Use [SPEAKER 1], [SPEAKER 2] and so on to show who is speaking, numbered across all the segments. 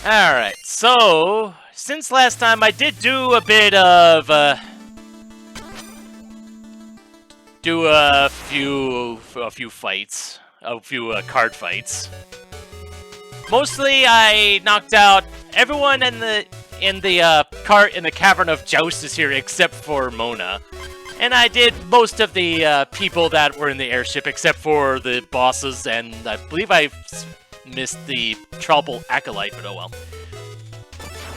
[SPEAKER 1] Alright, so since last time I did do a bit of a few fights, a few card fights. Mostly I knocked out everyone in the Cavern of Joustus here except for Mona. And I did most of the people that were in the airship except for the bosses, and I believe I missed the Trouble Acolyte, but oh well.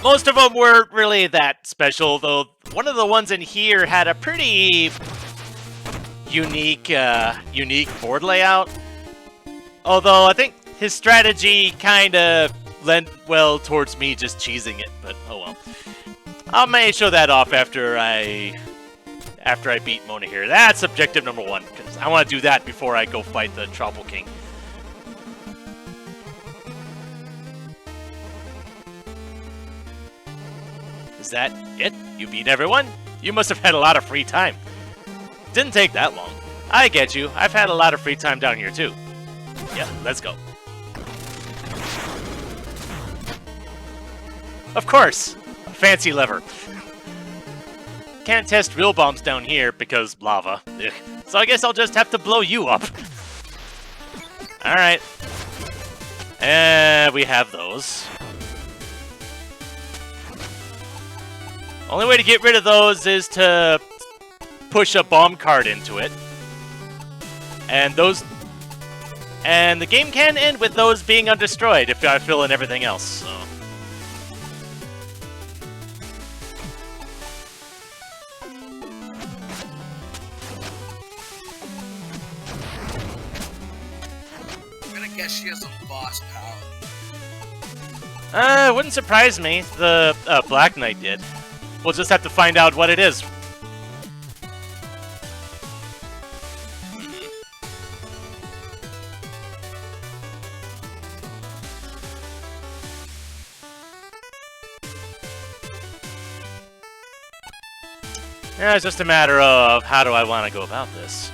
[SPEAKER 1] Most of them weren't really that special, though one of the ones in here had a pretty unique board layout. Although I think his strategy kind of lent well towards me just cheesing it, but oh well. I may show that off after I beat Mona here. That's objective number 1, because I want to do that before I go fight the Trouble King. Is that it? You beat everyone? You must have had a lot of free time. Didn't take that long. I get you. I've had a lot of free time down here too. Yeah, let's go. Of course! A fancy lever. Can't test real bombs down here because lava. Ugh. So I guess I'll just have to blow you up. Alright. And we have those. Only way to get rid of those is to push a bomb card into it. And the game can end with those being undestroyed if I fill in everything else, so.
[SPEAKER 2] I'm gonna guess she has some boss power.
[SPEAKER 1] It wouldn't surprise me. The Black Knight did. We'll just have to find out what it is. Yeah, it's just a matter of how do I want to go about this.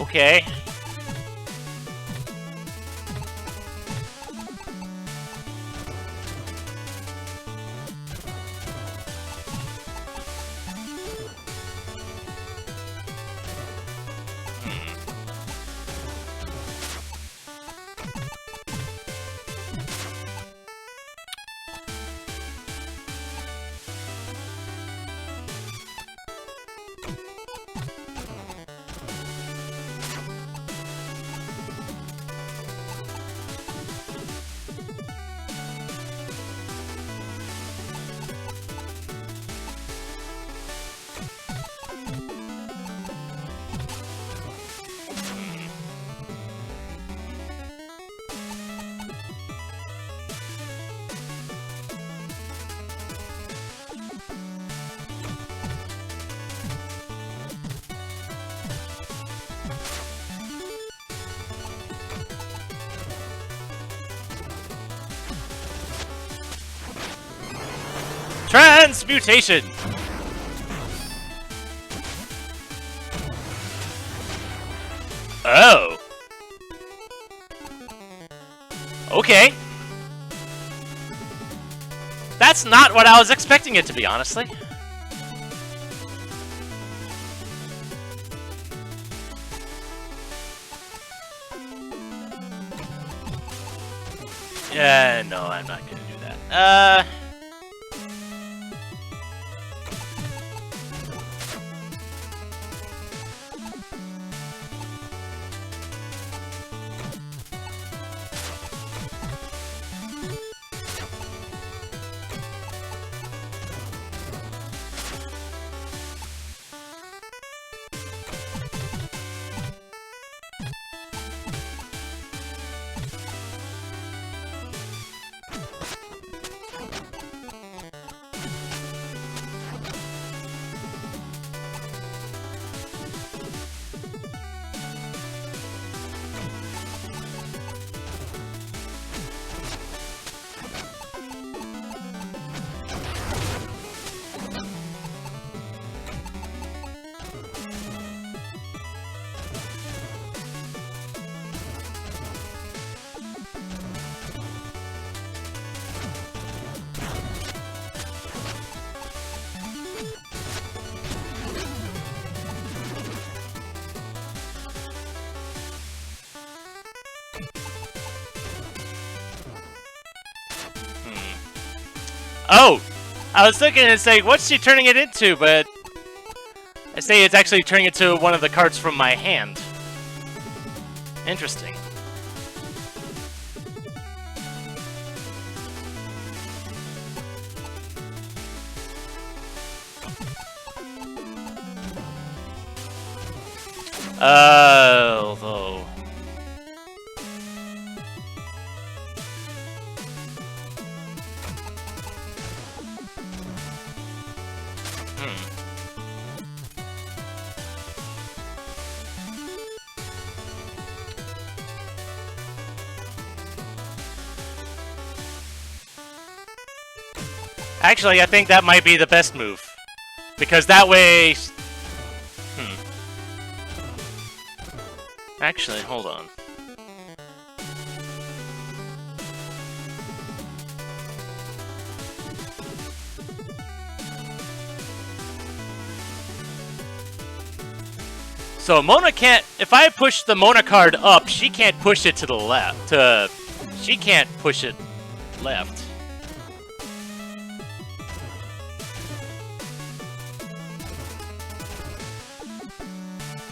[SPEAKER 1] Okay. Transmutation! Oh. Okay. That's not what I was expecting it to be, honestly. Yeah, no, I'm not gonna do that. Oh! I was looking and saying, what's she turning it into? But I say it's actually turning it to one of the cards from my hand. Interesting. Although... Actually, I think that might be the best move. Because that way... Actually, hold on. So Mona can't... If I push the Mona card up, she can't push it to the left. She can't push it left.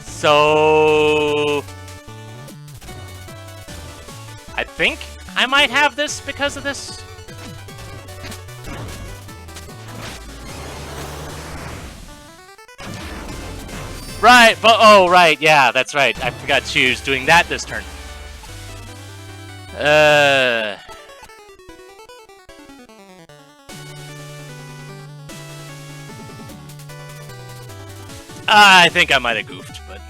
[SPEAKER 1] So... I think I might have this because of this. Right, but oh, right, yeah, that's right. I forgot she was doing that this turn. I think I might have goofed, but...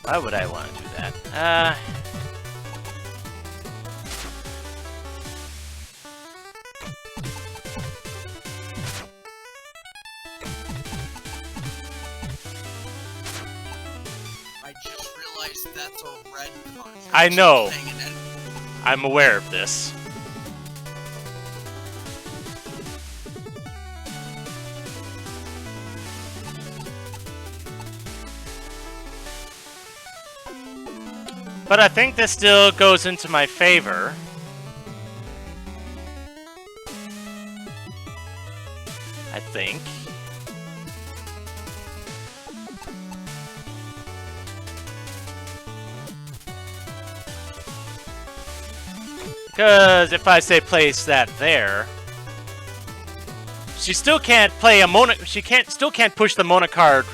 [SPEAKER 1] Why would I want to do that?
[SPEAKER 2] I just realized that's a red card.
[SPEAKER 1] I know. I'm aware of this. But I think this still goes into my favor. I think. Because if I say place that there, she still can't play a Mona. She still can't push the Mona card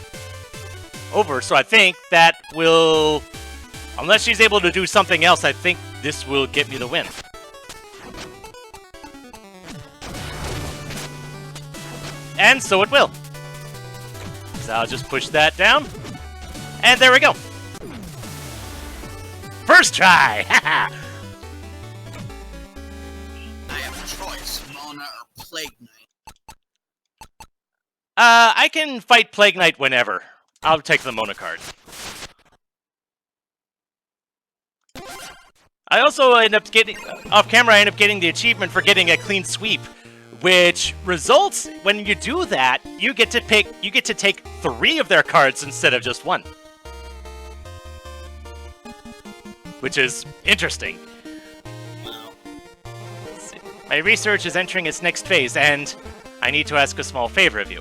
[SPEAKER 1] over. So I think that will, unless she's able to do something else, I think this will get me the win. And so it will. So I'll just push that down, and there we go. First try. Haha.
[SPEAKER 2] I have a choice, Mona or Plague Knight.
[SPEAKER 1] I can fight Plague Knight whenever. I'll take the Mona card. I also end up getting, off camera, I end up getting the achievement for getting a clean sweep, which results, when you do that, you get to take 3 of their cards instead of just 1. Which is interesting.
[SPEAKER 2] Wow.
[SPEAKER 1] Let's see. My research is entering its next phase, and I need to ask a small favor of you.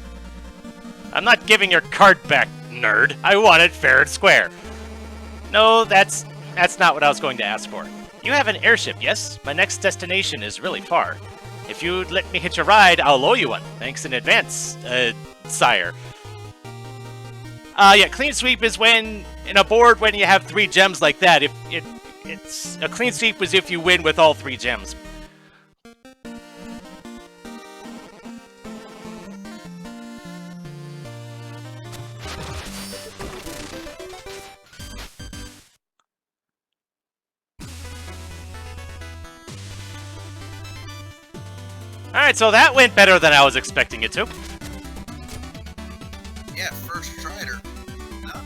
[SPEAKER 1] I'm not giving your card back, nerd. I want it fair and square. No, that's not what I was going to ask for. You have an airship, yes? My next destination is really far. If you'd let me hitch a ride, I'll owe you one. Thanks in advance, sire. Yeah, clean sweep is when, in a board, when you have 3 gems like that. It's a clean sweep is if you win with all 3 gems. Alright, so that went better than I was expecting it to.
[SPEAKER 2] Yeah, first strider. That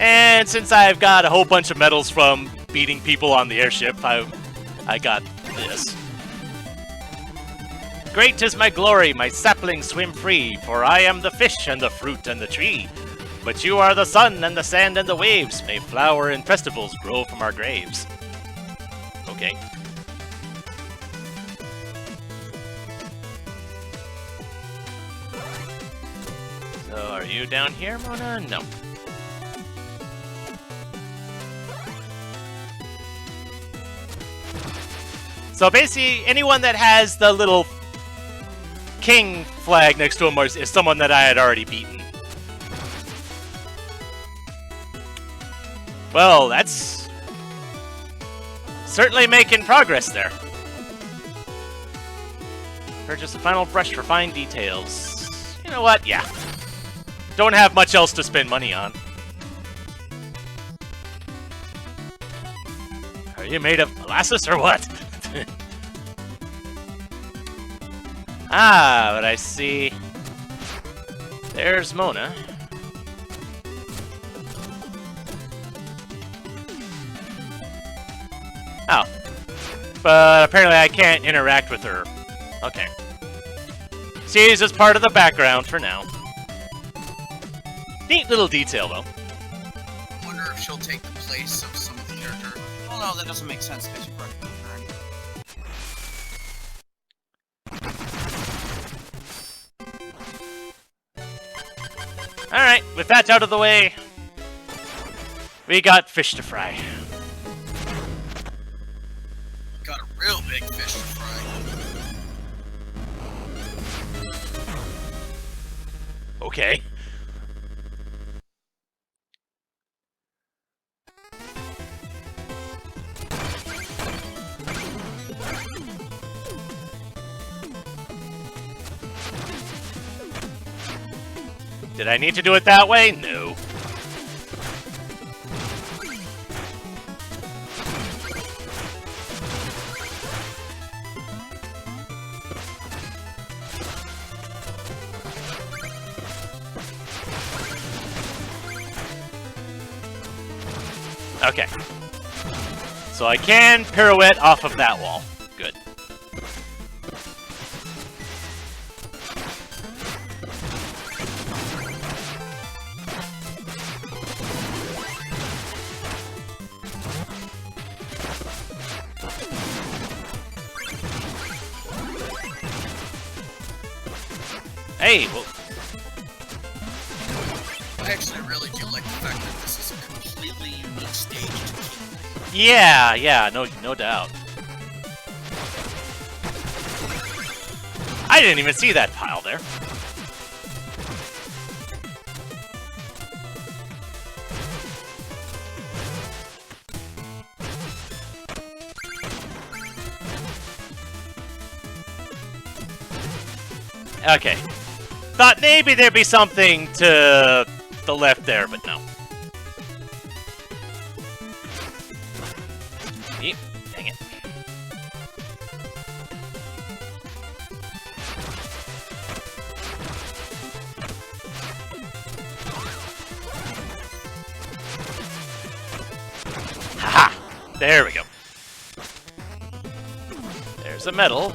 [SPEAKER 1] And since I've got a whole bunch of medals from beating people on the airship, I got this. Great is my glory, my saplings swim free, for I am the fish and the fruit and the tree. But you are the sun and the sand and the waves, may flower and festivals grow from our graves. Okay. So, are you down here, Mona? No. So basically, anyone that has the little king flag next to him is someone that I had already beaten. Well, that's certainly making progress there. Purchase a final brush for fine details. You know what? Yeah. Don't have much else to spend money on. Are you made of molasses or what? Ah, but I see. There's Mona. Oh. But apparently I can't interact with her. Okay. She's just part of the background for now. Neat little detail, though.
[SPEAKER 2] I wonder if she'll take the place of some of the character. Oh no, that doesn't make sense because you brought it
[SPEAKER 1] Alright, with that out of the way, we got fish to fry.
[SPEAKER 2] Got a real big fish to fry.
[SPEAKER 1] Okay. Did I need to do it that way? No. Okay. So I can pirouette off of that wall. Good. Hey, well...
[SPEAKER 2] I actually really do like the fact that this is a completely unique stage to King.
[SPEAKER 1] Yeah, no doubt. I didn't even see that pile there. Okay. Thought maybe there'd be something to the left there, but no. Eep, dang it. Haha! There we go. There's a medal.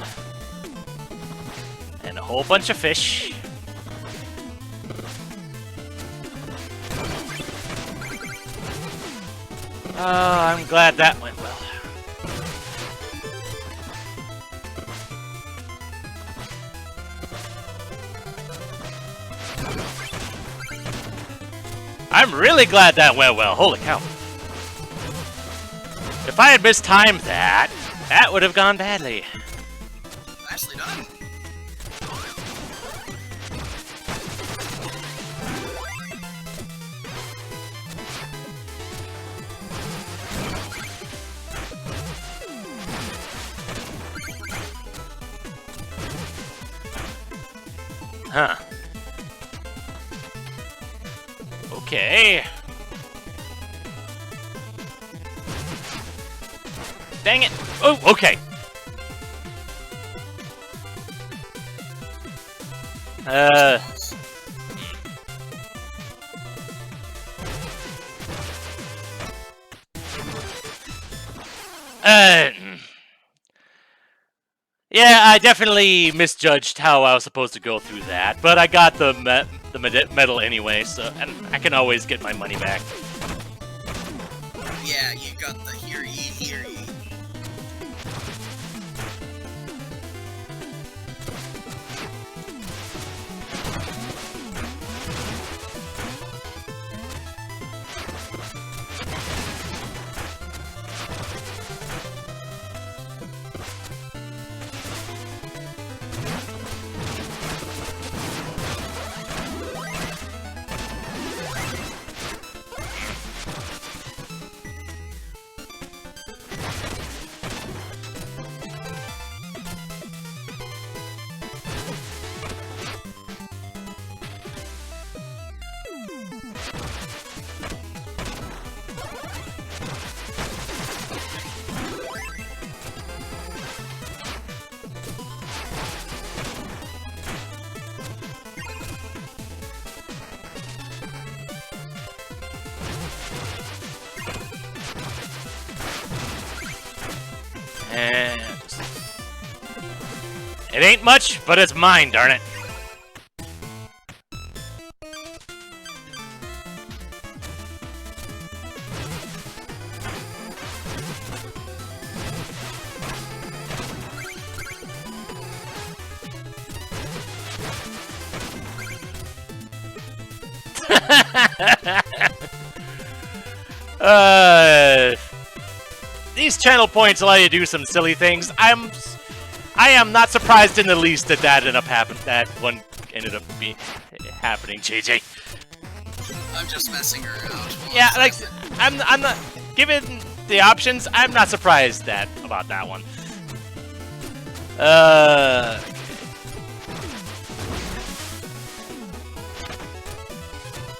[SPEAKER 1] And a whole bunch of fish. I'm glad that went well. I'm really glad that went well. Holy cow. If I had mistimed that, that would have gone badly.
[SPEAKER 2] Nicely done.
[SPEAKER 1] Huh. Okay. Dang it. Oh, okay. Yeah, I definitely misjudged how I was supposed to go through that, but I got the medal anyway, so and I can always get my money back.
[SPEAKER 2] Yeah, you got the hear ye, hear ye.
[SPEAKER 1] And it ain't much, but it's mine, darn it. These channel points allow you to do some silly things. I am not surprised in the least that that ended up happening. That one ended up happening. JJ.
[SPEAKER 2] I'm just messing around.
[SPEAKER 1] Yeah, like I'm not given the options. I'm not surprised about that one.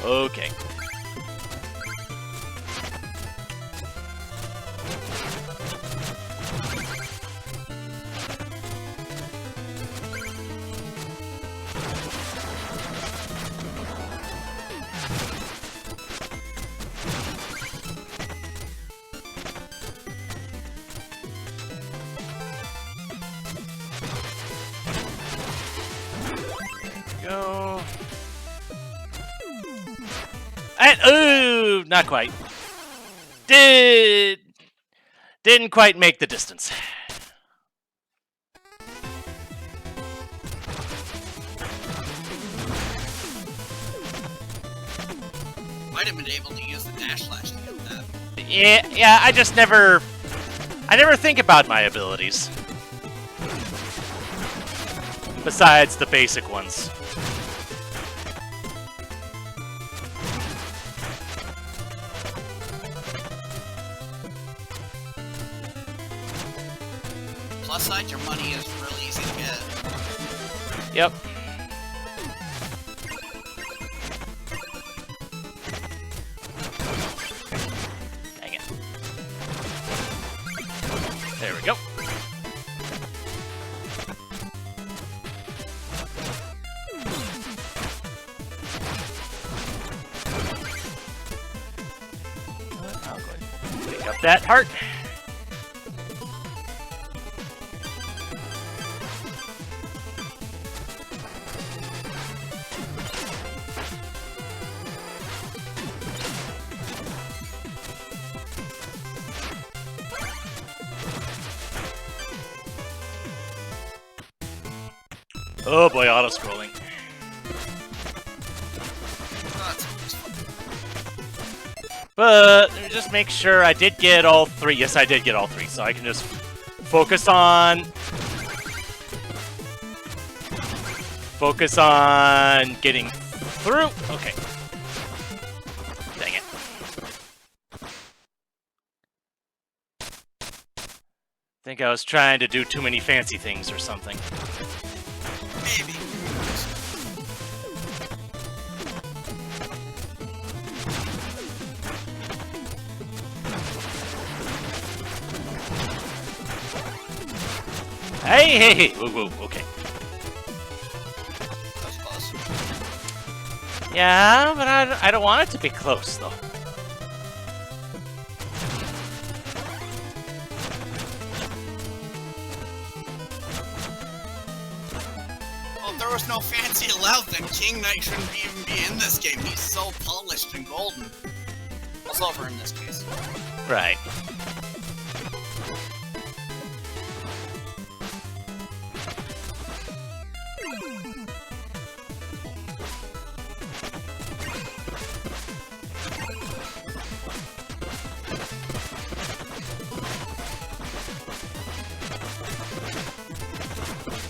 [SPEAKER 1] Okay. Go. And ooh, not quite. Didn't quite make the distance.
[SPEAKER 2] Might have been able to use the dash slash to get that.
[SPEAKER 1] Yeah, I never think about my abilities. Besides the basic ones.
[SPEAKER 2] Plus side, your money is really easy to get.
[SPEAKER 1] Yep. Dang it. There we go. I'll go ahead and pick up that heart. Oh boy, auto-scrolling. But let me just make sure I did get all three. Yes, I did get all three, so I can just focus on getting through. Okay. Dang it. Think I was trying to do too many fancy things or something.
[SPEAKER 2] Maybe.
[SPEAKER 1] Hey! Whoa, okay.
[SPEAKER 2] That's close.
[SPEAKER 1] Yeah, but I don't want it to be close, though.
[SPEAKER 2] was no fancy allowed, then King Knight shouldn't even be in this game. He's so polished and golden. Well, silver in this case.
[SPEAKER 1] Right.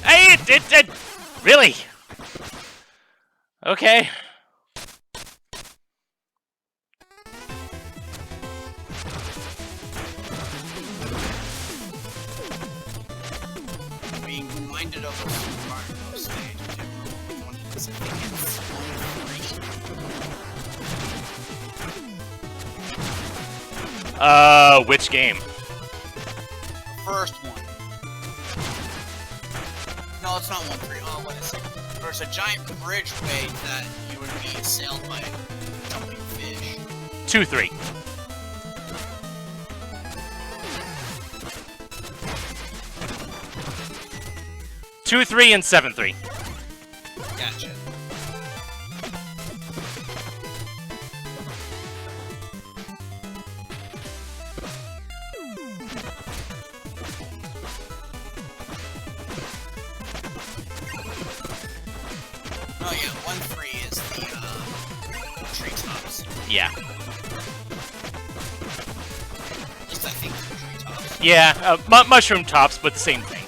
[SPEAKER 1] Hey, it really? Okay.
[SPEAKER 2] Being reminded of a Super Mario stage, which I really wanted to see.
[SPEAKER 1] Which game?
[SPEAKER 2] First one. No, it's not 1-3. Oh, what is it? There's a giant bridgeway that you would be assailed by jumping fish.
[SPEAKER 1] 2-3. 2-3 and 7-3.
[SPEAKER 2] Gotcha. Oh yeah, 1-3 is the treetops.
[SPEAKER 1] Yeah.
[SPEAKER 2] At least I think it's treetops.
[SPEAKER 1] Yeah, mushroom tops, but the same thing.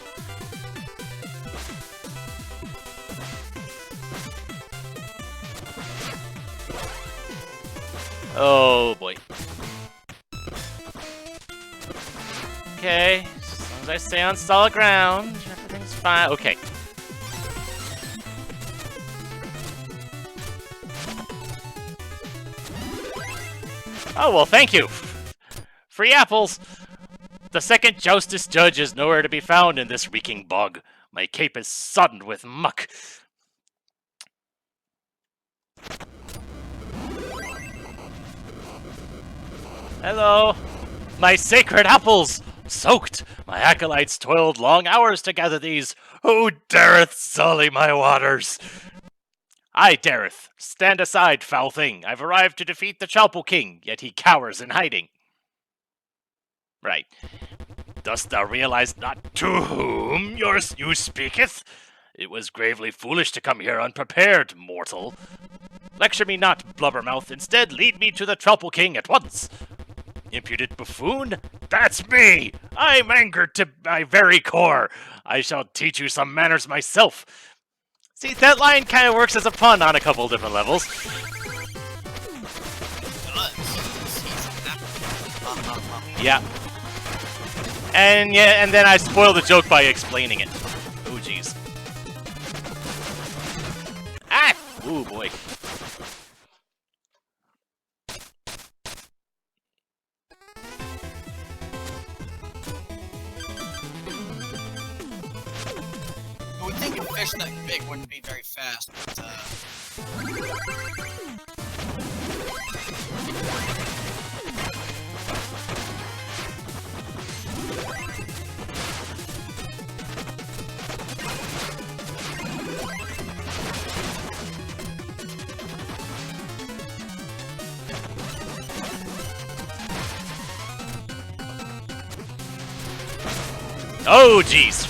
[SPEAKER 1] Oh boy. Okay, as long as I stay on solid ground, everything's fine. Okay. Oh, well, thank you. Free apples. The second Justice Judge is nowhere to be found in this reeking bog. My cape is sodden with muck. Hello. My sacred apples! Soaked! My acolytes toiled long hours to gather these. Who dareth sully my waters? I dareth. Stand aside, foul thing. I've arrived to defeat the Chalpo King, yet he cowers in hiding. Right. Dost thou realize not to whom you speaketh? It was gravely foolish to come here unprepared, mortal. Lecture me not, blubbermouth. Instead, lead me to the Chalpo King at once. Impudent buffoon? That's me! I'm angered to my very core. I shall teach you some manners myself. See, that line kind of works as a pun on a couple different levels. Yeah. And then I spoil the joke by explaining it. Oh, jeez. Ah! Ooh, boy.
[SPEAKER 2] I would think a fish that big wouldn't be very fast, but
[SPEAKER 1] Oh, jeez.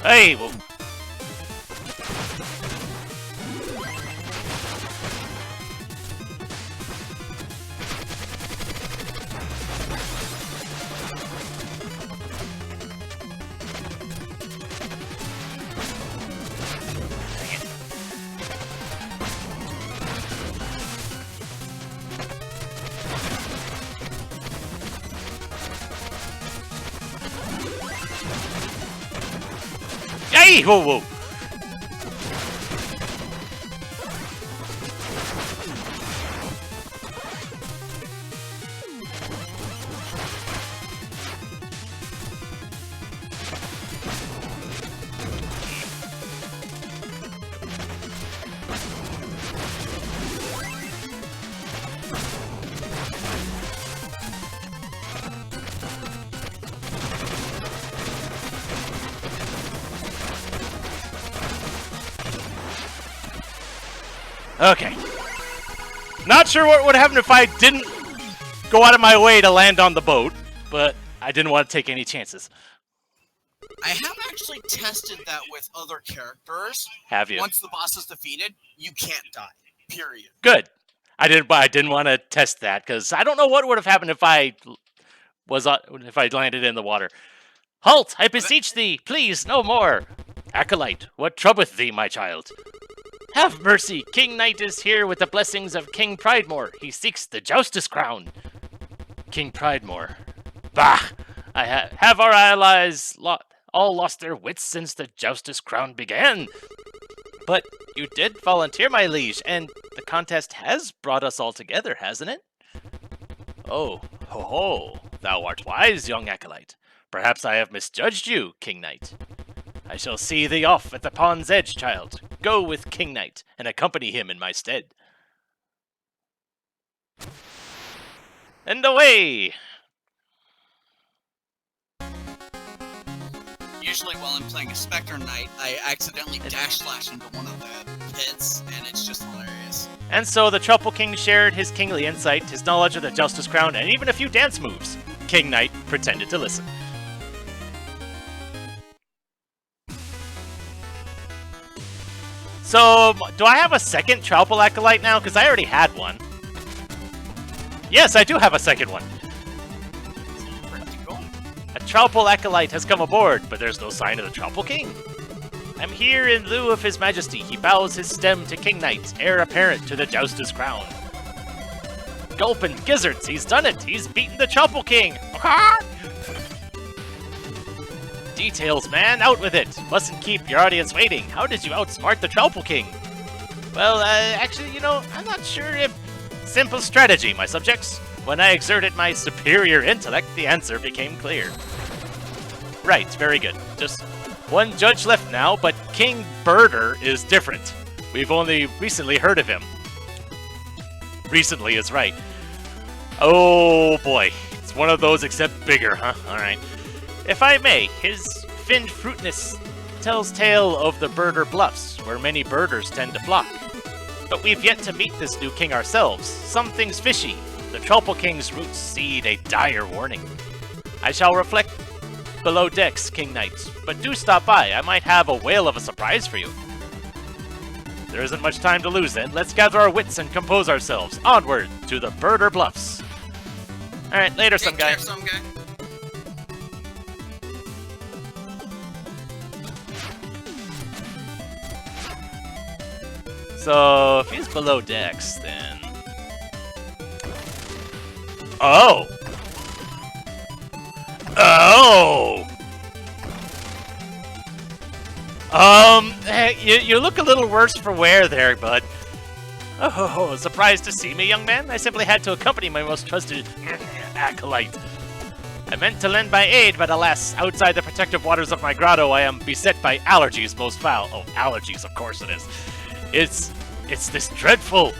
[SPEAKER 2] well.
[SPEAKER 1] Hey, well... Hey! Whoa, whoa! Okay. Not sure what would happen if I didn't go out of my way to land on the boat, but I didn't want to take any chances.
[SPEAKER 2] I have actually tested that with other characters.
[SPEAKER 1] Have you?
[SPEAKER 2] Once the boss is defeated, you can't die. Period.
[SPEAKER 1] Good. I didn't want to test that because I don't know what would have happened if I landed in the water. Halt! I beseech thee, please, no more. Acolyte, what troubleth thee, my child? Have mercy, King Knight is here with the blessings of King Pridemore. He seeks the Joustus crown. King Pridemore. Bah! Have our allies all lost their wits since the Joustus crown began? But you did volunteer, my liege, and the contest has brought us all together, hasn't it? Oh, ho ho, thou art wise, young acolyte. Perhaps I have misjudged you, King Knight. I shall see thee off at the pond's edge, child. Go with King Knight, and accompany him in my stead. And away!
[SPEAKER 2] Usually while I'm playing a Spectre Knight, I accidentally dash slash into one of the pits, and it's just hilarious.
[SPEAKER 1] And so the Trouble King shared his kingly insight, his knowledge of the Joustus crown, and even a few dance moves. King Knight pretended to listen. So, do I have a second Troupple Acolyte now? Because I already had one. Yes, I do have a second one. A Troupple Acolyte has come aboard, but there's no sign of the Trouble King. I'm here in lieu of His Majesty. He bows his stem to King Knight, heir apparent to the Joustus crown. Gulp and gizzards, he's done it! He's beaten the Trouble King! Details, man, out with it! Mustn't keep your audience waiting. How did you outsmart the Trouble King? Well, actually, you know, I'm not sure if... Simple strategy, my subjects. When I exerted my superior intellect, the answer became clear. Right, very good. Just one judge left now, but King Birder is different. We've only recently heard of him. Recently is right. Oh boy, it's one of those except bigger, huh? Alright. If I may, his finned fruitness tells tale of the Birder Bluffs, where many birders tend to flock. But we've yet to meet this new king ourselves. Something's fishy. The Trouble King's roots seed a dire warning. I shall reflect below decks, King Knight, but do stop by. I might have a whale of a surprise for you. There isn't much time to lose then. Let's gather our wits and compose ourselves. Onward to the Birder Bluffs. Alright, later, some guy. So, if he's below decks, then... Oh! Oh! Hey, you look a little worse for wear there, bud. Oh, surprised to see me, young man? I simply had to accompany my most trusted acolyte. I meant to lend my aid, but alas, outside the protective waters of my grotto, I am beset by allergies most foul. Oh, allergies, of course it is. It's this dreadful.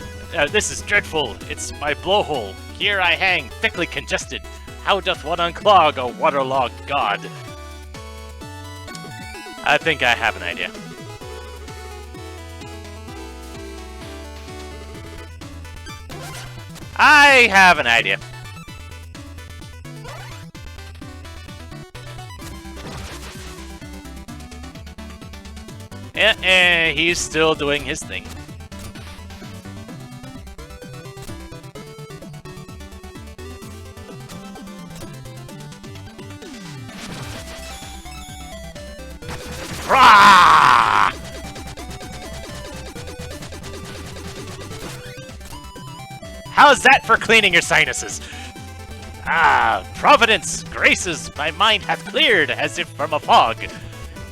[SPEAKER 1] This is dreadful. It's my blowhole. Here I hang, thickly congested. How doth one unclog a waterlogged god? I think I have an idea. I have an idea. He's still doing his thing. Rah! How's that for cleaning your sinuses? Ah, Providence, graces, my mind hath cleared as if from a fog.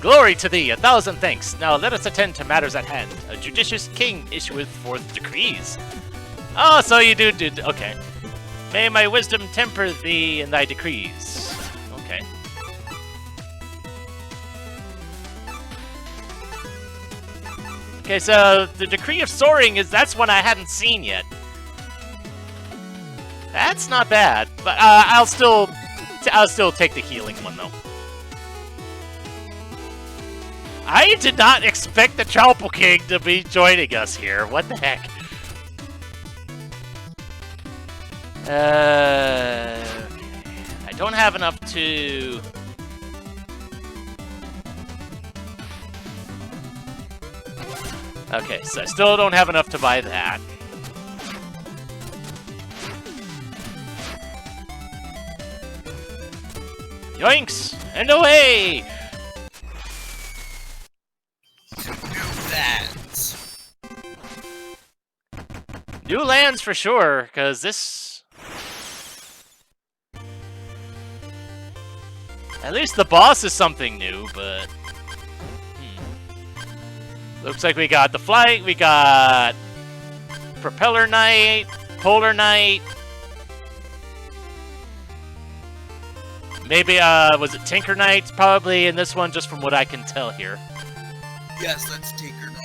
[SPEAKER 1] Glory to thee, 1,000 thanks. Now let us attend to matters at hand. A judicious king issueth forth decrees. Oh, so you do, okay. May my wisdom temper thee in thy decrees. Okay. Okay, so the decree of soaring that's one I hadn't seen yet. That's not bad, but I'll still take the healing one though. I did not expect the Troupple King to be joining us here. What the heck? Okay. I don't have enough to... Okay, so I still don't have enough to buy that. Yoinks! And away! New lands for sure, because this... At least the boss is something new, but... Looks like we got the Flight, we got... Propeller Knight, Polar Knight... Maybe, was it Tinker Knight? Probably in this one, just from what I can tell here.
[SPEAKER 2] Yes, that's Tinker Knight.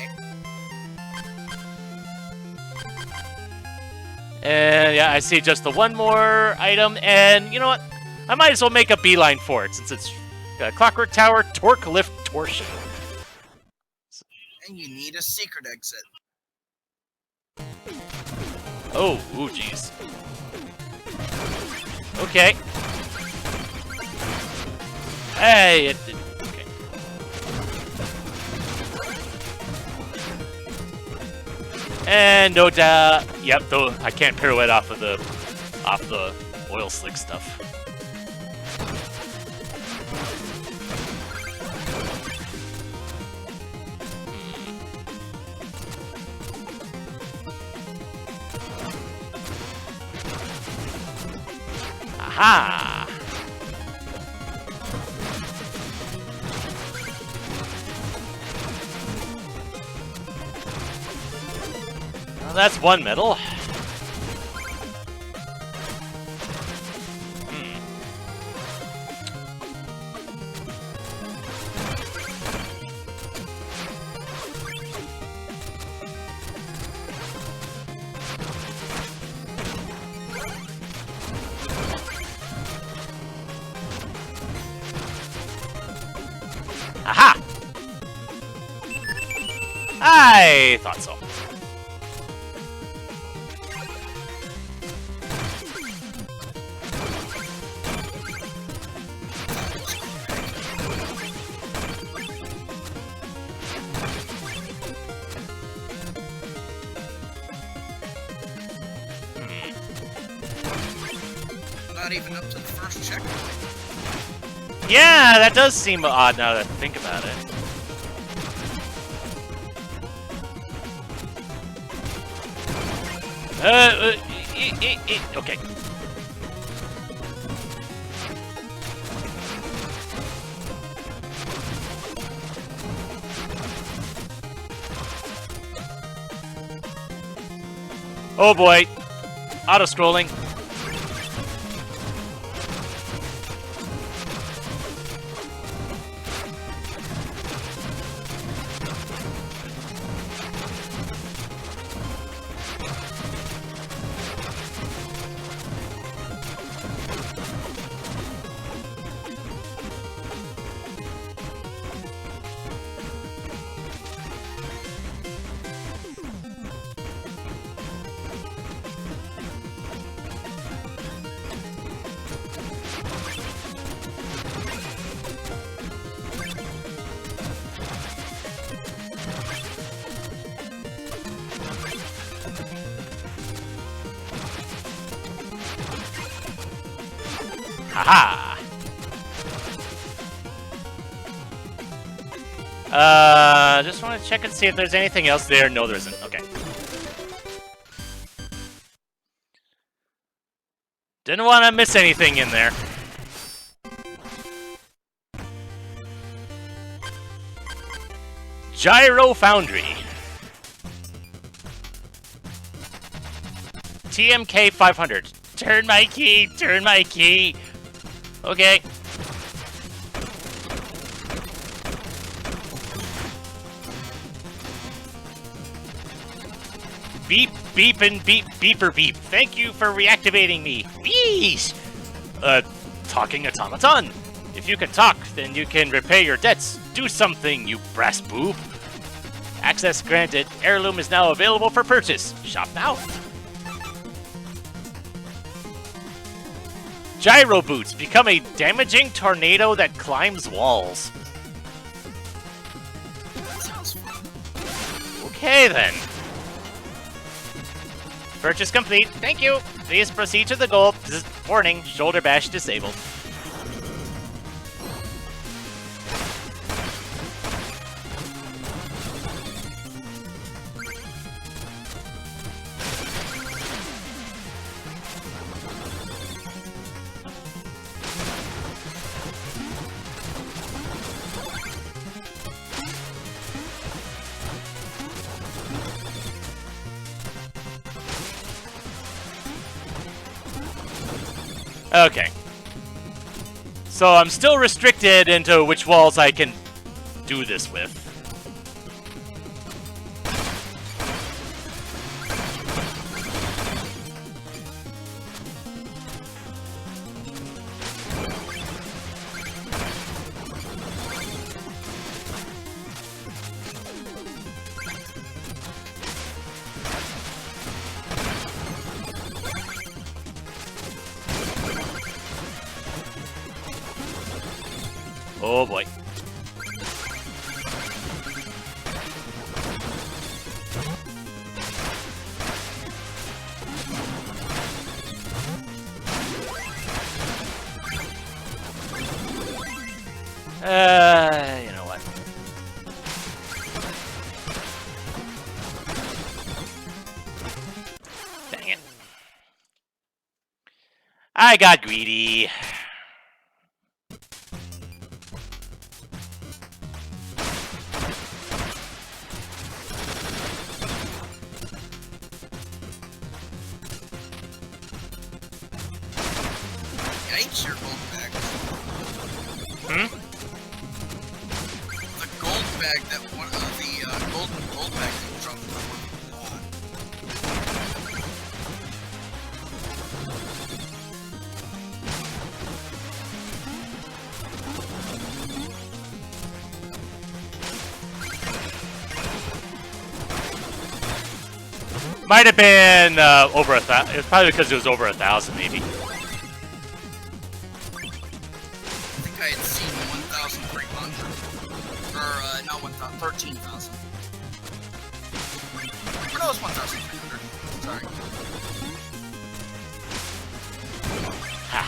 [SPEAKER 1] And yeah, I see just the one more item, and you know what? I might as well make a beeline for it, since it's Clockwork Tower, Torque Lift Torsion.
[SPEAKER 2] And you need a secret exit.
[SPEAKER 1] Oh, ooh, jeez. Okay. Hey, okay. And no doubt, yep. Though I can't pirouette off the oil slick stuff. Aha! Well, that's one medal. Aha! I thought so.
[SPEAKER 2] Not even up to the first checkpoint.
[SPEAKER 1] Yeah, that does seem odd now that I think about it. Okay. Oh boy. Auto-scrolling. Haha! Just want to check and see if there's anything else there. No, there isn't. Okay. Didn't want to miss anything in there. Gyro Foundry. TMK 500. Turn my key, turn my key. Okay. Beep, beep, and beep, beeper beep. Thank you for reactivating me. Wheeze! Talking automaton. If you can talk, then you can repay your debts. Do something, you brass boob. Access granted. Heirloom is now available for purchase. Shop now. Gyro boots. Become a damaging tornado that climbs walls.
[SPEAKER 2] That sounds fun.
[SPEAKER 1] Okay, then. Purchase complete. Thank you. Please proceed to the goal. Warning, shoulder bash disabled. Okay. So I'm still restricted into which walls I can do this with. Oh boy. You know what? Dang it. I got greedy.
[SPEAKER 2] Yikes, your gold bag.
[SPEAKER 1] Hmm?
[SPEAKER 2] The gold bag that one of the golden gold bag that you dropped from
[SPEAKER 1] Might have been over 1,000. It was probably because it was over 1,000, maybe.
[SPEAKER 2] I think I had seen 1,300. Or, not 1,000, 13,000. Or no, it's 1,300. Sorry.
[SPEAKER 1] Ha.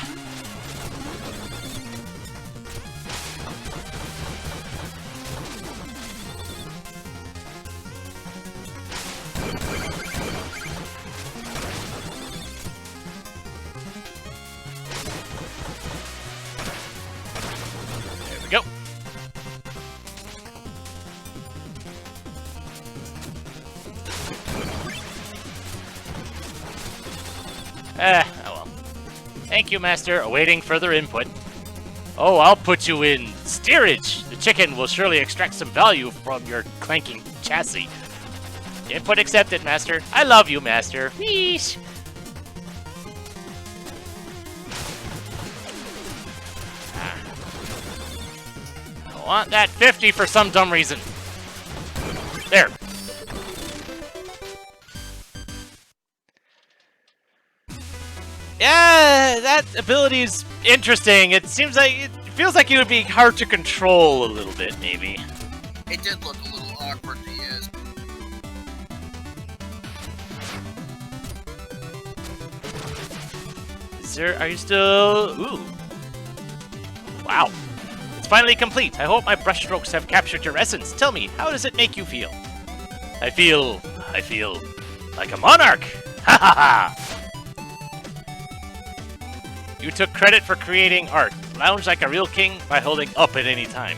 [SPEAKER 1] There we go. Oh well. Thank you, Master. Awaiting further input. Oh, I'll put you in steerage. The chicken will surely extract some value from your clanking chassis. Input accepted, Master. I love you, Master. Wheesh. I want that 50 for some dumb reason. There. Yeah, that ability is interesting. It seems like it feels like it would be hard to control a little bit, maybe.
[SPEAKER 2] It did look a little awkward to use.
[SPEAKER 1] Are you still... Ooh. Wow. It's finally complete. I hope my brushstrokes have captured your essence. Tell me, how does it make you feel? I feel like a monarch. Ha ha ha! You took credit for creating art. Lounge like a real king by holding up at any time.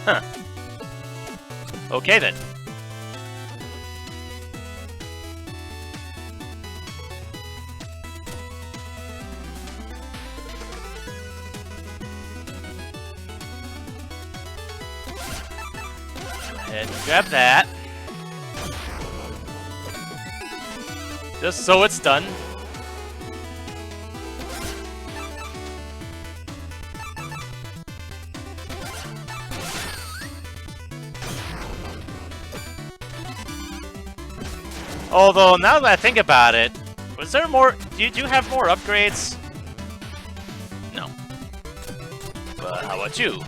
[SPEAKER 1] Huh. Okay then. Go ahead and grab that. Just so it's done. Although, now that I think about it, was there more? Did you have more upgrades? No. But how about you?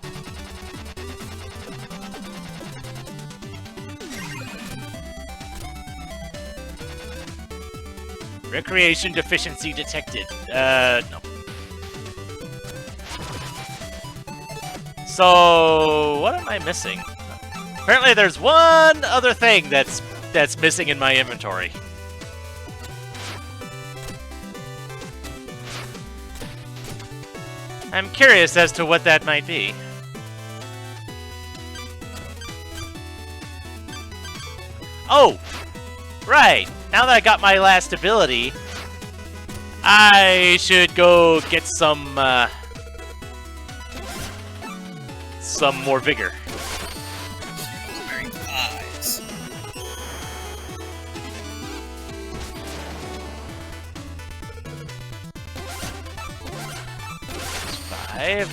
[SPEAKER 1] Recreation deficiency detected. No. So, what am I missing? Apparently there's one other thing that's missing in my inventory. I'm curious as to what that might be. Oh! Right! Now that I got my last ability, I should go get some more vigor.
[SPEAKER 2] Very eyes.
[SPEAKER 1] Five.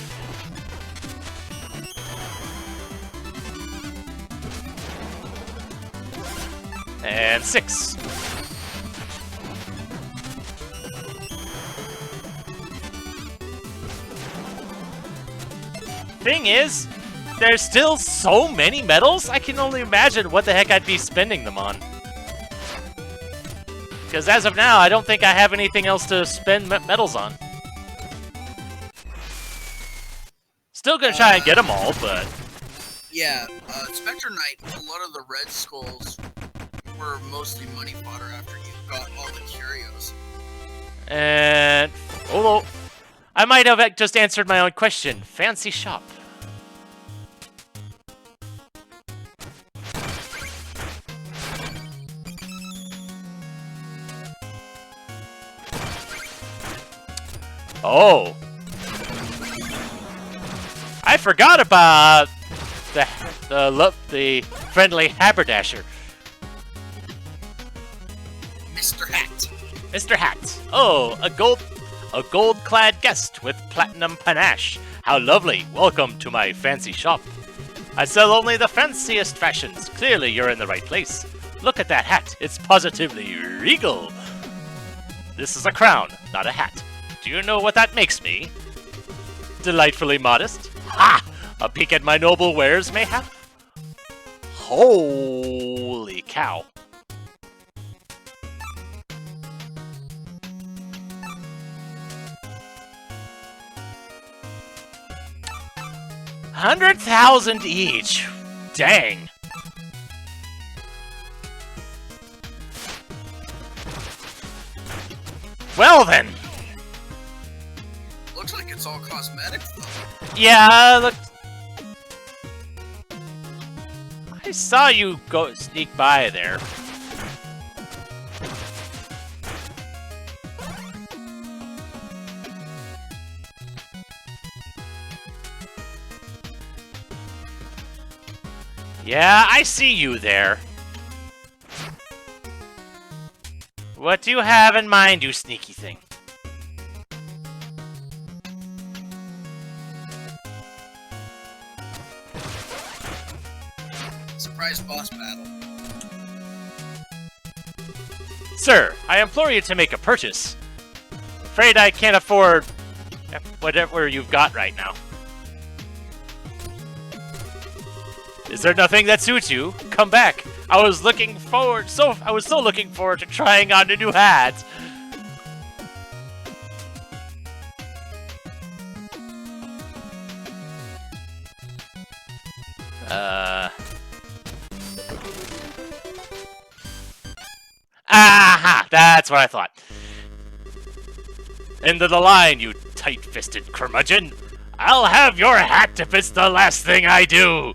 [SPEAKER 1] And 6. Thing is, there's still so many medals, I can only imagine what the heck I'd be spending them on. Because as of now, I don't think I have anything else to spend medals on. Still gonna try and get them all, but...
[SPEAKER 2] Yeah, Spectre Knight, a lot of the red skulls were mostly money fodder after you got all the curios.
[SPEAKER 1] And... although, I might have just answered my own question. Fancy shop. Oh. I forgot about the friendly haberdasher.
[SPEAKER 2] Mr. Hat.
[SPEAKER 1] Mr. Hat. Oh, a gold-clad guest with platinum panache. How lovely. Welcome to my fancy shop. I sell only the fanciest fashions. Clearly you're in the right place. Look at that hat. It's positively regal. This is a crown, not a hat. Do you know what that makes me? Delightfully modest? Ha! A peek at my noble wares, mayhap? Holy cow. $100,000 each. Dang. Well then.
[SPEAKER 2] Looks like it's all cosmetics though.
[SPEAKER 1] Yeah, look. I saw you go sneak by there. Yeah, I see you there. What do you have in mind, you sneaky thing?
[SPEAKER 2] Surprise boss battle.
[SPEAKER 1] Sir, I implore you to make a purchase. Afraid I can't afford whatever you've got right now. Is there nothing that suits you? Come back. I was so looking forward to trying on a new hat. Aha! That's what I thought. End of the line, you tight-fisted curmudgeon. I'll have your hat if it's the last thing I do!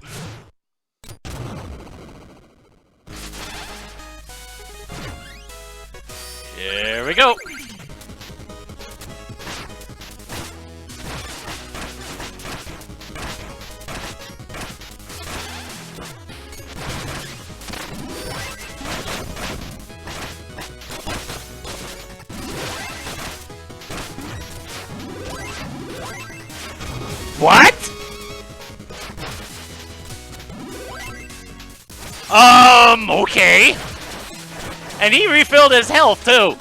[SPEAKER 1] Here we go! What? Okay. And he refilled his health, too.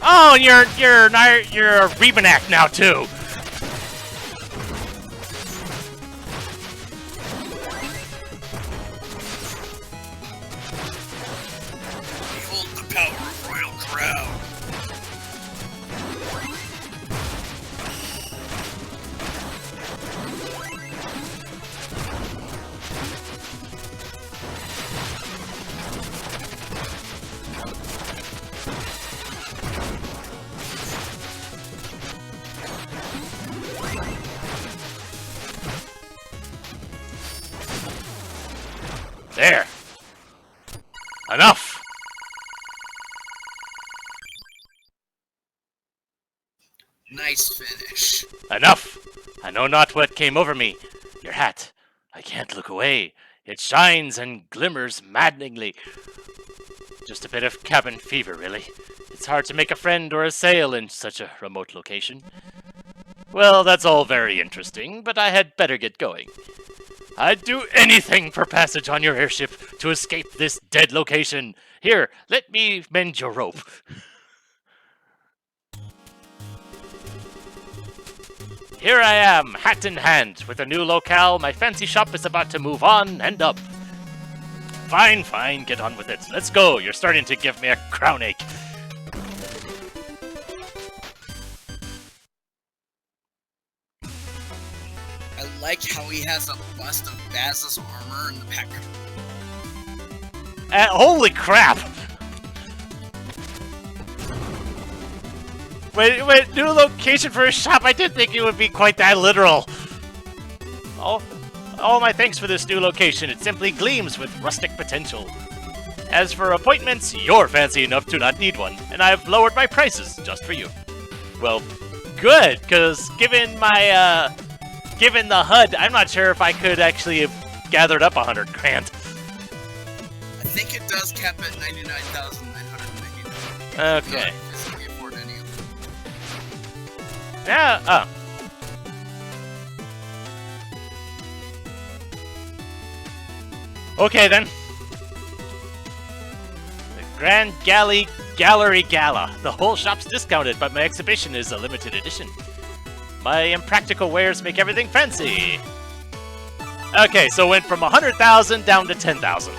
[SPEAKER 1] Oh, and you're a Rebanak now, too.
[SPEAKER 2] Behold the power of Royal Crown.
[SPEAKER 1] There. Enough.
[SPEAKER 2] Nice finish.
[SPEAKER 1] Enough. I know not what came over me. Your hat. I can't look away. It shines and glimmers maddeningly. Just a bit of cabin fever, really. It's hard to make a friend or a sale in such a remote location. Well, that's all very interesting, but I had better get going. I'd do anything for passage on your airship to escape this dead location. Here, let me mend your rope. Here I am, hat in hand. With a new locale, my fancy shop is about to move on and up. Fine, fine, get on with it. Let's go. You're starting to give me a crown ache.
[SPEAKER 2] I like how he has a bust of Baz's armor in the back.
[SPEAKER 1] Holy crap! Wait, new location for a shop? I didn't think it would be quite that literal. Oh, my thanks for this new location. It simply gleams with rustic potential. As for appointments, you're fancy enough to not need one, and I've lowered my prices just for you. Well, good, because given my, given the HUD, I'm not sure if I could actually have gathered up 100 grand.
[SPEAKER 2] I think it does cap at 99,999.
[SPEAKER 1] Okay.
[SPEAKER 2] Physically afford any of them.
[SPEAKER 1] Yeah, Okay then. The Grand Gallery Gala. The whole shop's discounted, but my exhibition is a limited edition. My impractical wares make everything fancy. Okay, so went from 100,000 down to 10,000.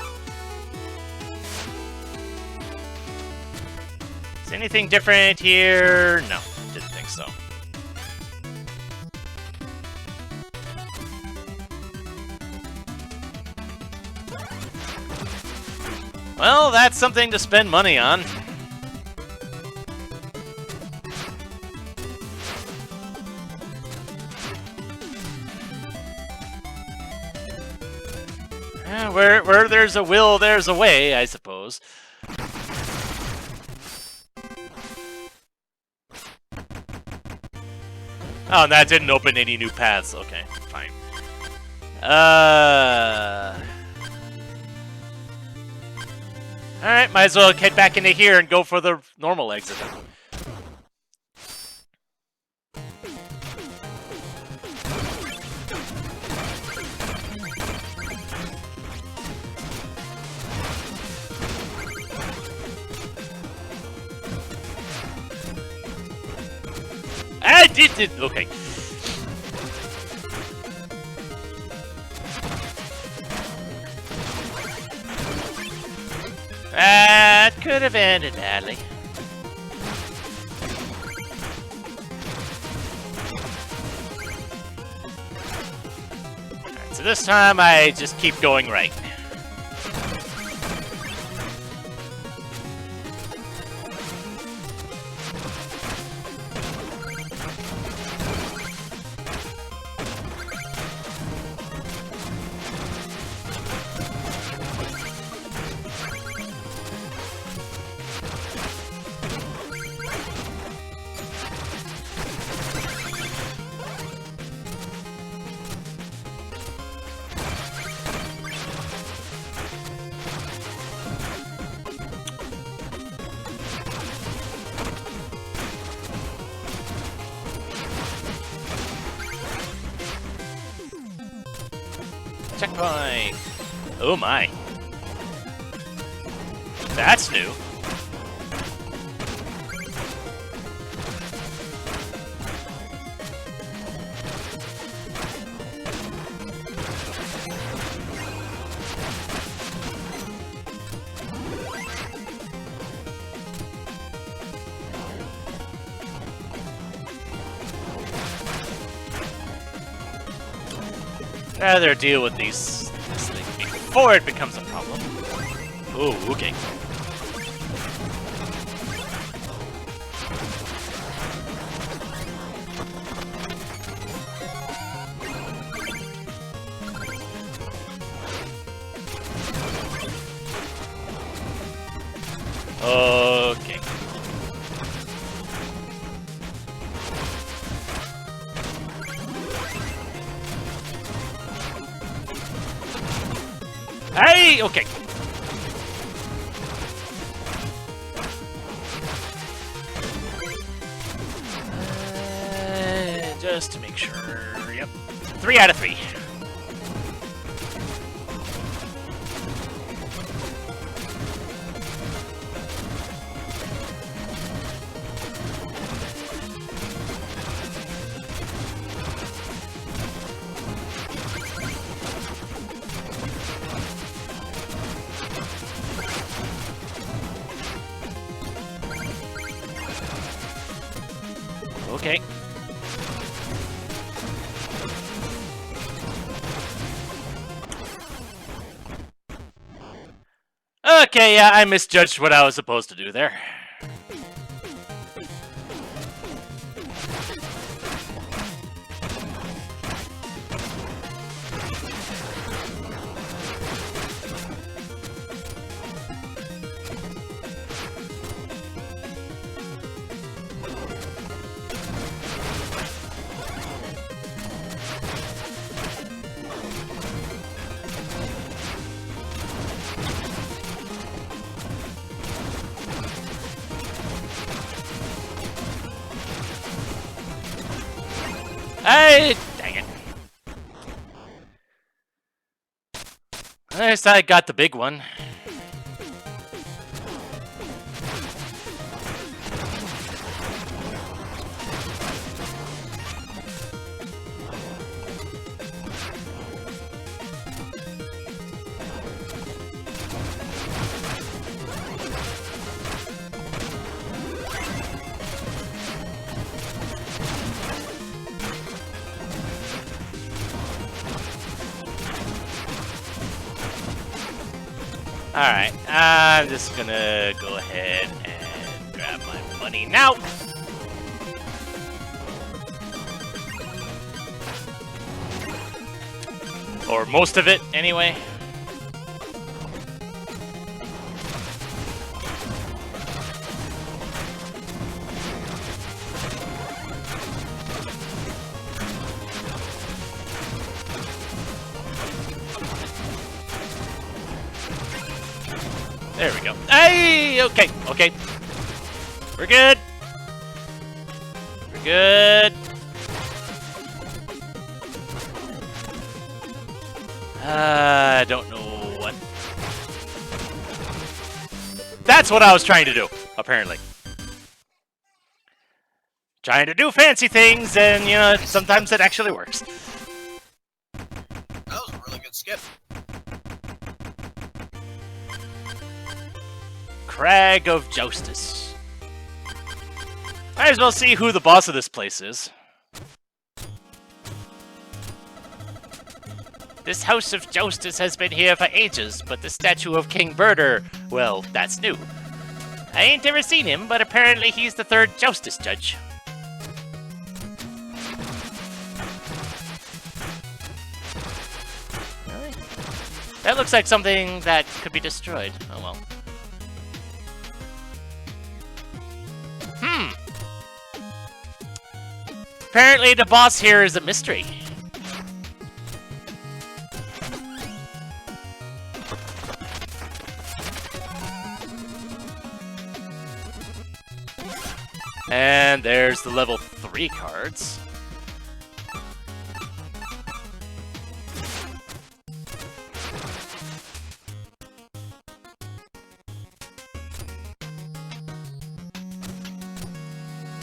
[SPEAKER 1] Is anything different here? No, didn't think so. Well, that's something to spend money on. Where there's a will, there's a way, I suppose. Oh, and that didn't open any new paths. Okay, fine. Alright, might as well head back into here and go for the normal exit. I did. Okay. That could have ended badly. Alright, so this time I just keep going right. Checkpoint! Oh my. That's new. Rather deal with this thing before it becomes a problem. Ooh, okay. Okay. Hey, okay. Just to make sure. Yep. 3 out of 3. Okay. Okay, yeah, I misjudged what I was supposed to do there. Hey, dang it. At least I got the big one. Alright, I'm just gonna go ahead and grab my money now. Or most of it, anyway. There we go. Hey! Okay, okay. We're good. We're good. I don't know what. That's what I was trying to do, apparently. Trying to do fancy things, and, you know, sometimes it actually works.
[SPEAKER 2] That was a really good skip.
[SPEAKER 1] Crag of Justice. Might as well see who the boss of this place is. This house of Joustus has been here for ages, but the statue of King Birder, well, that's new. I ain't ever seen him, but apparently he's the third Joustus judge. Really? That looks like something that could be destroyed. Oh well. Apparently the boss here is a mystery. And there's the level 3 cards.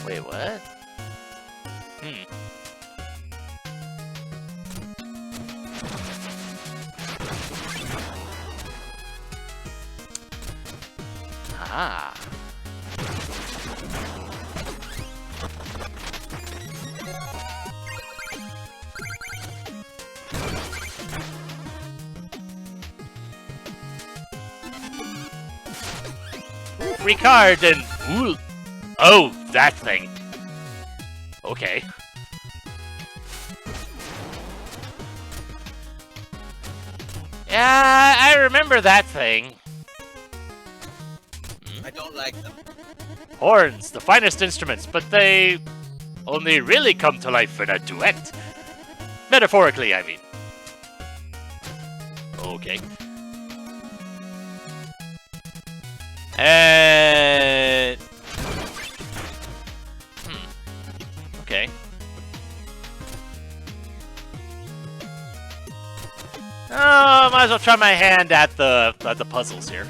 [SPEAKER 1] Wait, what? Ah. Free card and ooh. Oh, that thing. Okay. Yeah, I remember that thing.
[SPEAKER 2] I don't like them.
[SPEAKER 1] Horns, the finest instruments, but they only really come to life in a duet. Metaphorically, I mean. Okay. And... Okay. Oh, might as well try my hand at the puzzles here.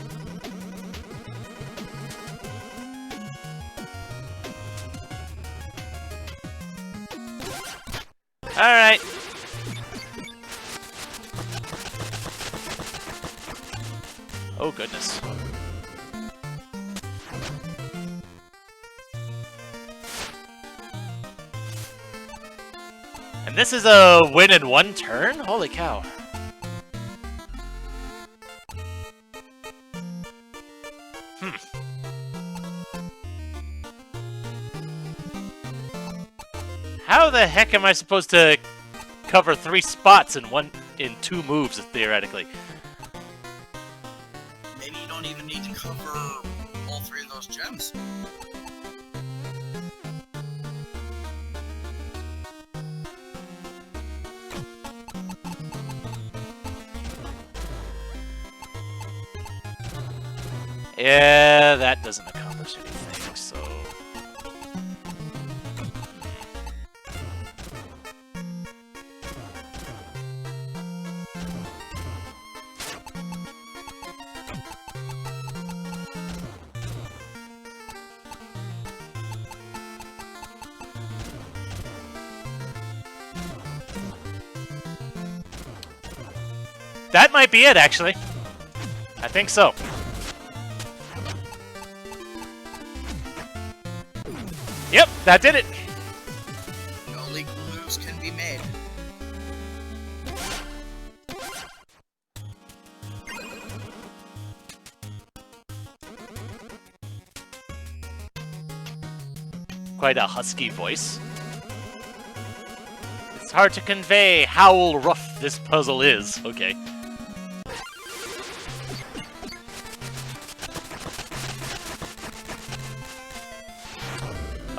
[SPEAKER 1] Alright. Oh, goodness. And this is a win in one turn? Holy cow. How the heck am I supposed to cover 3 spots in 2 moves, theoretically?
[SPEAKER 2] Maybe you don't even need to cover all 3 of those gems.
[SPEAKER 1] Yeah, that doesn't accomplish anything, so... That might be it, actually. I think so. Yep, that did it.
[SPEAKER 2] No legal moves can be made.
[SPEAKER 1] Quite a husky voice. It's hard to convey how rough this puzzle is. Okay.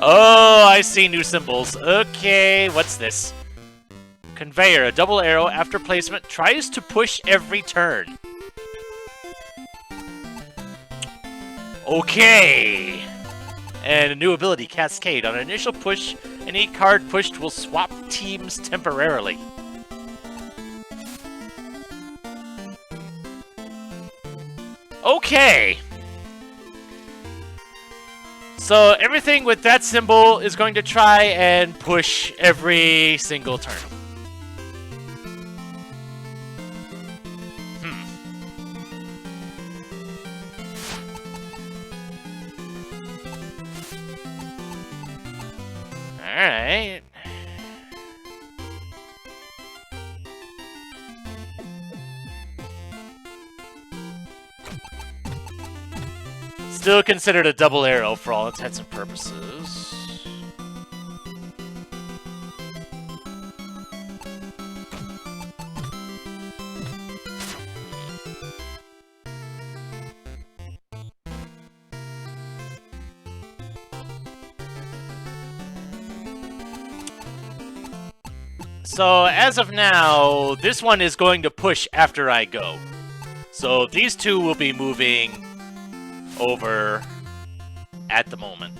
[SPEAKER 1] Oh, I see new symbols. Okay, what's this? Conveyor, a double arrow after placement, tries to push every turn. Okay. And a new ability, Cascade. On an initial push, any card pushed will swap teams temporarily. Okay. So everything with that symbol is going to try and push every single turn. Alright. Still considered a double arrow for all intents and purposes. So, as of now, this one is going to push after I go. So, these two will be moving over at the moment.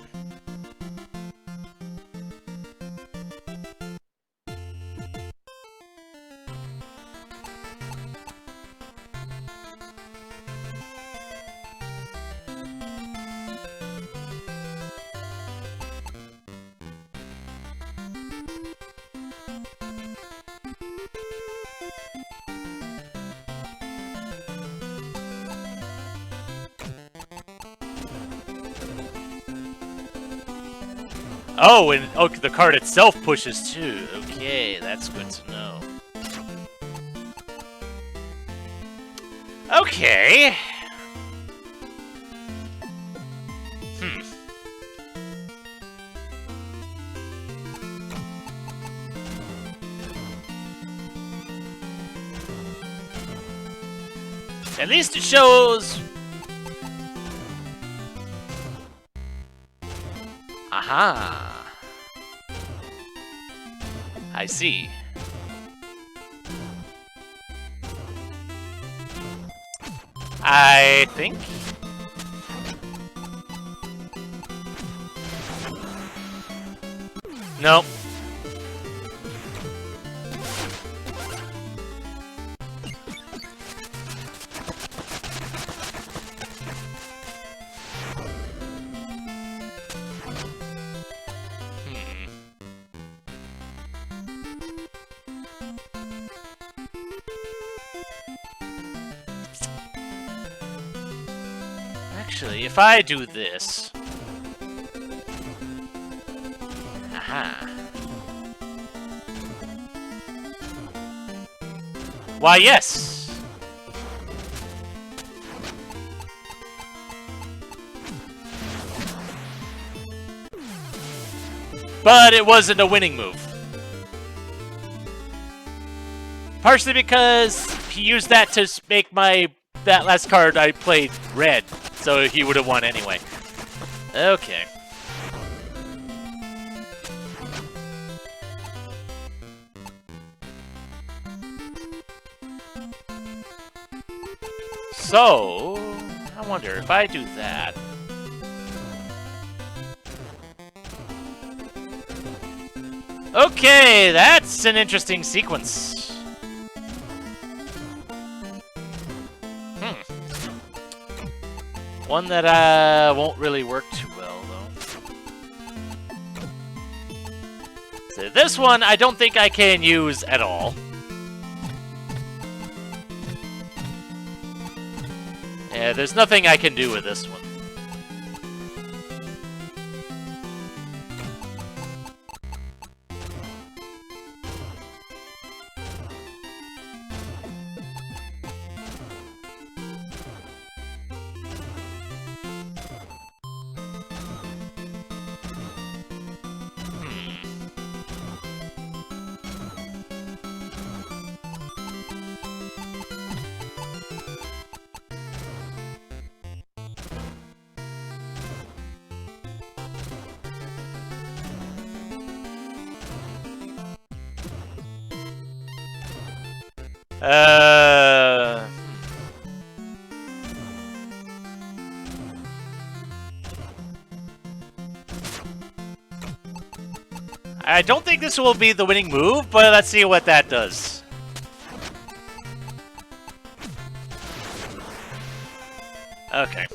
[SPEAKER 1] Oh, and the card itself pushes too. Okay, that's good to know. Okay. At least it shows... Aha! I see. I think... Nope. Actually, if I do this... Aha. Why, yes! But it wasn't a winning move. Partially because he used that to make that last card I played red. So he would have won anyway. Okay. So, I wonder if I do that. Okay, that's an interesting sequence. One that won't really work too well, though. So this one, I don't think I can use at all. Yeah, there's nothing I can do with this one. I don't think this will be the winning move, but let's see what that does. Okay.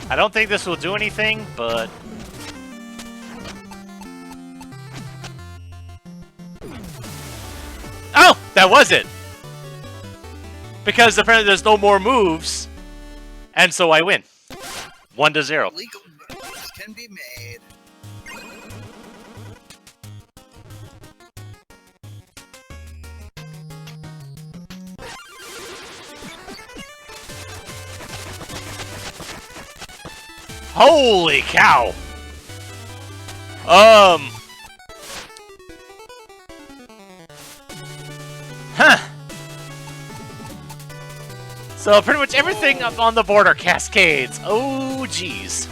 [SPEAKER 1] I don't think this will do anything, but... Oh! That was it! Because apparently there's no more moves, and so I win. 1-0.
[SPEAKER 2] Legal moves can be made.
[SPEAKER 1] Holy cow! Huh. So pretty much everything up on the board are cascades. Oh, jeez.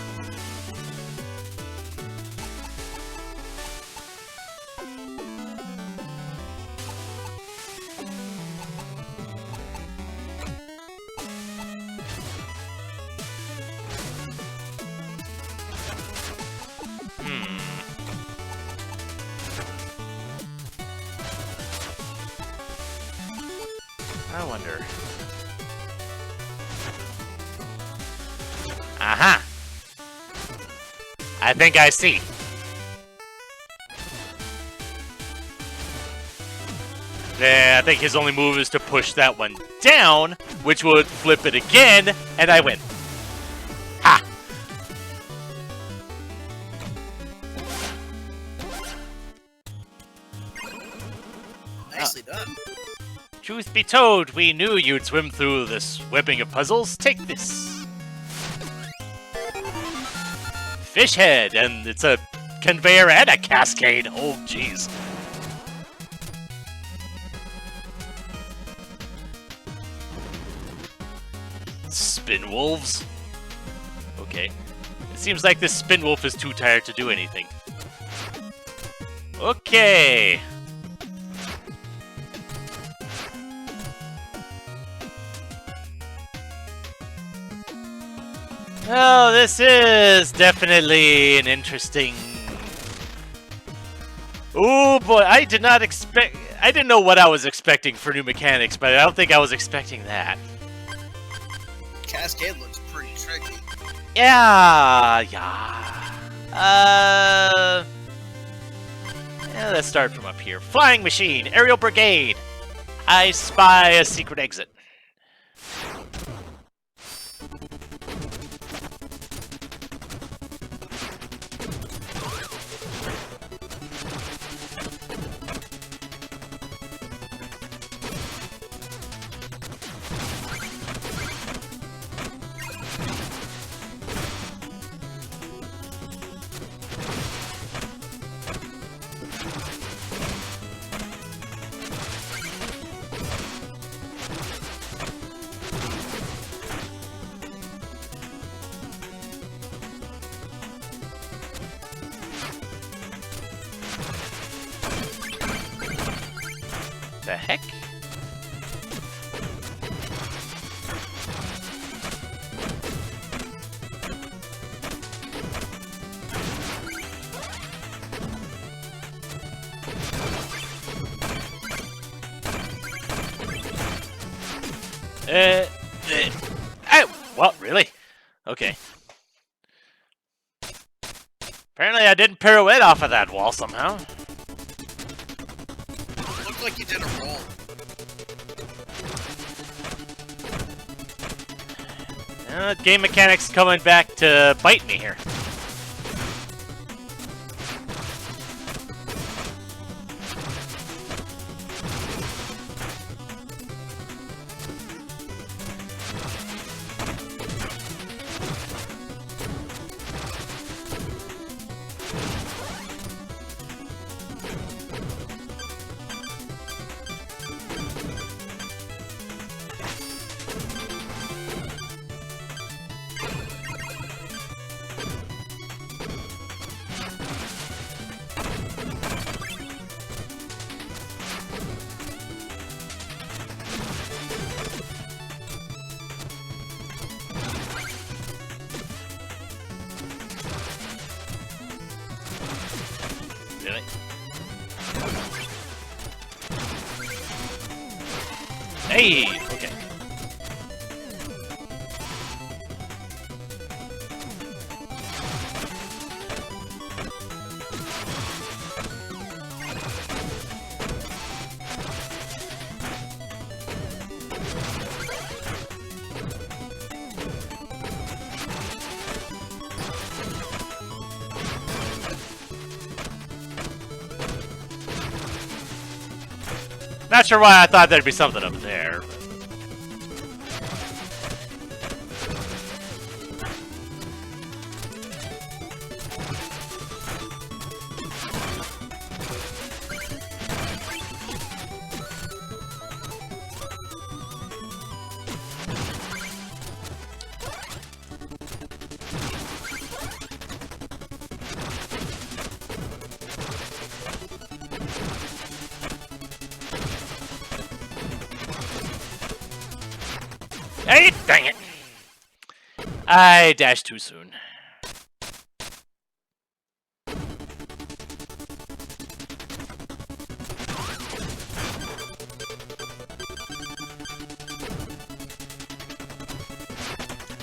[SPEAKER 1] I wonder. Aha! I think I see. Yeah, I think his only move is to push that one down, which would flip it again, and I win. Ha!
[SPEAKER 2] Nicely done.
[SPEAKER 1] Truth be told, we knew you'd swim through this webbing of puzzles. Take this. Fish head, and it's a conveyor and a cascade. Oh, jeez. Spin wolves. Okay. It seems like this spin wolf is too tired to do anything. Okay. Oh, this is definitely an interesting... Oh boy, I did not expect... I didn't know what I was expecting for new mechanics, but I don't think I was expecting that.
[SPEAKER 2] Cascade looks pretty tricky.
[SPEAKER 1] Yeah. Let's start from up here. Flying machine, aerial brigade. I spy a secret exit. The heck? Oh, what, really? Okay. Apparently I didn't pirouette off of that wall somehow.
[SPEAKER 2] Looked like you did a roll.
[SPEAKER 1] Game mechanics coming back to bite me here. Really? Hey! Okay. Not sure why I thought there'd be something up there. Hey, dang it! I dashed too soon.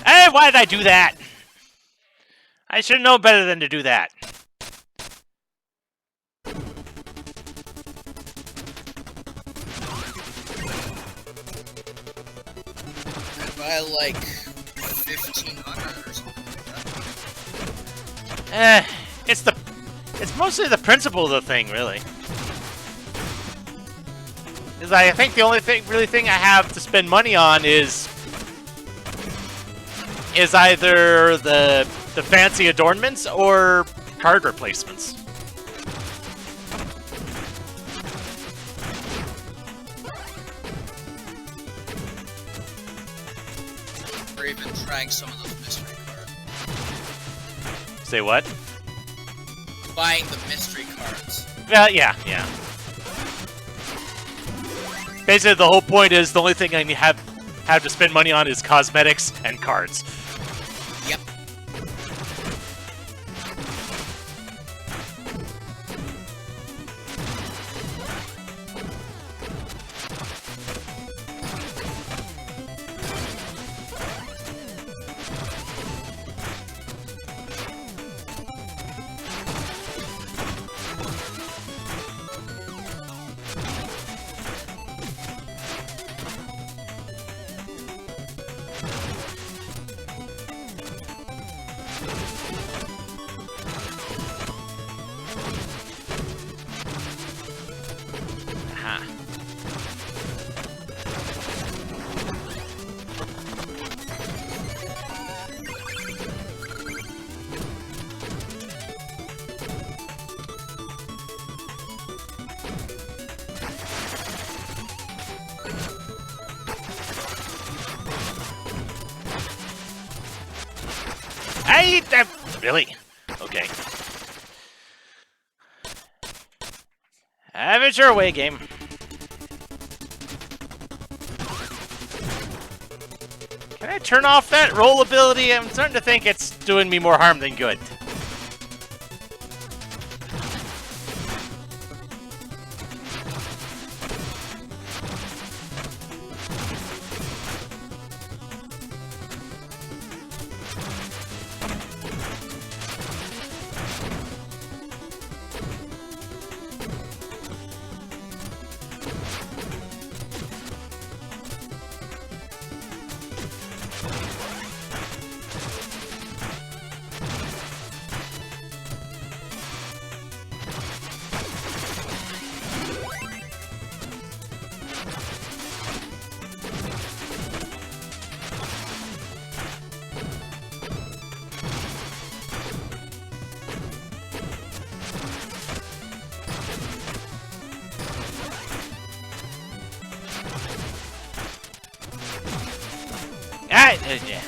[SPEAKER 1] Hey, why did I do that? I should know better than to do that.
[SPEAKER 2] By like 1,500 or something like that.
[SPEAKER 1] It's mostly the principle of the thing, really. Is I think the only thing I have to spend money on is either the fancy adornments or card replacements.
[SPEAKER 2] Or even trying some of those mystery cards.
[SPEAKER 1] Say what?
[SPEAKER 2] Buying the mystery cards.
[SPEAKER 1] Yeah. Basically, the whole point is the only thing I have to spend money on is cosmetics and cards.
[SPEAKER 2] Yep.
[SPEAKER 1] Really? Okay. Have it your way, game. Can I turn off that roll ability? I'm starting to think it's doing me more harm than good. Yeah.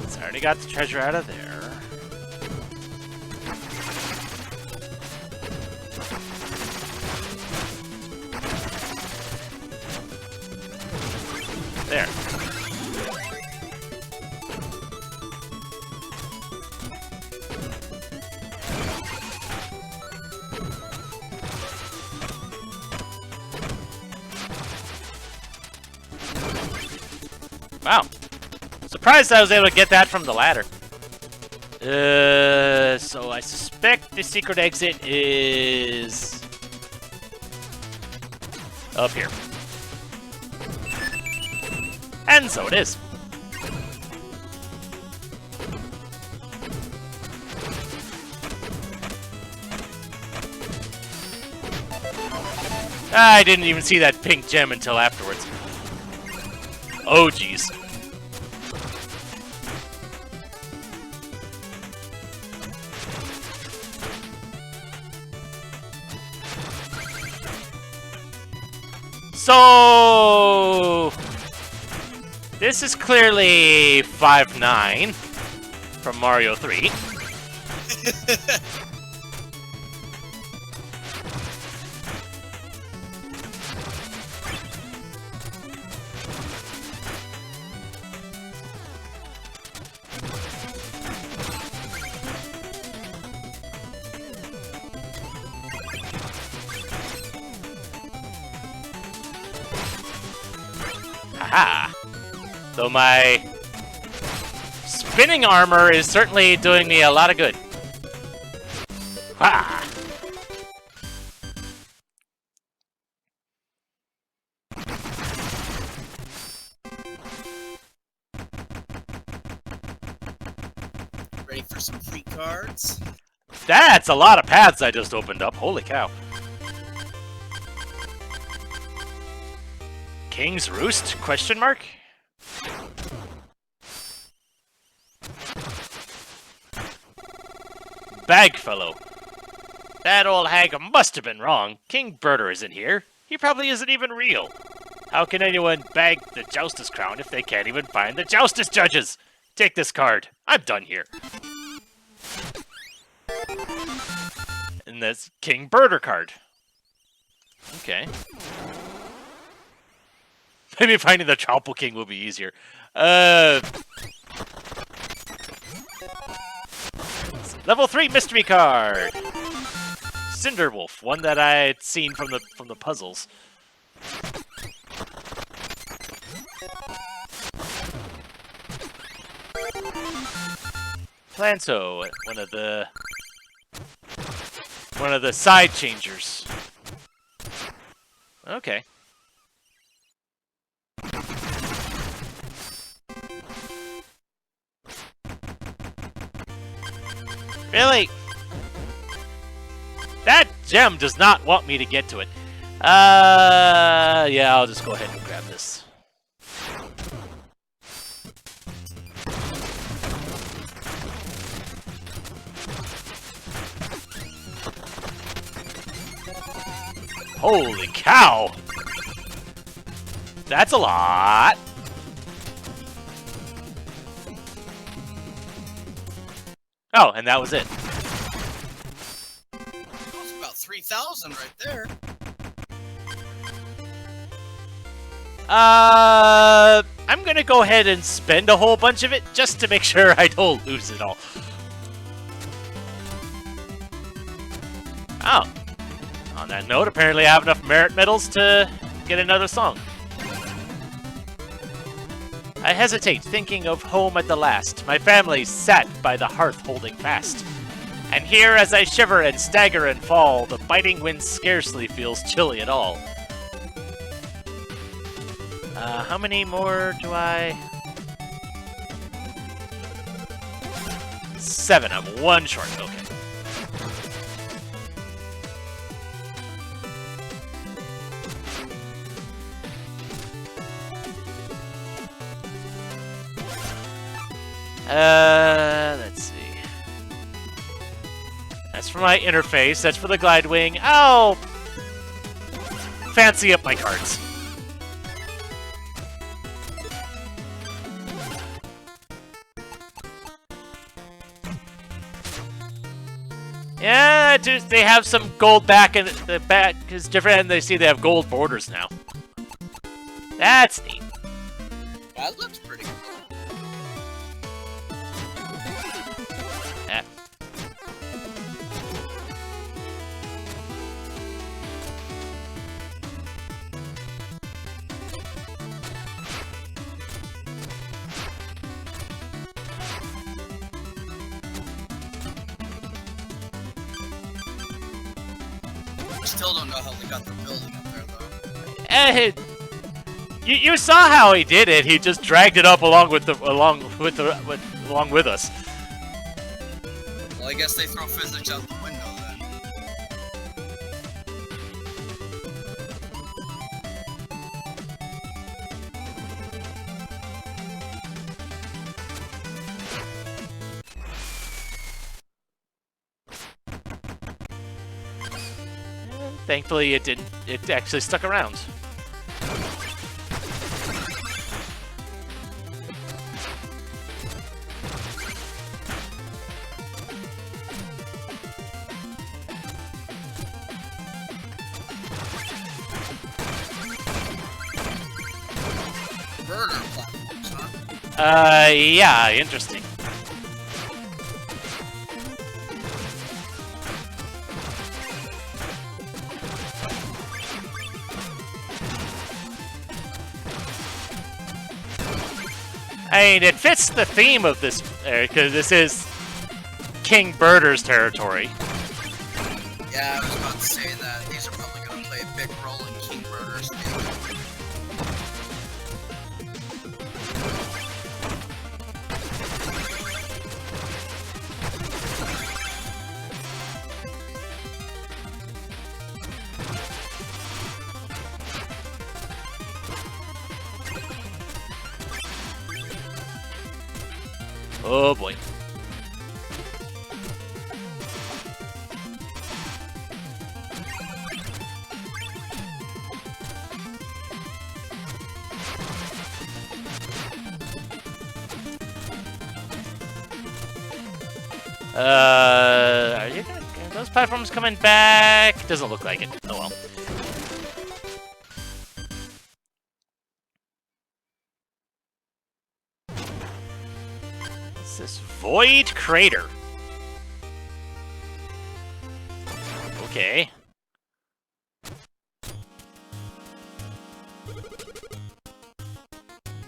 [SPEAKER 1] It's already got the treasure out of there. There. Wow. Surprised I was able to get that from the ladder. So I suspect the secret exit is up here. And so it is. I didn't even see that pink gem until afterwards. Oh, jeez. So... this is clearly 5-9 from Mario 3. Haha. So my spinning armor is certainly doing me a lot of good. Ha!
[SPEAKER 2] Ready for some free cards?
[SPEAKER 1] That's a lot of paths I just opened up. Holy cow. King's Roost? Question mark? Bagfellow. That old hag must have been wrong. King Birder isn't here. He probably isn't even real. How can anyone bag the Joustus crown if they can't even find the Joustus judges? Take this card. I'm done here. And that's King Birder card. Okay. Maybe finding the Troupple King will be easier. Level 3 mystery card. Cinderwolf, one that I had seen from the puzzles. Planto, one of the side changers. Okay. Really? That gem does not want me to get to it. Yeah, I'll just go ahead and grab this. Holy cow! That's a lot! Oh, and that was it.
[SPEAKER 2] That was about 3,000 right there.
[SPEAKER 1] I'm gonna go ahead and spend a whole bunch of it just to make sure I don't lose it all. Oh. On that note, apparently I have enough merit medals to get another song. I hesitate, thinking of home at the last. My family sat by the hearth holding fast. And here, as I shiver and stagger and fall, the biting wind scarcely feels chilly at all. How many more do I... 7, I'm 1 short, okay. Let's see. That's for my interface. That's for the glide wing. I'll fancy up my cards. Yeah, they have some gold back, and the back is different, and they see they have gold borders now. That's neat.
[SPEAKER 2] That looks pretty cool.
[SPEAKER 1] Yeah.
[SPEAKER 2] Still don't know how they got the building up there, though.
[SPEAKER 1] You saw how he did it. He just dragged it up along with us.
[SPEAKER 2] Well, I guess they throw physics out the window then.
[SPEAKER 1] Thankfully, it didn't. It actually stuck around.
[SPEAKER 2] Burner platforms, huh?
[SPEAKER 1] Yeah, interesting. I mean, it fits the theme of this, because this is King Birder's territory.
[SPEAKER 2] Yeah, I was about to say that. These are probably going to play a big role in King Birder's game.
[SPEAKER 1] Oh boy. Are you gonna, are those platforms coming back? Doesn't look like it. Oh well. What's this? Void Crater. Okay.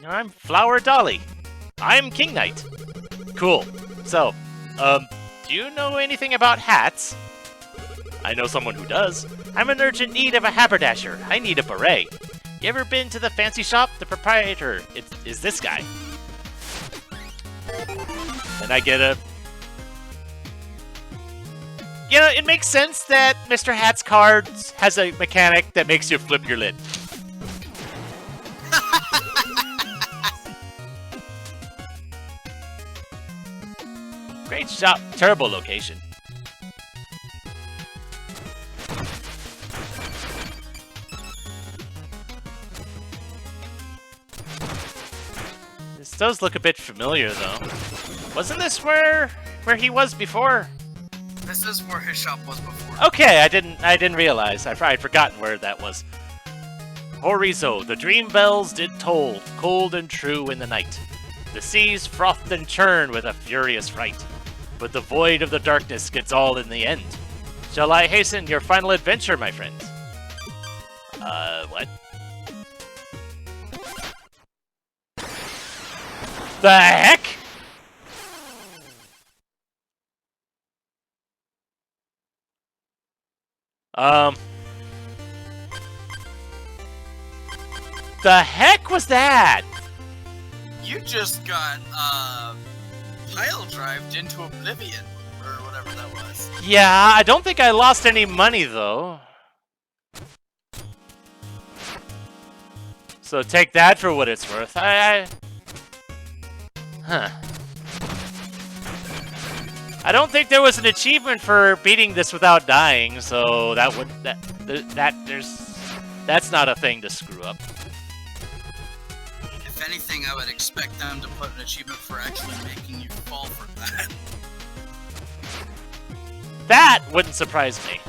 [SPEAKER 1] I'm Flower Dolly. I'm King Knight. Cool. So, do you know anything about hats? I know someone who does. I'm in urgent need of a haberdasher. I need a beret. You ever been to the fancy shop? The proprietor is this guy. Then I get a... You know, it makes sense that Mr. Hat's cards has a mechanic that makes you flip your lid. Great shop. Terrible location. This does look a bit familiar, though. Wasn't this where he was before?
[SPEAKER 2] This is where his shop was before.
[SPEAKER 1] Okay, I didn't realize. I'd forgotten where that was. Horizo, the dream bells did toll, cold and true in the night. The seas frothed and churned with a furious fright. But the void of the darkness gets all in the end. Shall I hasten your final adventure, my friend? What? The heck? The heck was that?
[SPEAKER 2] You just got, pile drived into oblivion, or whatever that was.
[SPEAKER 1] Yeah, I don't think I lost any money, though. So take that for what it's worth. Huh. I don't think there was an achievement for beating this without dying, so that's not a thing to screw up.
[SPEAKER 2] If anything, I would expect them to put an achievement for actually making you fall for that.
[SPEAKER 1] That wouldn't surprise me.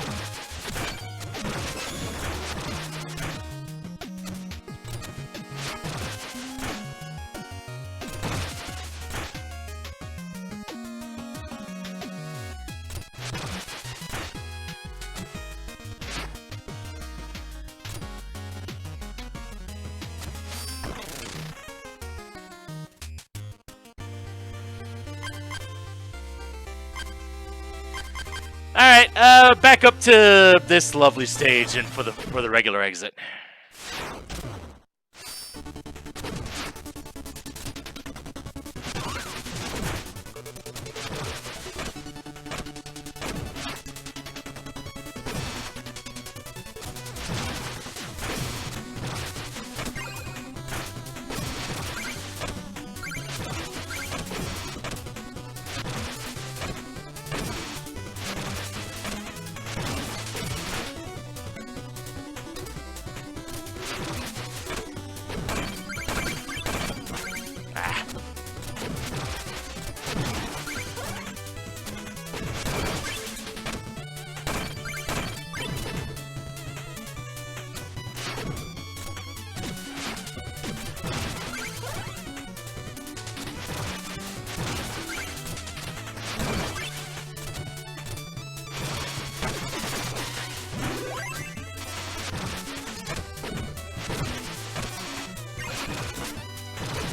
[SPEAKER 1] Alright, back up to this lovely stage and for the regular exit.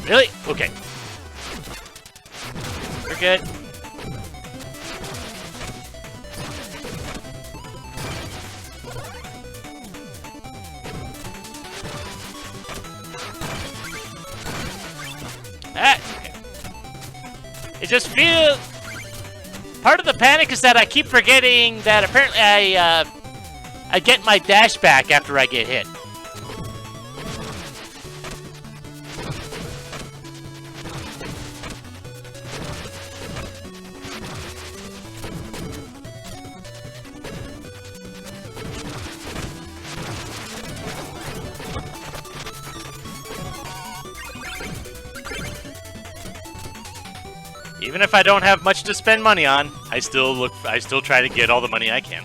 [SPEAKER 1] Really? Okay. We're good. Okay. It just feels... Part of the panic is that I keep forgetting that apparently I get my dash back after I get hit. Even if I don't have much to spend money on, I still try to get all the money I can.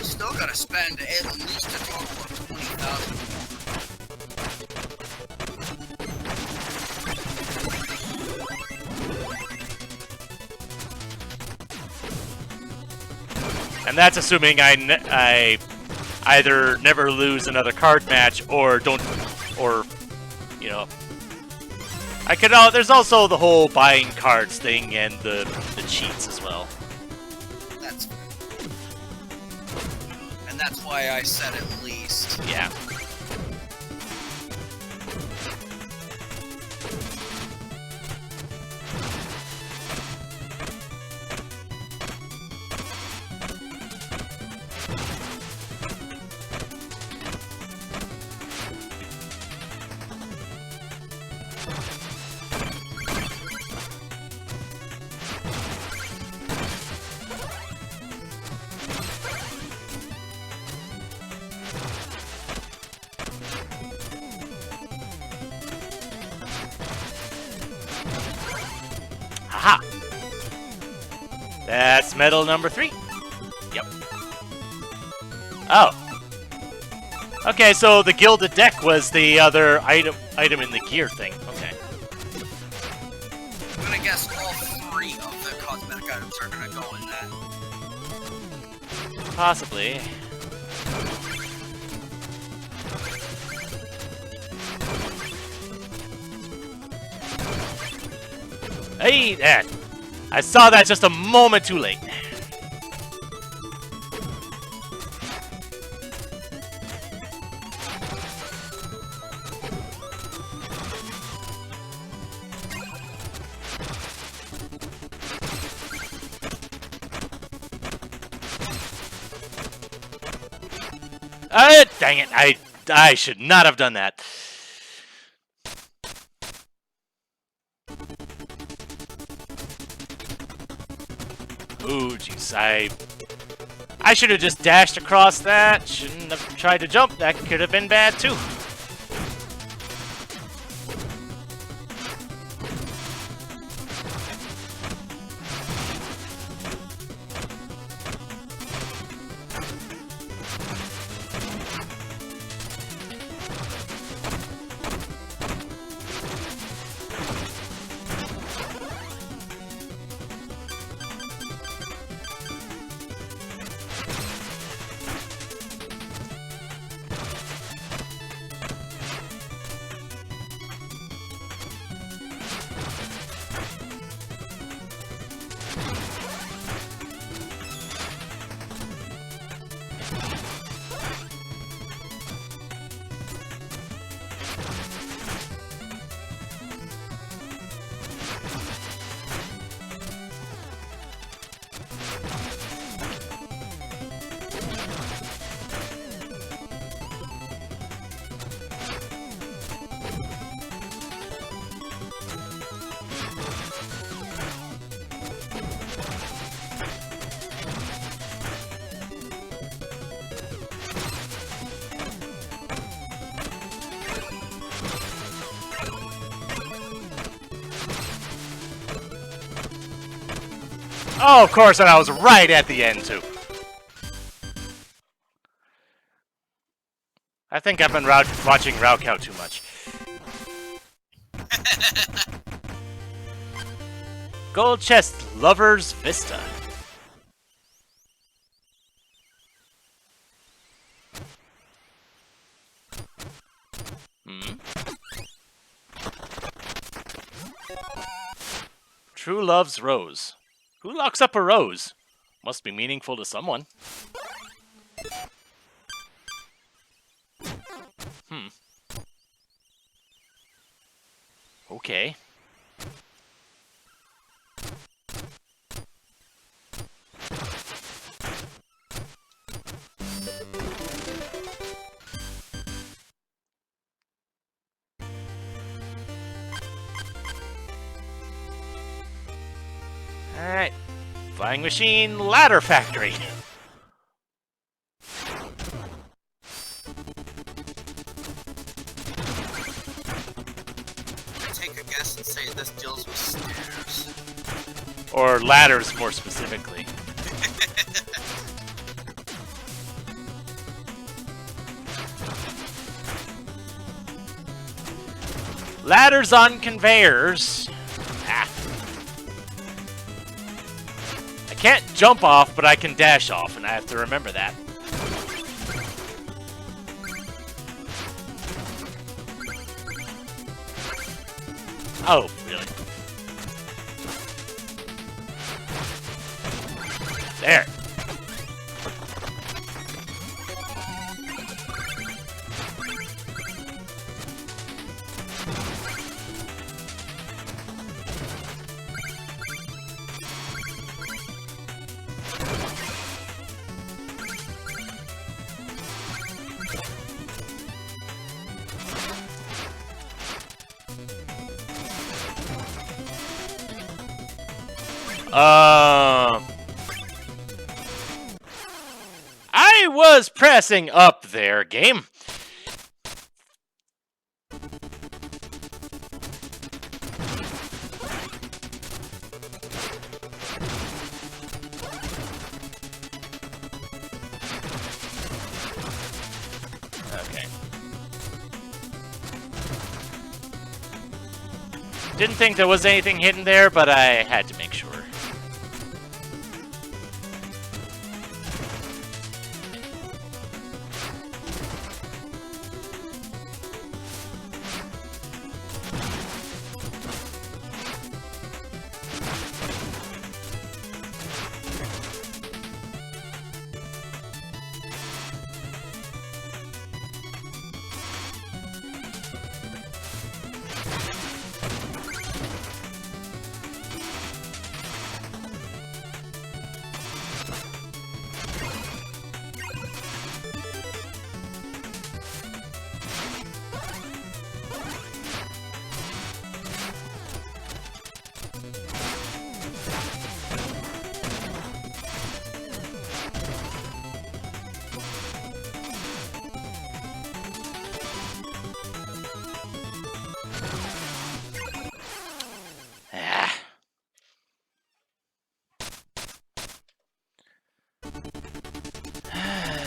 [SPEAKER 2] Still gotta spend at least a total of 20,000.
[SPEAKER 1] And that's assuming I either never lose another card match or don't, or, you know. I could. There's also the whole buying cards thing and the cheats as well.
[SPEAKER 2] That's and that's why I said at least.
[SPEAKER 1] Yeah. Aha! That's medal number 3. Yep. Oh. Okay, so the gilded deck was the other item in the gear thing. Okay.
[SPEAKER 2] I'm gonna guess all 3 of the cosmetic items are gonna go in that.
[SPEAKER 1] Possibly. Hey, that! I saw that just a moment too late. Dang it! I should not have done that. Ooh, jeez, I should have just dashed across that. Shouldn't have tried to jump. That could have been bad too. Oh, of course, and I was right at the end, too. I think I've been watching Raocow too much. Gold chest, Lover's Vista. True Love's Rose. Who locks up a rose? Must be meaningful to someone. Okay. Alright. Flying Machine Ladder Factory.
[SPEAKER 2] Take a guess and say this deals with stairs.
[SPEAKER 1] Or ladders, more specifically. Ladders on conveyors. Ah. I can't jump off, but I can dash off, and I have to remember that. Oh, really? There. I was pressing up there, game. Okay. Didn't think there was anything hidden there, but I had to make sure.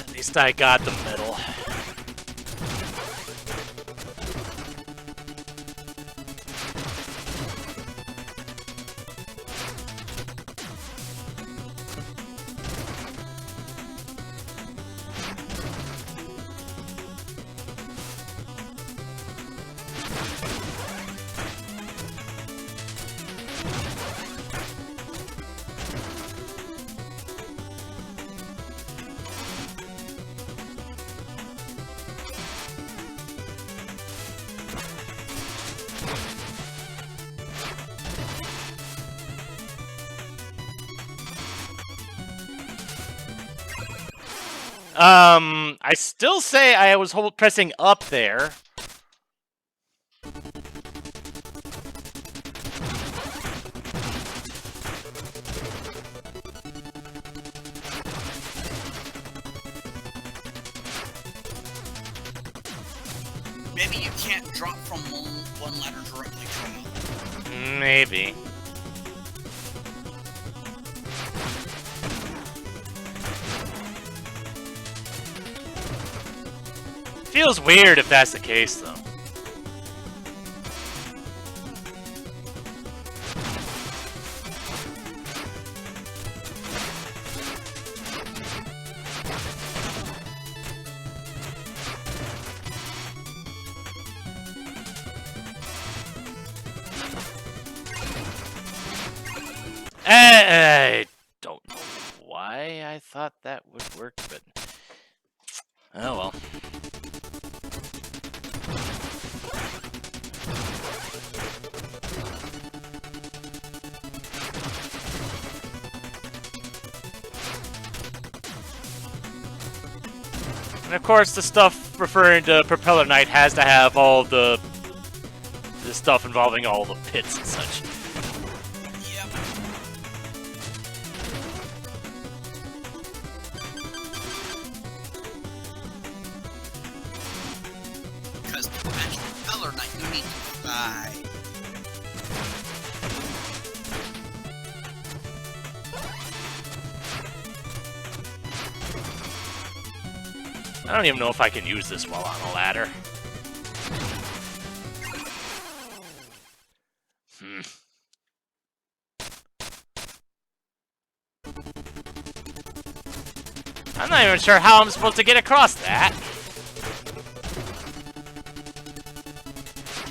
[SPEAKER 1] At least I got the medal. I still say I was pressing up there.
[SPEAKER 2] Maybe you can't drop from one ladder directly to another.
[SPEAKER 1] Maybe. feels weird if that's the case, though. I don't know why I thought that would work, but oh well. And of course, the stuff referring to Propeller Knight has to have all the stuff involving all the pits and such.
[SPEAKER 2] Yep. Because to match Propeller Knight, you need to fly.
[SPEAKER 1] I don't even know if I can use this while on a ladder. I'm not even sure how I'm supposed to get across that.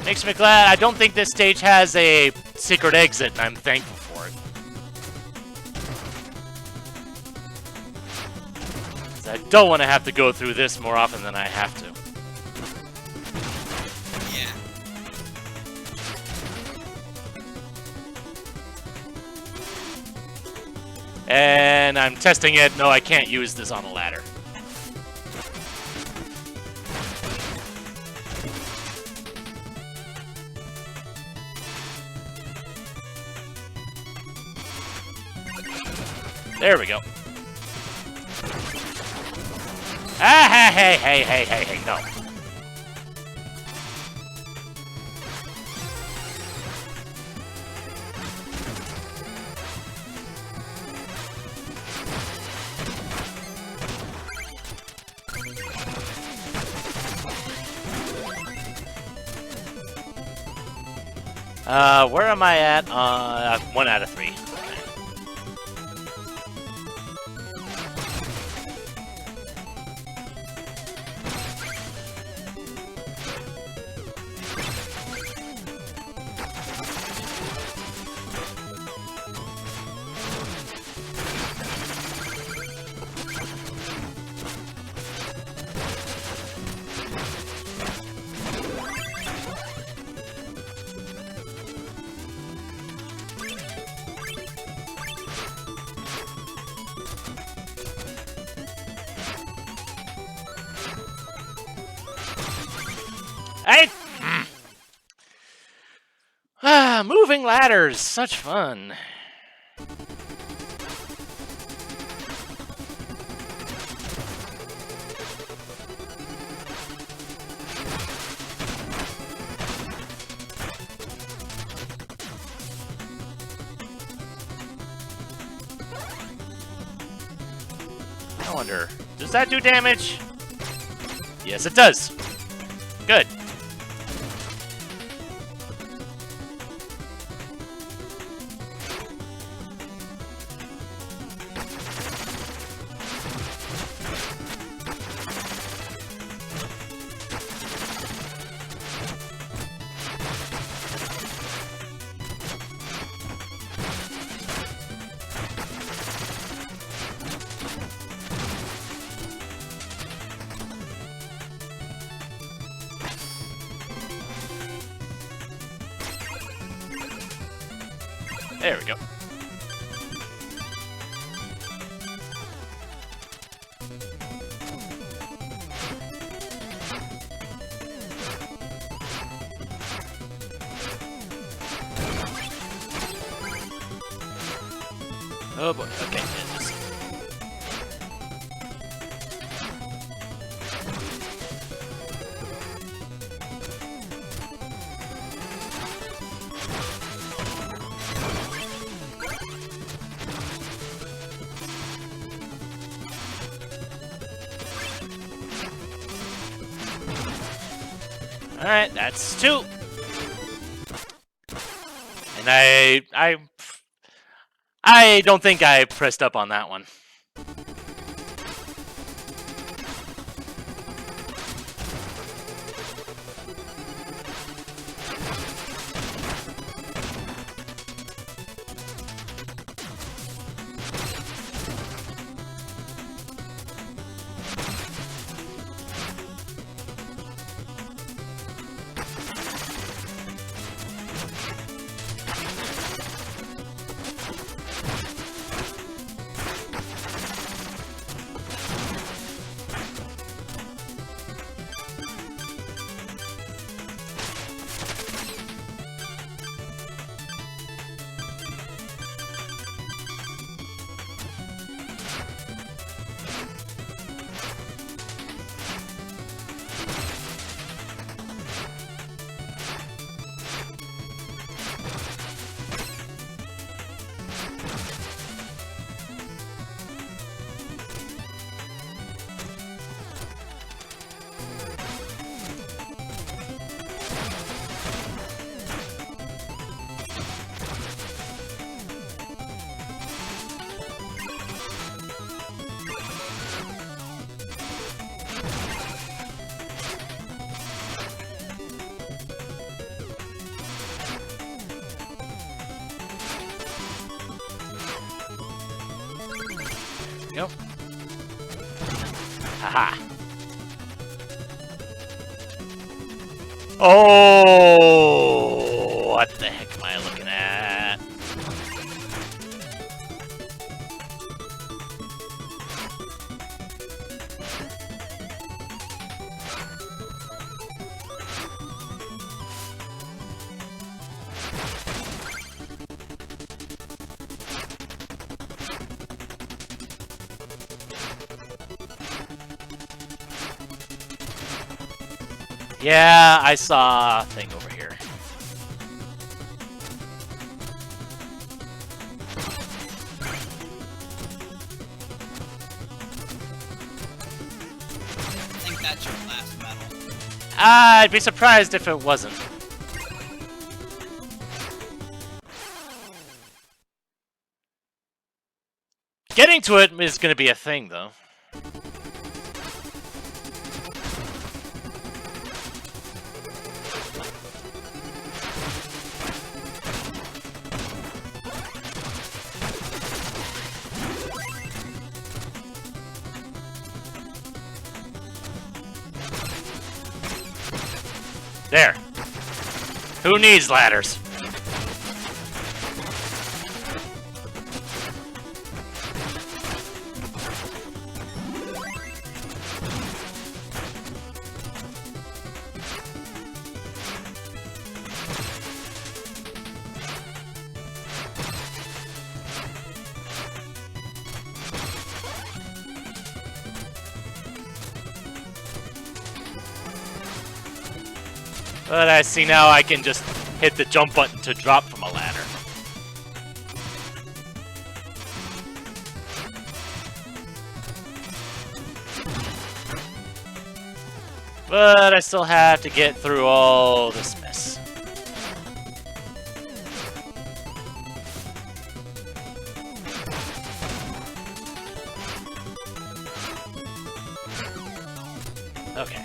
[SPEAKER 1] Makes me glad. I don't think this stage has a secret exit, and I'm thankful for it. 'Cause I don't want to have to go through this more often than I have to.
[SPEAKER 2] Yeah.
[SPEAKER 1] And I'm testing it. No, I can't use this on a ladder. There we go. Ah, hey, no. Where am I at? 1 out of 3. Moving ladders, such fun. I wonder, does that do damage? Yes, it does. Good. There we go. Oh boy, okay. Alright, that's 2. And I don't think I pressed up on that one. Yep. Haha. Oh, what the heck am I looking at? Yeah, I saw a thing over here.
[SPEAKER 2] I think that's your last medal.
[SPEAKER 1] I'd be surprised if it wasn't. Getting to it is going to be a thing, though. There. Who needs ladders? But I see now I can just hit the jump button to drop from a ladder. But I still have to get through all this mess. Okay.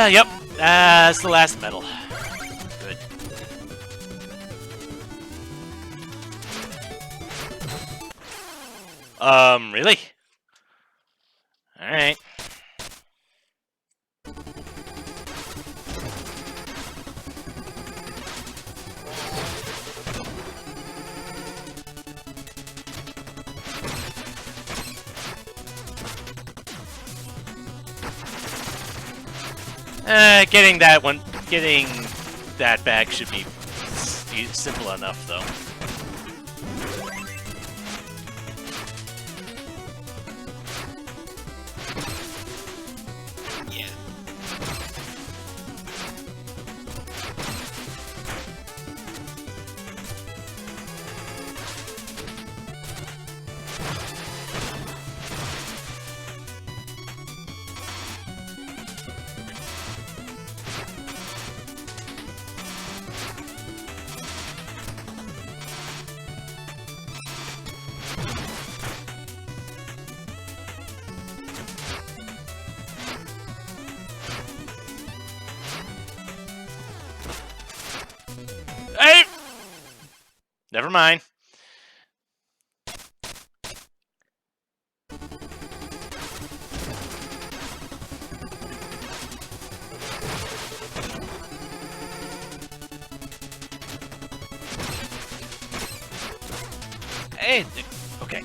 [SPEAKER 1] Yep, that's the last medal. Good. Really? Alright. Getting that back should be simple enough, though.
[SPEAKER 2] Yeah.
[SPEAKER 1] mind. Hey, okay.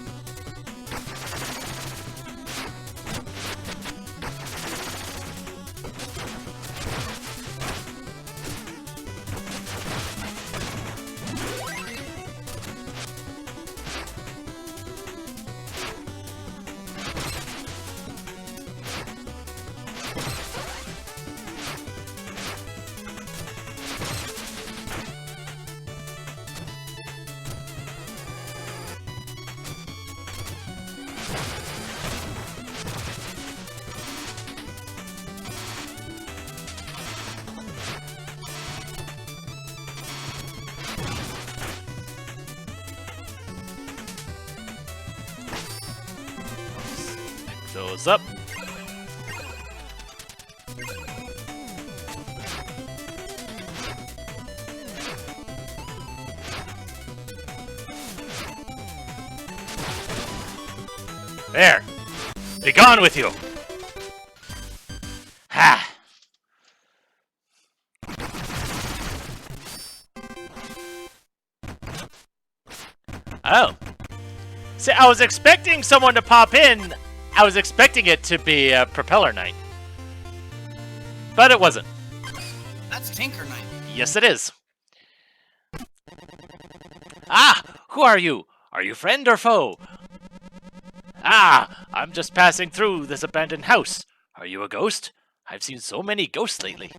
[SPEAKER 1] Pick those up. There! Be gone with you! Ha! Oh. See, I was expecting someone to pop in. I was expecting it to be a Propeller Knight. But it wasn't.
[SPEAKER 2] That's Tinker Knight.
[SPEAKER 1] Yes, it is. Ah! Who are you? Are you friend or foe? Ah! I'm just passing through this abandoned house. Are you a ghost? I've seen so many ghosts lately.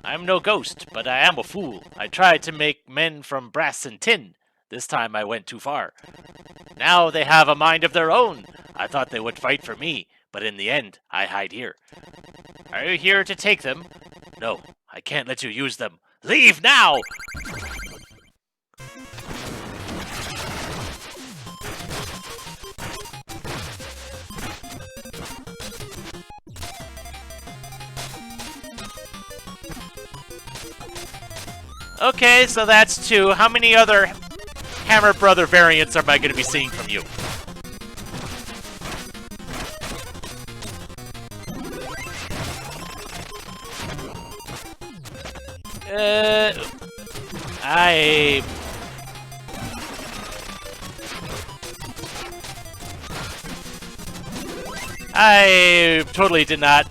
[SPEAKER 1] I'm no ghost, but I am a fool. I tried to make men from brass and tin. This time I went too far. Now they have a mind of their own. I thought they would fight for me, but in the end, I hide here. Are you here to take them? No, I can't let you use them. Leave now! Okay, so that's 2. How many other Hammer Brother variants am I going to be seeing from you? I totally did not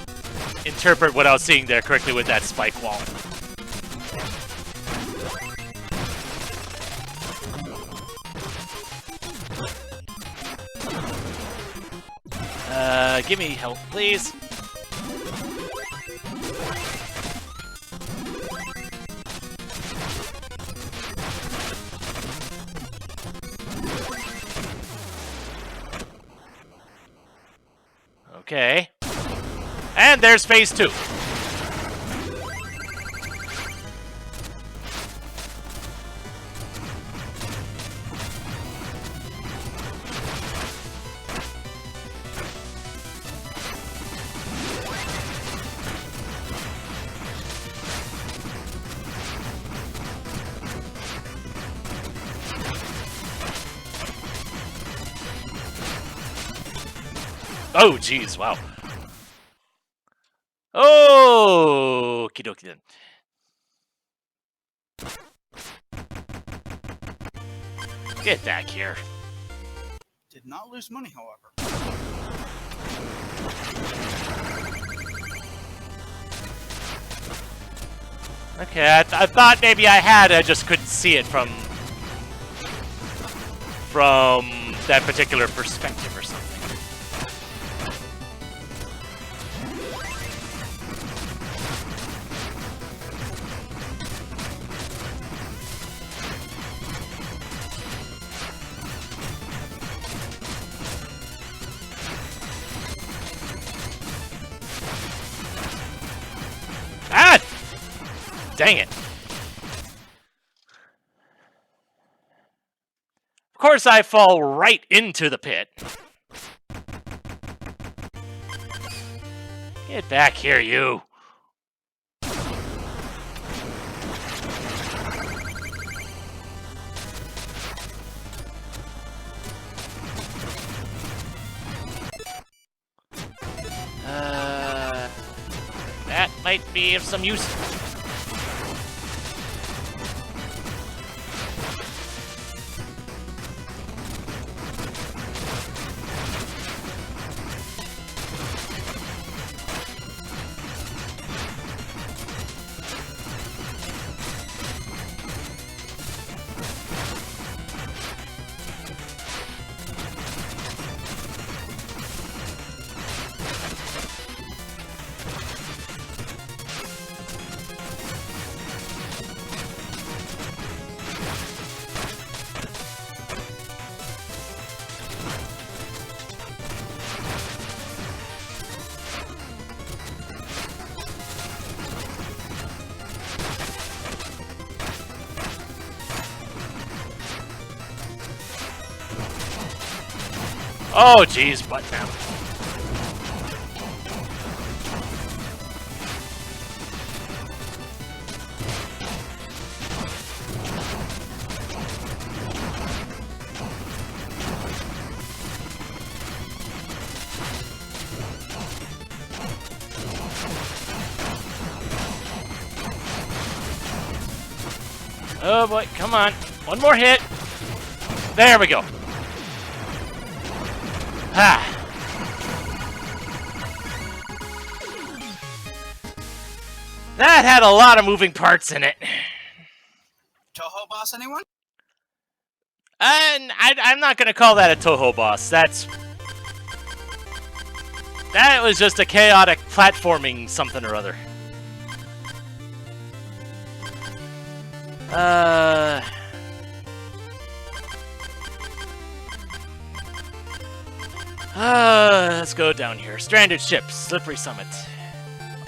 [SPEAKER 1] interpret what I was seeing there correctly with that spike wall. Give me help, please. Okay. And there's phase 2. Oh, jeez, wow. Oh, okie dokie then. Get back here.
[SPEAKER 2] Did not lose money, however.
[SPEAKER 1] Okay, I thought maybe I had, I just couldn't see it from that particular perspective or something. Ah! Dang it. Of course I fall right into the pit. Get back here, you. might be of some use. Oh, jeez, what now? Oh boy, come on. One more hit. There we go. Ah. That had a lot of moving parts in it.
[SPEAKER 2] Toho boss, anyone?
[SPEAKER 1] And I'm not gonna call that a Toho boss. That was just a chaotic platforming something or other. Let's go down here. Stranded ship, Slippery Summit.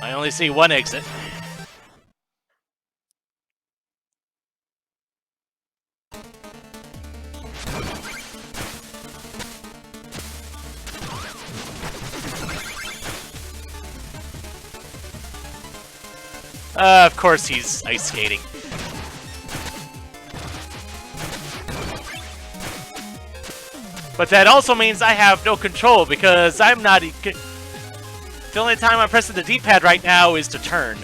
[SPEAKER 1] I only see one exit. Of course he's ice skating. But that also means I have no control because I'm not... The only time I'm pressing the D-pad right now is to turn.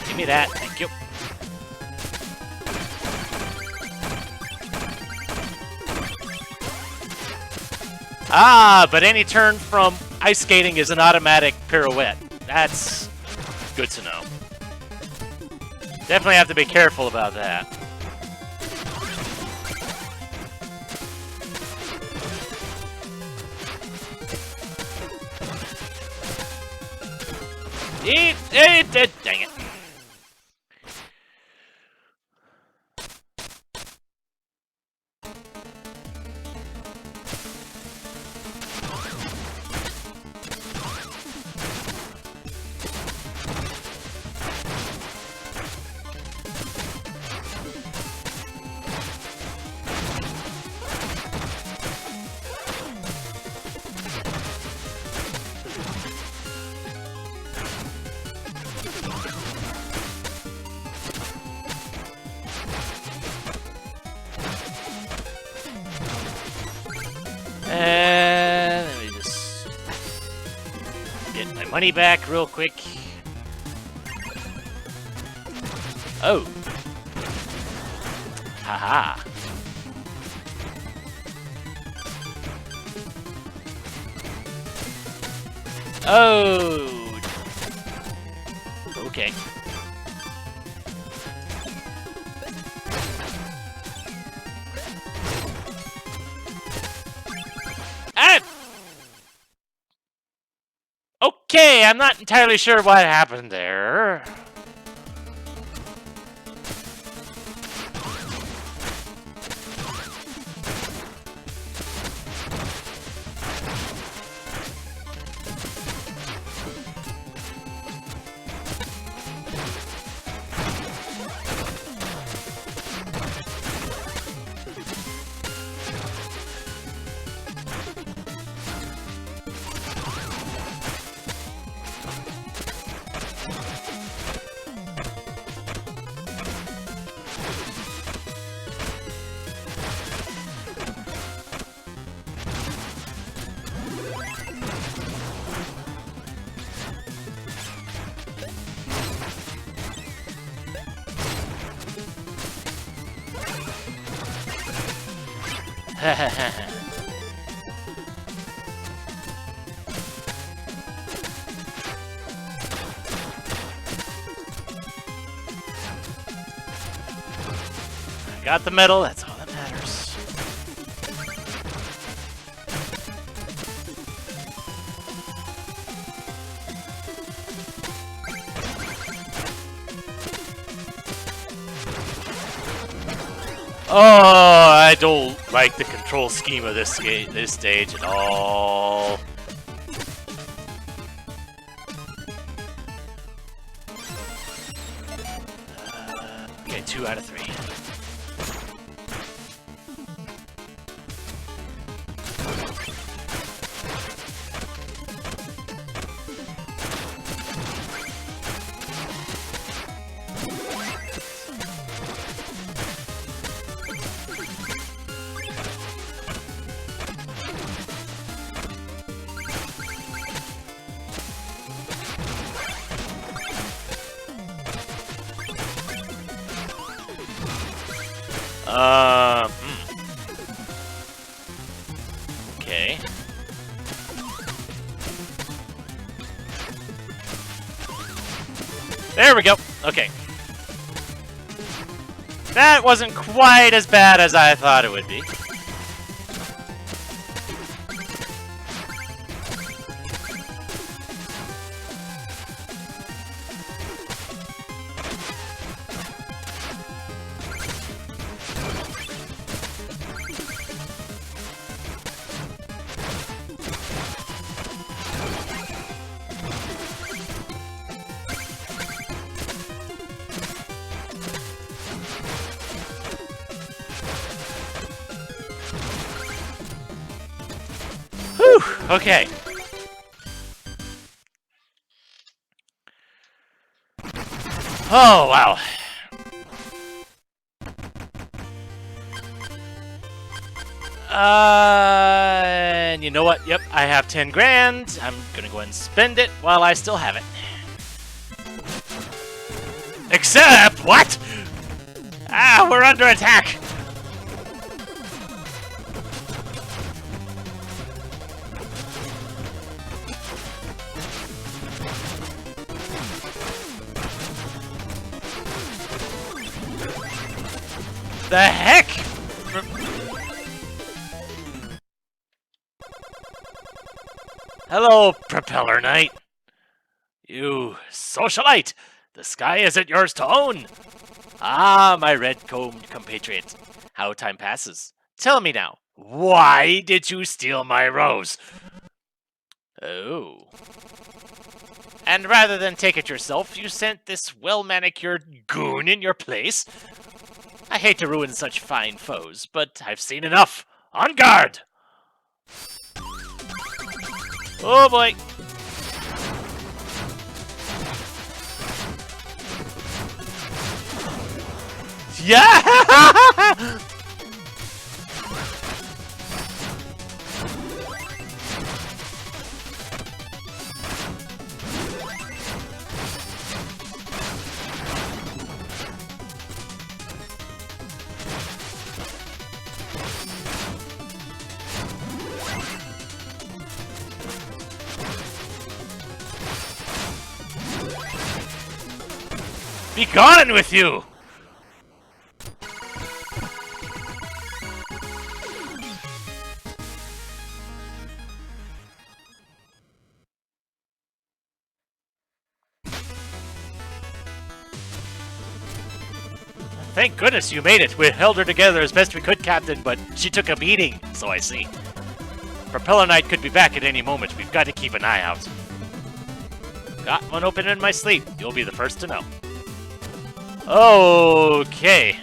[SPEAKER 1] Give me that, thank you. Ah, but any turn from ice skating is an automatic pirouette. That's good to know. Definitely have to be careful about that. Dang it. And let me just get my money back real quick. Oh. Haha. Oh. Okay. Okay, I'm not entirely sure what happened there. Got the medal, that's all that matters. Oh, I don't like the control scheme of this stage at all. Okay, 2 out of 3. Okay. There we go. Okay. That wasn't quite as bad as I thought it would be. Whew, okay. Oh, wow. And you know what? Yep, I have 10 grand. I'm gonna go ahead and spend it while I still have it. Except, what? Ah, we're under attack. The heck? Hello, Propeller Knight. You socialite! The sky isn't yours to own! Ah, my red-combed compatriot. How time passes. Tell me now, why did you steal my rose? Oh. And rather than take it yourself, you sent this well-manicured goon in your place? I hate to ruin such fine foes, but I've seen enough. On guard! Oh boy. Yeah! Be gone with you! Thank goodness you made it. We held her together as best we could, Captain, but she took a beating, so I see. Propeller Knight could be back at any moment. We've got to keep an eye out. Got one open in my sleep. You'll be the first to know. Okay.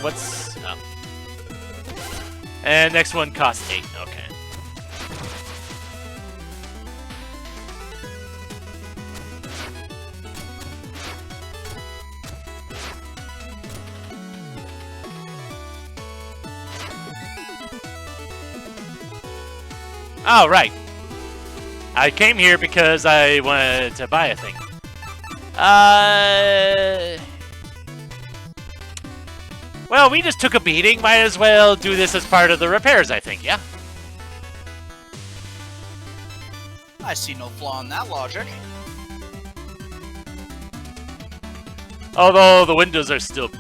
[SPEAKER 1] What's up? And next one costs 8, okay. Oh, right. I came here because I wanted to buy a thing. Well, we just took a beating. Might as well do this as part of the repairs, I think, yeah?
[SPEAKER 2] I see no flaw in that logic.
[SPEAKER 1] Although the windows are still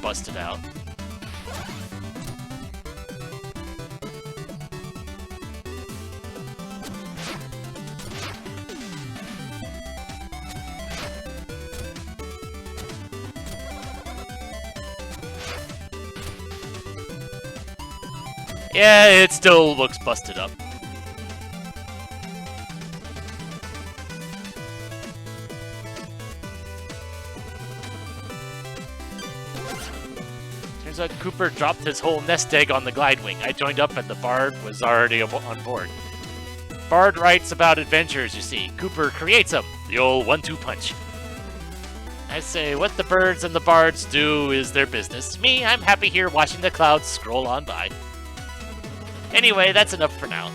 [SPEAKER 1] busted out. Yeah, it still looks busted up. Turns out Cooper dropped his whole nest egg on the glide wing. I joined up and the Bard was already on board. Bard writes about adventures, you see. Cooper creates them. The old 1-2 punch. I say, what the birds and the Bards do is their business. Me, I'm happy here watching the clouds scroll on by. Anyway, that's enough for now.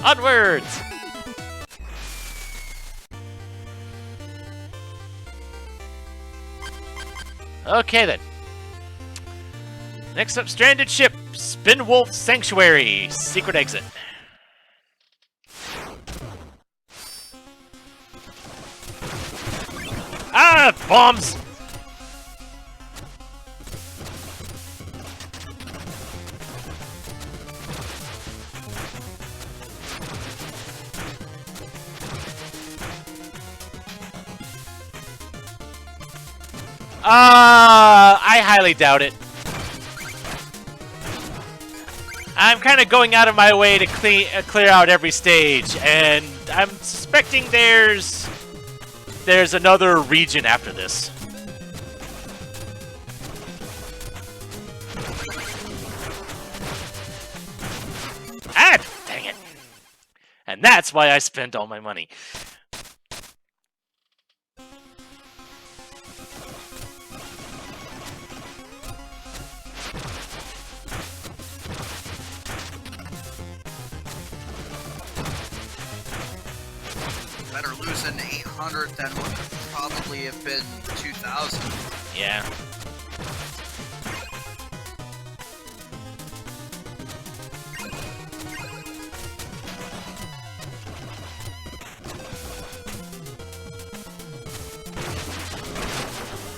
[SPEAKER 1] Onwards! Okay then. Next up, stranded ship. Spinwolf Sanctuary. Secret exit. Ah! Bombs! I highly doubt it. I'm kind of going out of my way to clear out every stage, and I'm suspecting there's another region after this. Ah, dang it. And that's why I spent all my money.
[SPEAKER 2] Better lose an 800 than what could probably have been 2,000.
[SPEAKER 1] Yeah.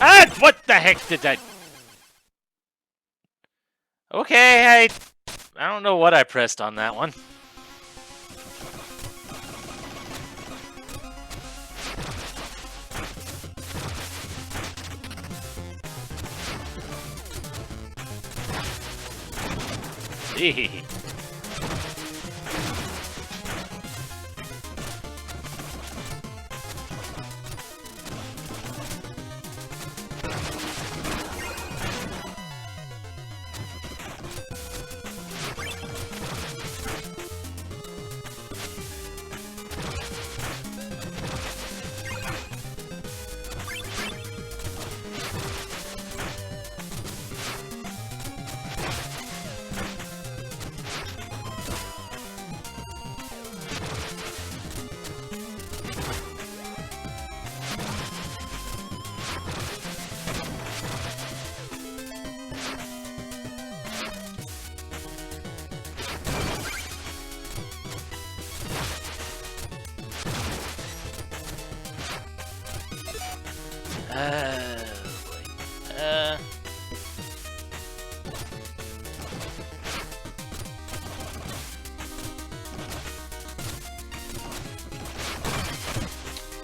[SPEAKER 1] Ah! What the heck did that? Okay, I don't know what I pressed on that one. Hehehe.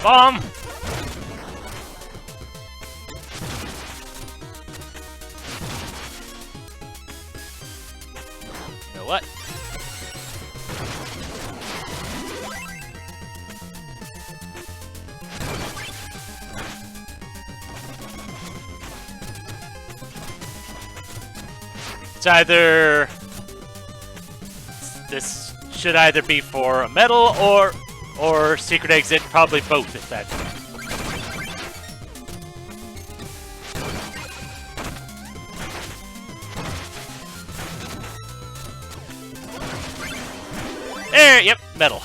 [SPEAKER 1] Bomb! You know what? It's either... This should either be for a medal or secret exit, probably both, if that. metal.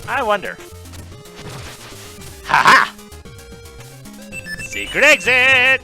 [SPEAKER 1] I wonder. Ha-ha! Secret exit!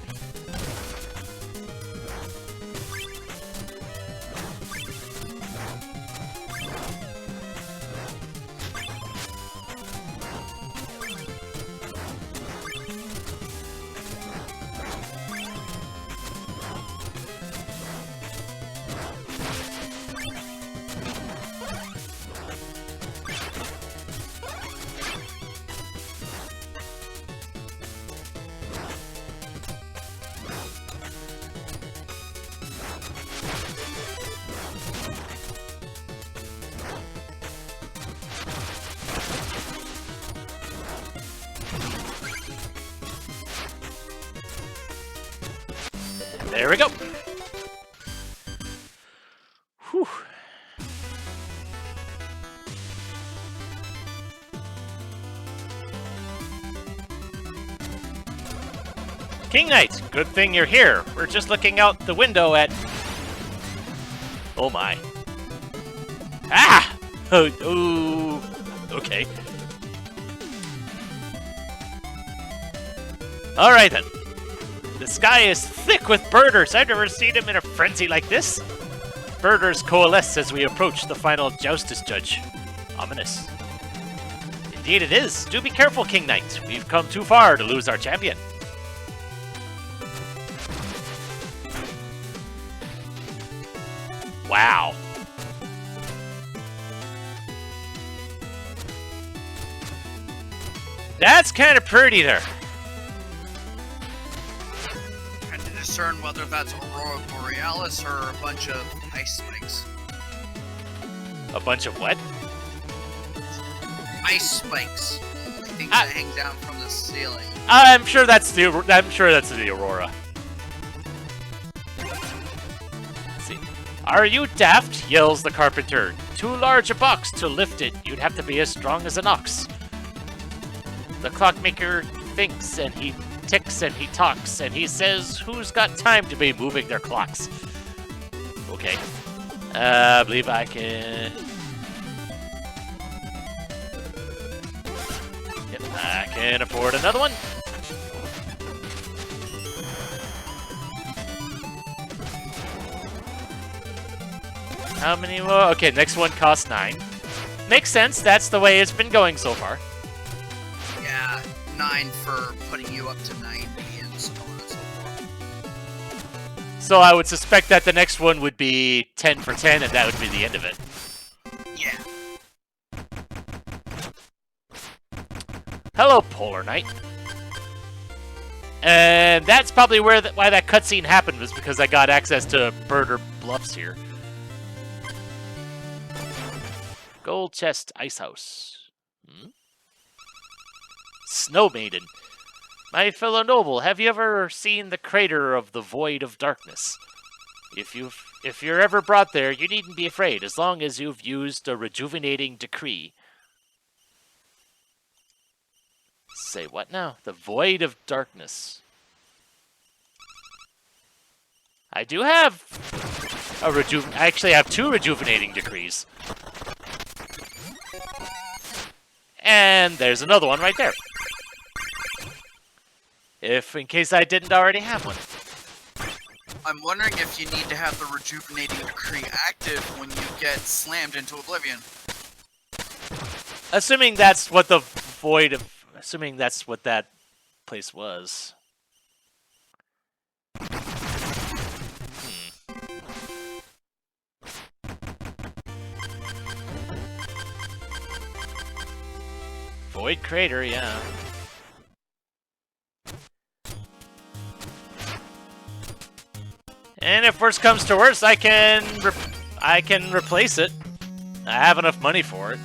[SPEAKER 1] There we go. Whew. King Knight, good thing you're here. We're just looking out the window at... Oh my. Ah! Oh, okay. Alright then. The sky is thick with birders. I've never seen them in a frenzy like this. Birders coalesce as we approach the final Joustus Judge. Ominous. Indeed it is. Do be careful, King Knight. We've come too far to lose our champion. Wow. That's kind of pretty there.
[SPEAKER 2] And to discern whether that's Aurora Borealis or a bunch of ice spikes.
[SPEAKER 1] A bunch of what?
[SPEAKER 2] Ice spikes. Things that hang down from the ceiling.
[SPEAKER 1] I'm sure that's the Aurora. Let's see. Are you daft? Yells the carpenter. Too large a box to lift it. You'd have to be as strong as an ox. The clockmaker thinks and he ticks and he talks and he says, who's got time to be moving their clocks? Okay. I believe I can... Yep, I can afford another one. How many more? Okay, next one costs 9. Makes sense, that's the way it's been going so far.
[SPEAKER 2] Yeah, 9 for putting you up to 90 and so on and so forth.
[SPEAKER 1] So I would suspect that the next one would be 10 for 10 and that would be the end of it.
[SPEAKER 2] Yeah.
[SPEAKER 1] Hello, Polar Knight. And that's probably why that cutscene happened, was because I got access to Birder Bluffs here. Gold Chest Ice House. Snow Maiden. My fellow noble, have you ever seen the crater of the Void of Darkness? If you're ever brought there, you needn't be afraid, as long as you've used a rejuvenating decree. Say what now? The Void of Darkness. I do have a I actually have 2 rejuvenating decrees. And there's another one right there. In case I didn't already have one.
[SPEAKER 2] I'm wondering if you need to have the rejuvenating decree active when you get slammed into oblivion.
[SPEAKER 1] Assuming that's what the Void of... Assuming that's what that place was. Void Crater, yeah. And if worst comes to worst, I can replace it. I have enough money for it.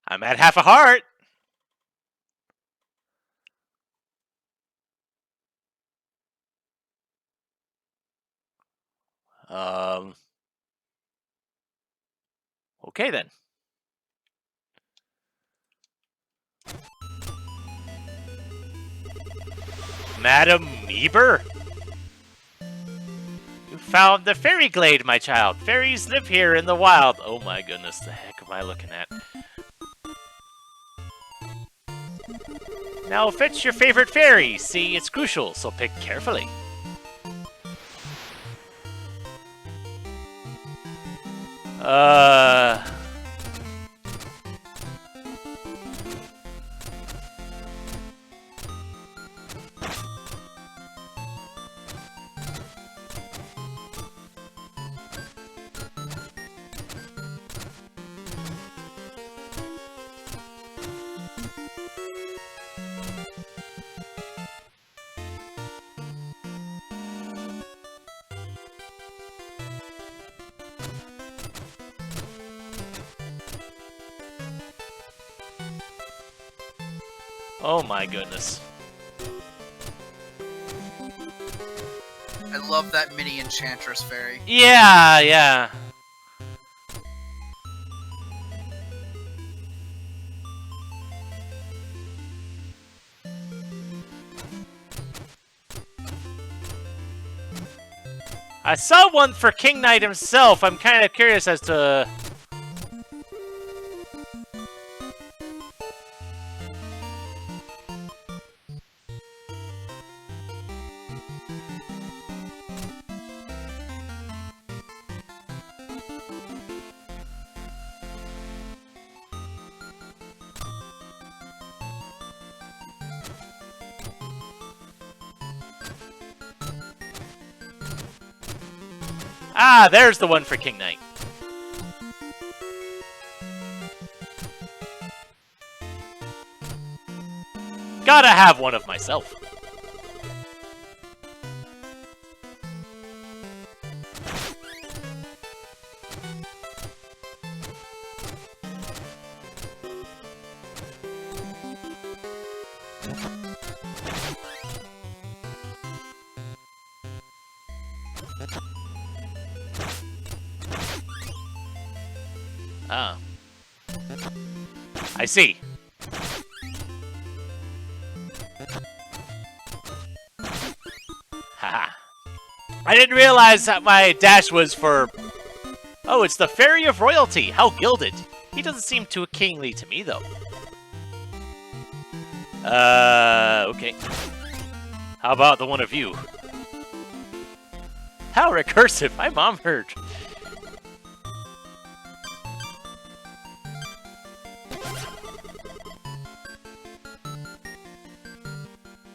[SPEAKER 1] I'm at half a heart. Okay then. Madam Meeber? You found the fairy glade, my child. Fairies live here in the wild. Oh my goodness, the heck am I looking at? Now fetch your favorite fairy. See, it's crucial, so pick carefully. Oh my goodness.
[SPEAKER 2] I love that mini Enchantress fairy.
[SPEAKER 1] Yeah, yeah. I saw one for King Knight himself. I'm kind of curious as to... Ah, there's the one for King Knight. Gotta have one of myself. Ah. I see. Haha. I didn't realize that my dash was for... Oh, it's the Fairy of Royalty. How gilded. He doesn't seem too kingly to me, though. Okay. How about the one of you? How recursive. I'm honored.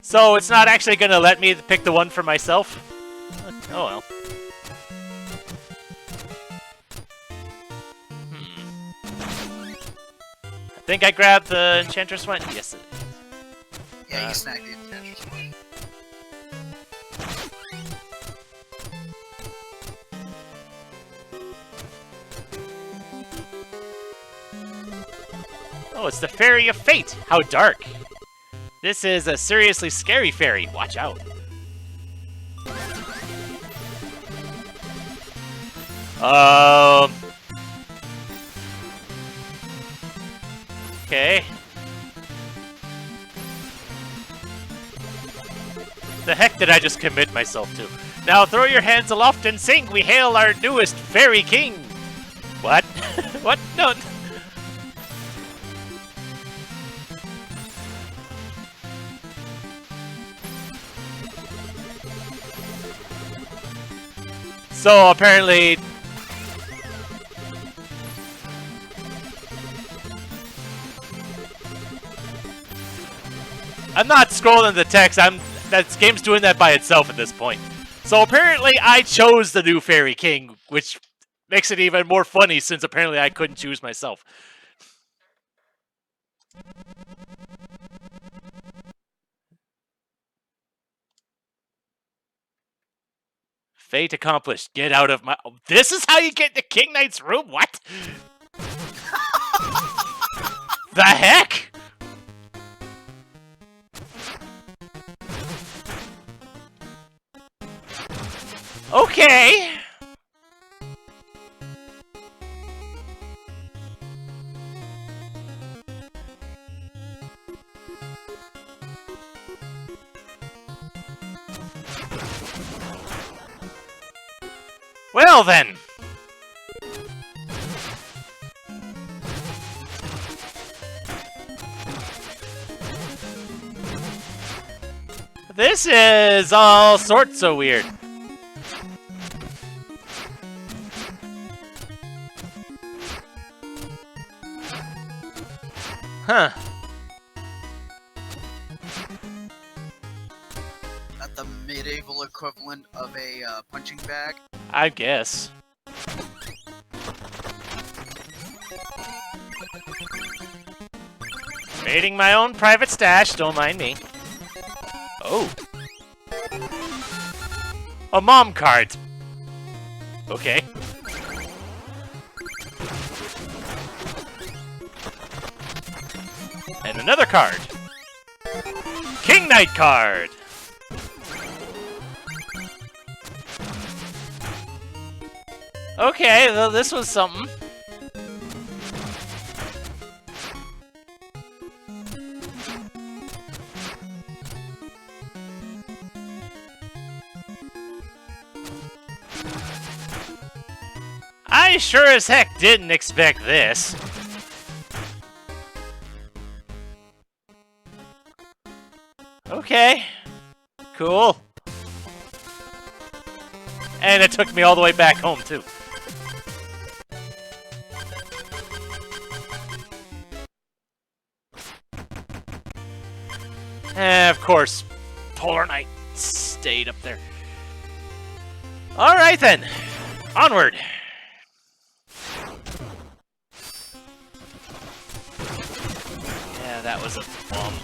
[SPEAKER 1] So it's not actually going to let me pick the one for myself? Oh well. I think I grabbed the Enchantress one? Yes, it is.
[SPEAKER 2] Yeah, you snagged the Enchantress one.
[SPEAKER 1] Oh, it's the Fairy of Fate! How dark! This is a seriously scary fairy. Watch out. Okay. The heck did I just commit myself to? Now throw your hands aloft and sing. We hail our newest fairy king. What? What? No. So apparently... I'm not scrolling the text, that game's doing that by itself at this point. So apparently I chose the new Fairy King, which makes it even more funny since apparently I couldn't choose myself. Fate accomplished. Get out of my... This is how you get into King Knight's room? What? The heck? Okay. Well then. This is all sorts of weird. Huh.
[SPEAKER 2] At the medieval equivalent of a punching bag.
[SPEAKER 1] I guess. Raiding my own private stash, don't mind me. Oh. A mom card. Okay. And another card. King Knight card. Okay, well, this was something. I sure as heck didn't expect this. Okay. Cool. And it took me all the way back home, too. Of course, Polar Knight stayed up there. Alright then. Onward. Yeah, that was a bum.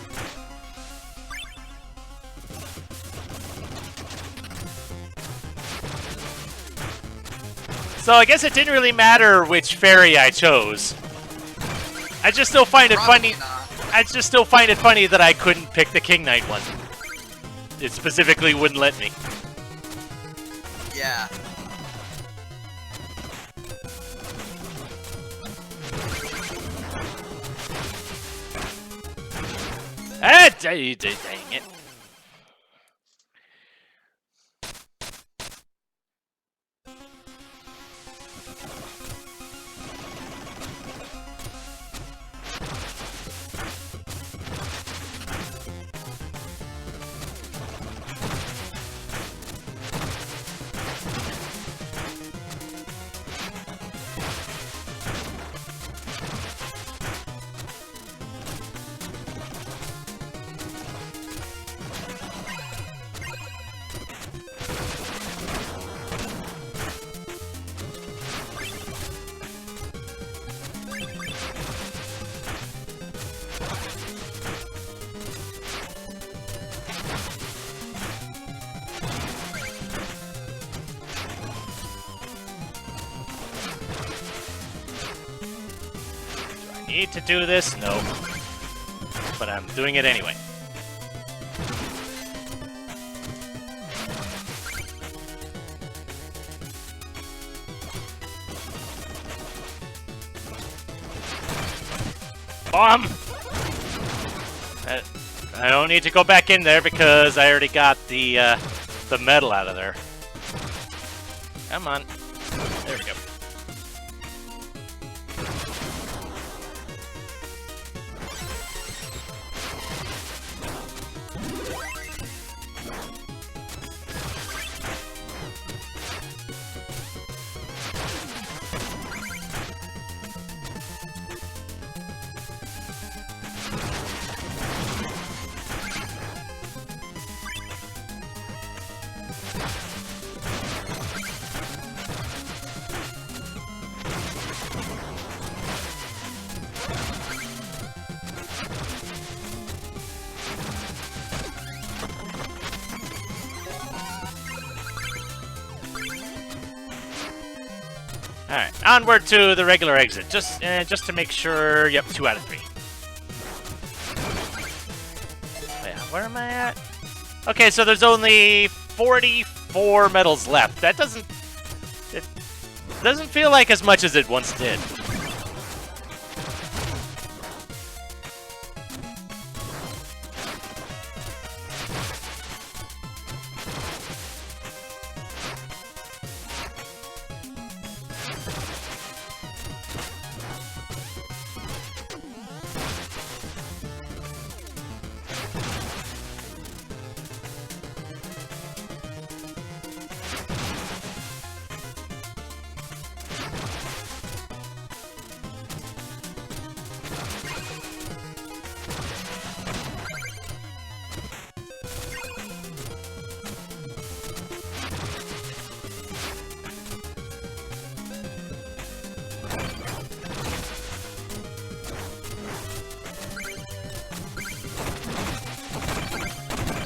[SPEAKER 1] So I guess it didn't really matter which fairy I chose. I just still find it funny. I just still find it funny that I couldn't pick the King Knight one. It specifically wouldn't let me.
[SPEAKER 2] Yeah.
[SPEAKER 1] Ah, dang it. Need to do this? No. But I'm doing it anyway. Bomb! I don't need to go back in there because I already got the metal out of there. Come on. There we go. Alright, onward to the regular exit. Just to make sure, yep, 2 out of 3. Yeah, where am I at? Okay, so there's only 44 medals left. That doesn't... It doesn't feel like as much as it once did.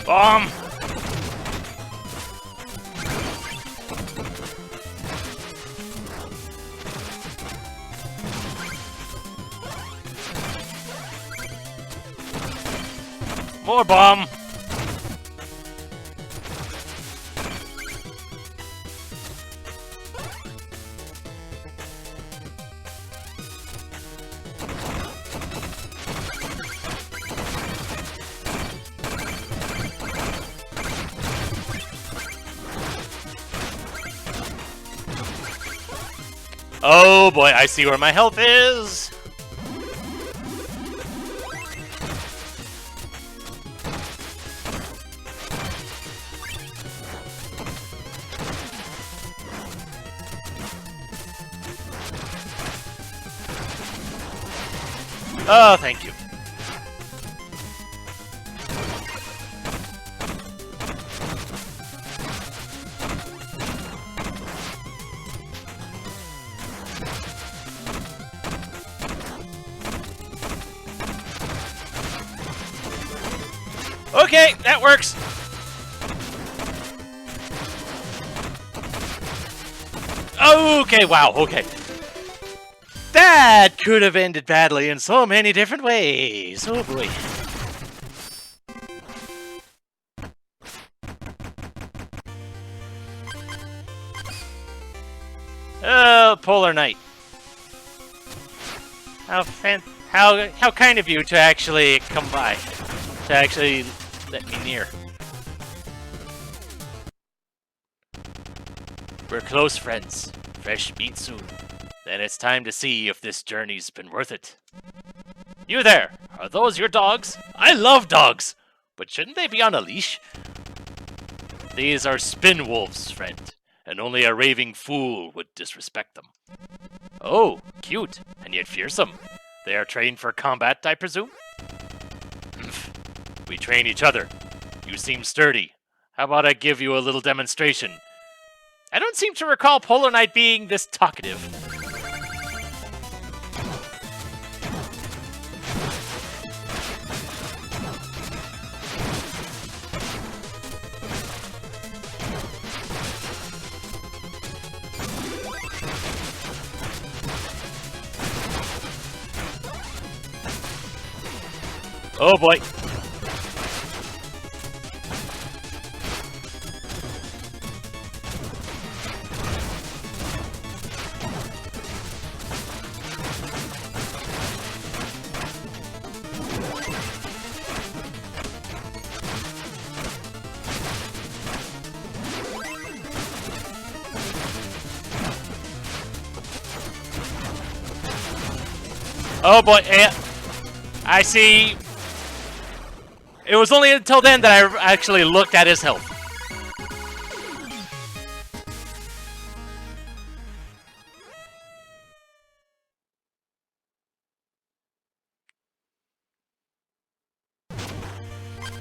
[SPEAKER 1] Bomb! More bomb! Oh boy, I see where my health is! Oh, thank you. Okay, that works. Okay, wow, okay. That could have ended badly in so many different ways. Oh boy. Oh, Polar Knight. How kind of you to actually come by. To actually let me near. We're close friends. Fresh meat soon. Then it's time to see if this journey's been worth it. You there! Are those your dogs? I love dogs! But shouldn't they be on a leash? These are spin wolves, friend, and only a raving fool would disrespect them. Oh, cute, and yet fearsome. They are trained for combat, I presume? We train each other. You seem sturdy. How about I give you a little demonstration? I don't seem to recall Polar Knight being this talkative. Oh boy. Oh boy, I see. It was only until then that I actually looked at his health.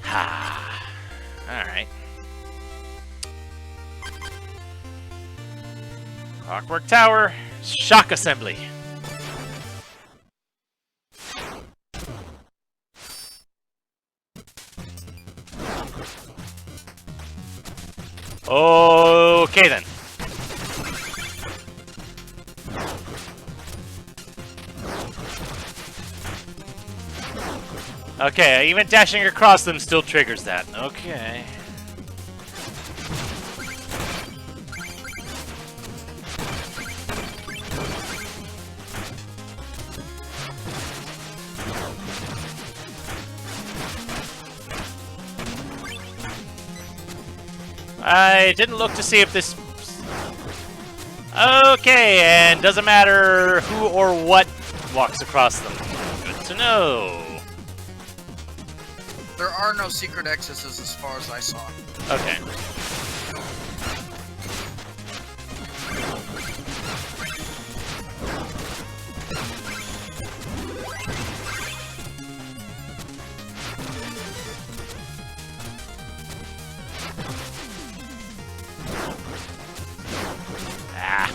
[SPEAKER 1] Ha. Alright. Clockwork Tower, shock assembly. Okay then. Okay, even dashing across them still triggers that. Okay. I didn't look to see if this... Okay, and doesn't matter who or what walks across them. Good to know.
[SPEAKER 2] There are no secret exits as far as I saw.
[SPEAKER 1] Okay. Ah.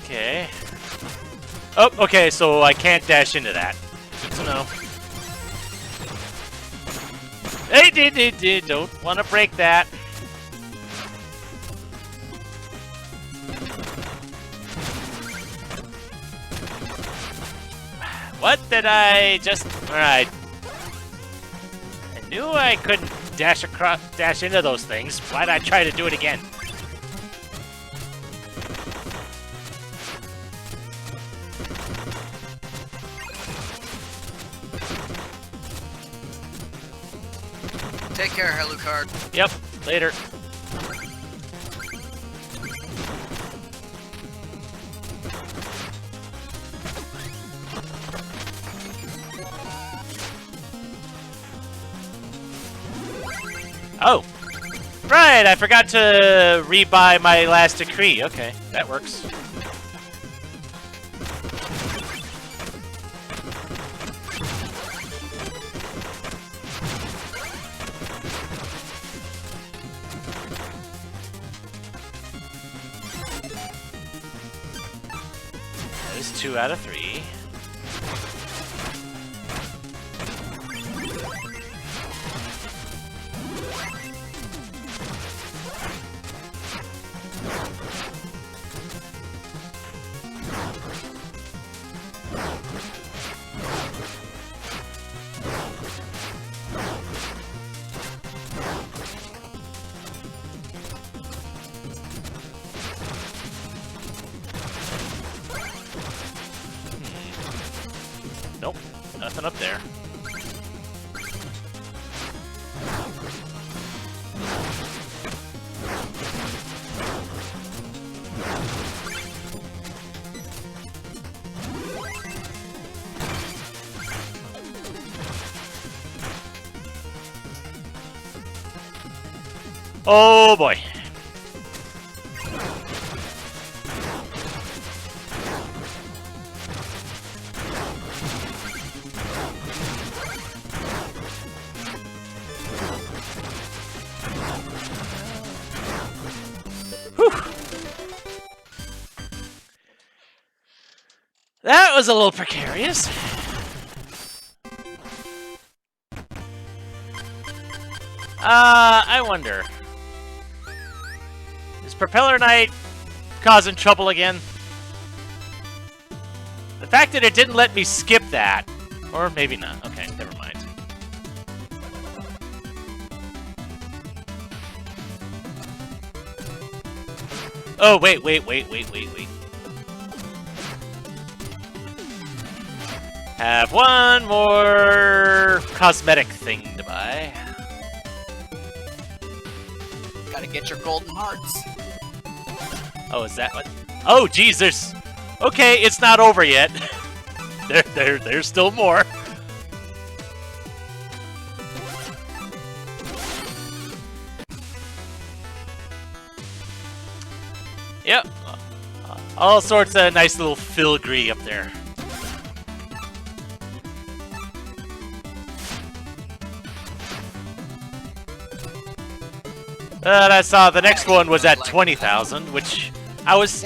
[SPEAKER 1] Okay. Oh, okay, so I can't dash into that. Good to know. Hey, don't want to break that. What did I just... Alright. I knew I couldn't dash into those things. Why'd I try to do it again?
[SPEAKER 2] Take care, Alucard.
[SPEAKER 1] Yep, later. Oh! Right, I forgot to rebuy my last decree. Okay, that works. That is 2 out of 3. Nope, nothing up there. Oh boy. That was a little precarious. I wonder. Is Propeller Knight causing trouble again? The fact that it didn't let me skip that. Or maybe not. Okay, never mind. Oh, wait. Have one more cosmetic thing to buy.
[SPEAKER 2] Gotta get your golden hearts.
[SPEAKER 1] Oh, is that what? Oh, geez, there's... Okay, it's not over yet. There's still more. All sorts of nice little filigree up there. And I saw the next one was at 20,000, which I was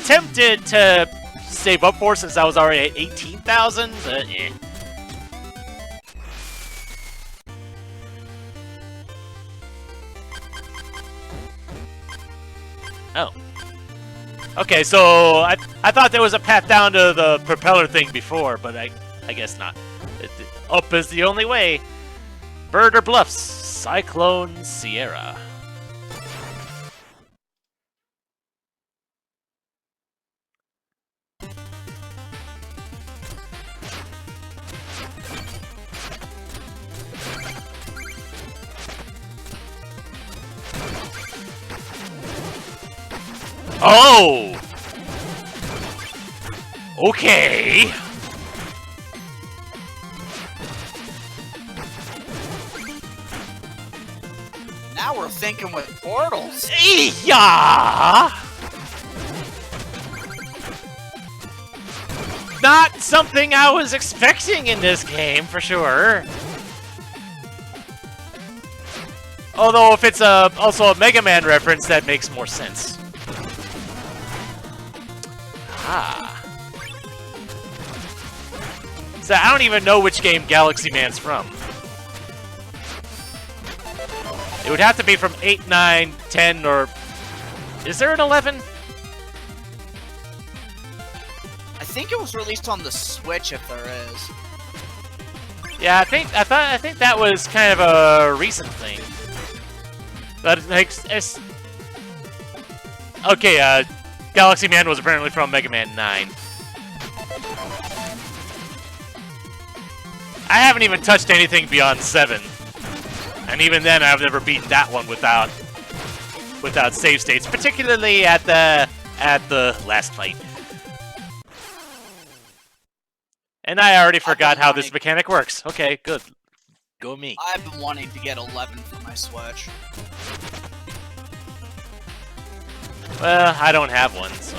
[SPEAKER 1] tempted to save up for since I was already at 18,000, but eh. Oh. Okay, so I thought there was a path down to the propeller thing before, but I guess not. Up is the only way. Bird or Bluffs, Cyclone Sierra. Oh! Okay.
[SPEAKER 2] Now we're thinking with portals.
[SPEAKER 1] Yeah. Not something I was expecting in this game, for sure. Although, if it's also a Mega Man reference, that makes more sense. Ah. So I don't even know which game Galaxy Man's from. It would have to be from 8, 9, 10, or... Is there an 11?
[SPEAKER 2] I think it was released on the Switch, if there is.
[SPEAKER 1] Yeah, I think that was kind of a recent thing. That makes it's... Okay, Galaxy Man was apparently from Mega Man 9. I haven't even touched anything beyond 7. And even then, I've never beaten that one without save states, particularly at the last fight. And I already forgot how this mechanic works. Okay, good. Go me.
[SPEAKER 2] I've been wanting to get 11 for my Switch.
[SPEAKER 1] Well, I don't have one, so...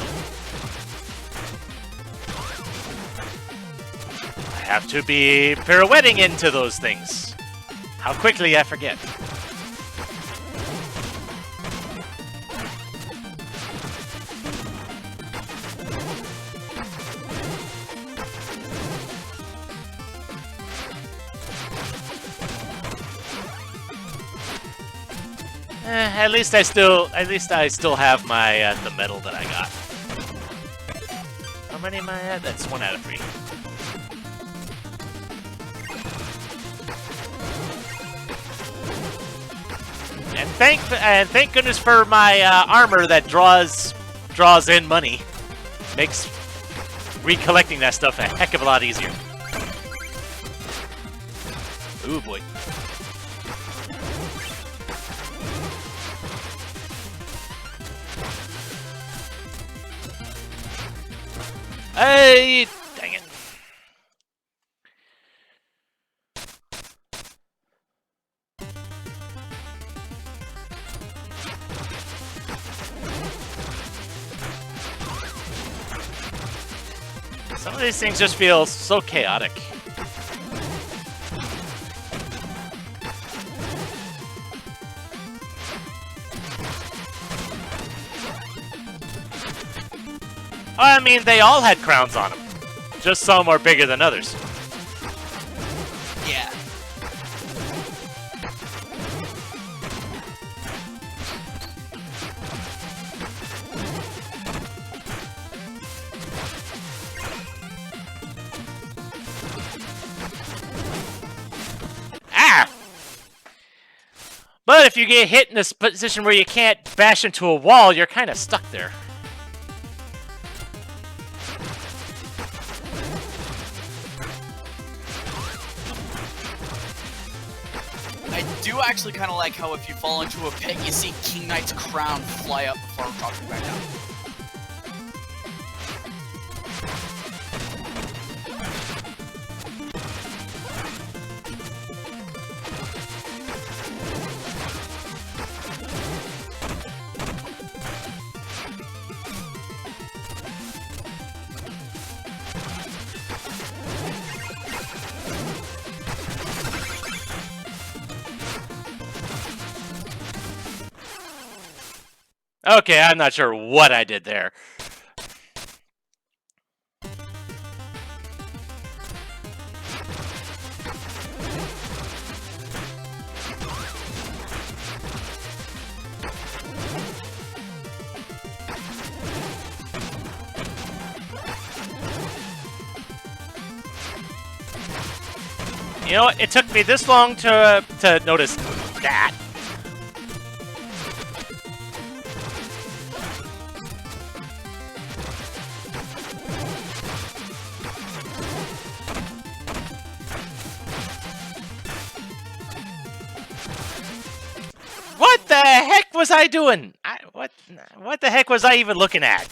[SPEAKER 1] I have to be pirouetting into those things. How quickly I forget. At least I still have my the medal that I got. How many am I at? That's 1 out of 3. And thank goodness for my armor that draws in money. Makes recollecting that stuff a heck of a lot easier. Ooh boy. Hey, dang it. Some of these things just feel so chaotic. I mean, they all had crowns on them. Just some are bigger than others.
[SPEAKER 2] Yeah.
[SPEAKER 1] Ah! But if you get hit in this position where you can't bash into a wall, you're kind of stuck there.
[SPEAKER 2] I do actually kind of like how if you fall into a pit, you see King Knight's crown fly up before dropping back down.
[SPEAKER 1] Okay, I'm not sure what I did there. You know what? It took me this long to notice that. What the heck was I doing? What the heck was I even looking at?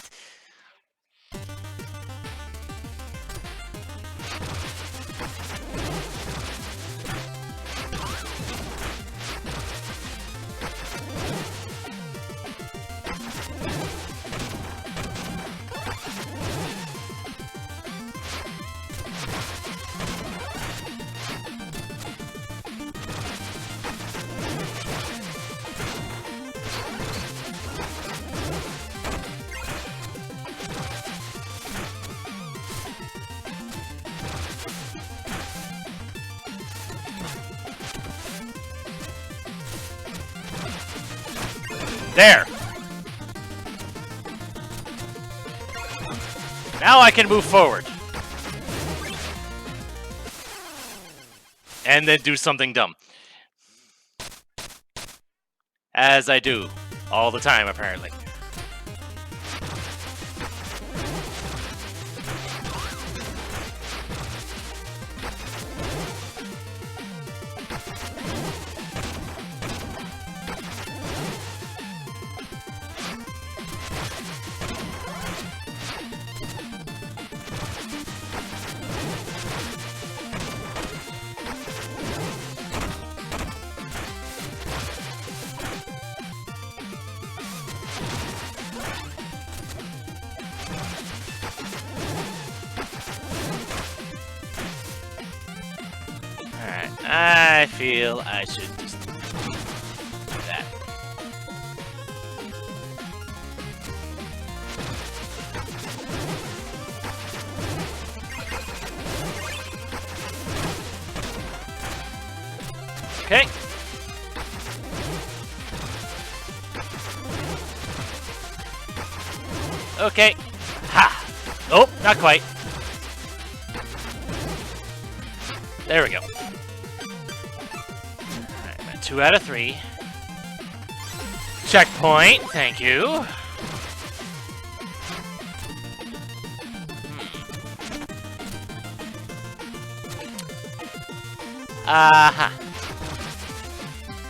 [SPEAKER 1] There! Now I can move forward. And then do something dumb. As I do. All the time, apparently. Alright, I feel I should just do that. Okay. Okay. Ha! Oh, not quite. There we go. Alright, I'm at 2 out of 3. Checkpoint, thank you. Aha.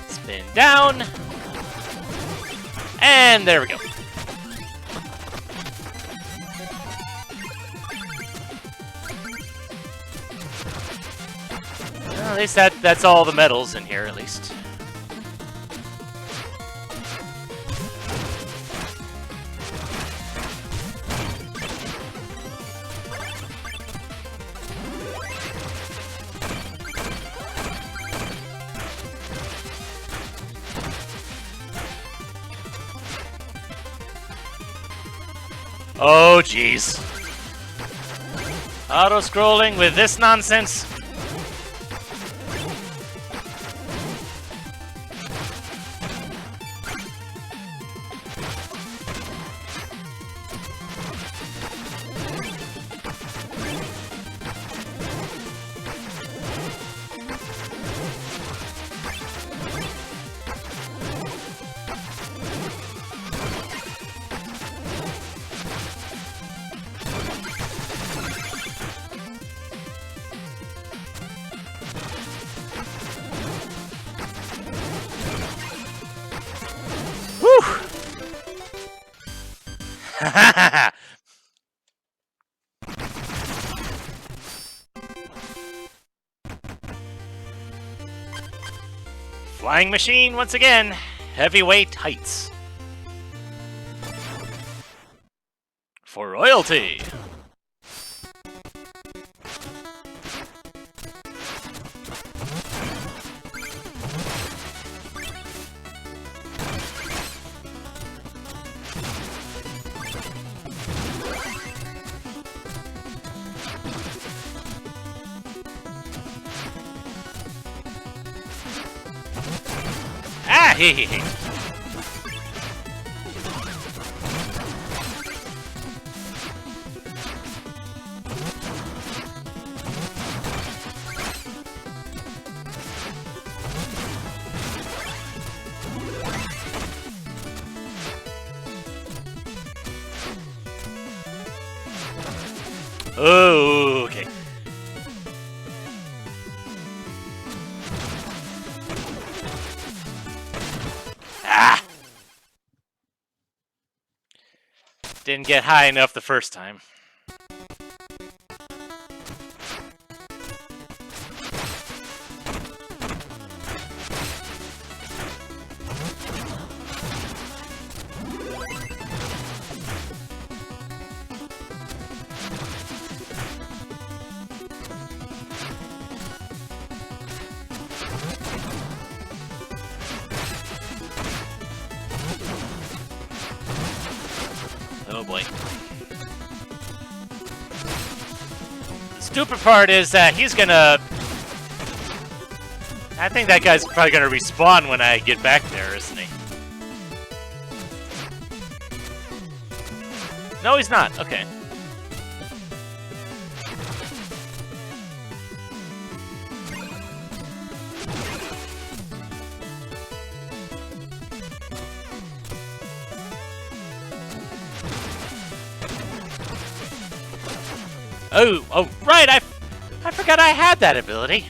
[SPEAKER 1] Spin down. And there we go. Well, at least that's all the medals in here, at least. Oh, jeez. Auto-scrolling with this nonsense? Flying machine once again. Heavyweight heights. For royalty. Ah, hee hee hee. Oh, okay. Ah! Didn't get high enough the first time. Oh boy. The stupid part is that he's gonna... I think that guy's probably gonna respawn when I get back there, isn't he? No, he's not. Okay. Oh, right, I forgot I had that ability.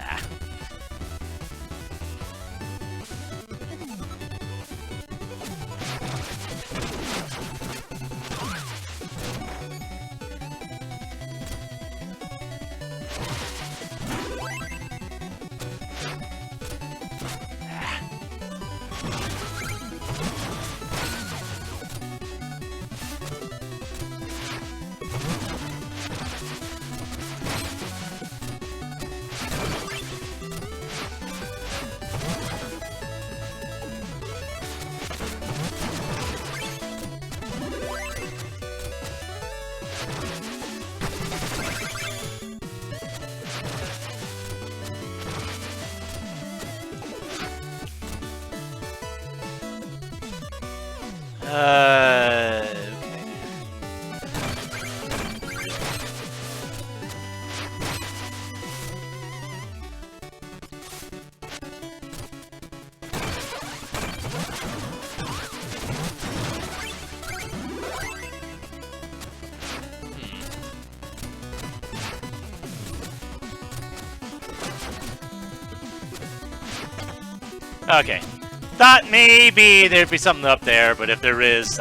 [SPEAKER 1] Ah. Okay. Okay. Thought maybe there'd be something up there, but if there is,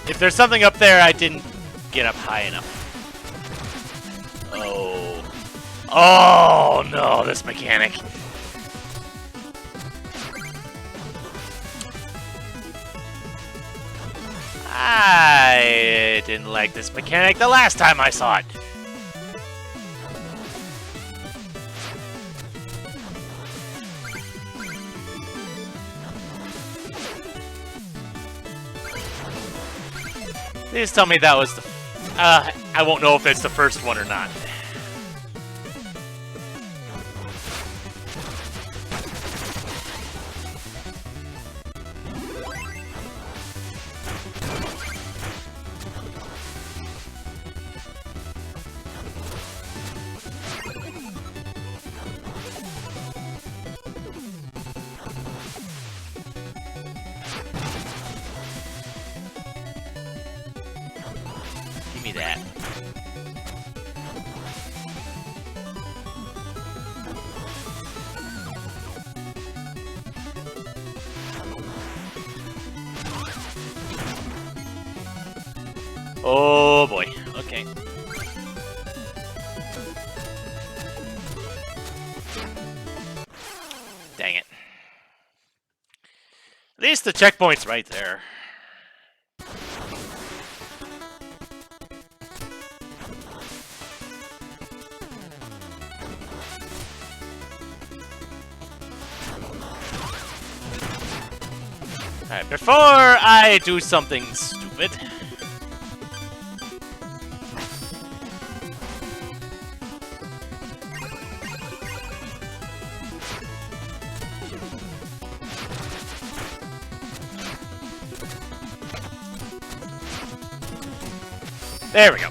[SPEAKER 1] if there's something up there, I didn't get up high enough. Oh. Oh, no, this mechanic. I didn't like this mechanic the last time I saw it. Please tell me that was the... I won't know if it's the first one or not. Give me that. Oh boy. Okay. Dang it. At least the checkpoint's right there. Alright, before I do something stupid, There we go.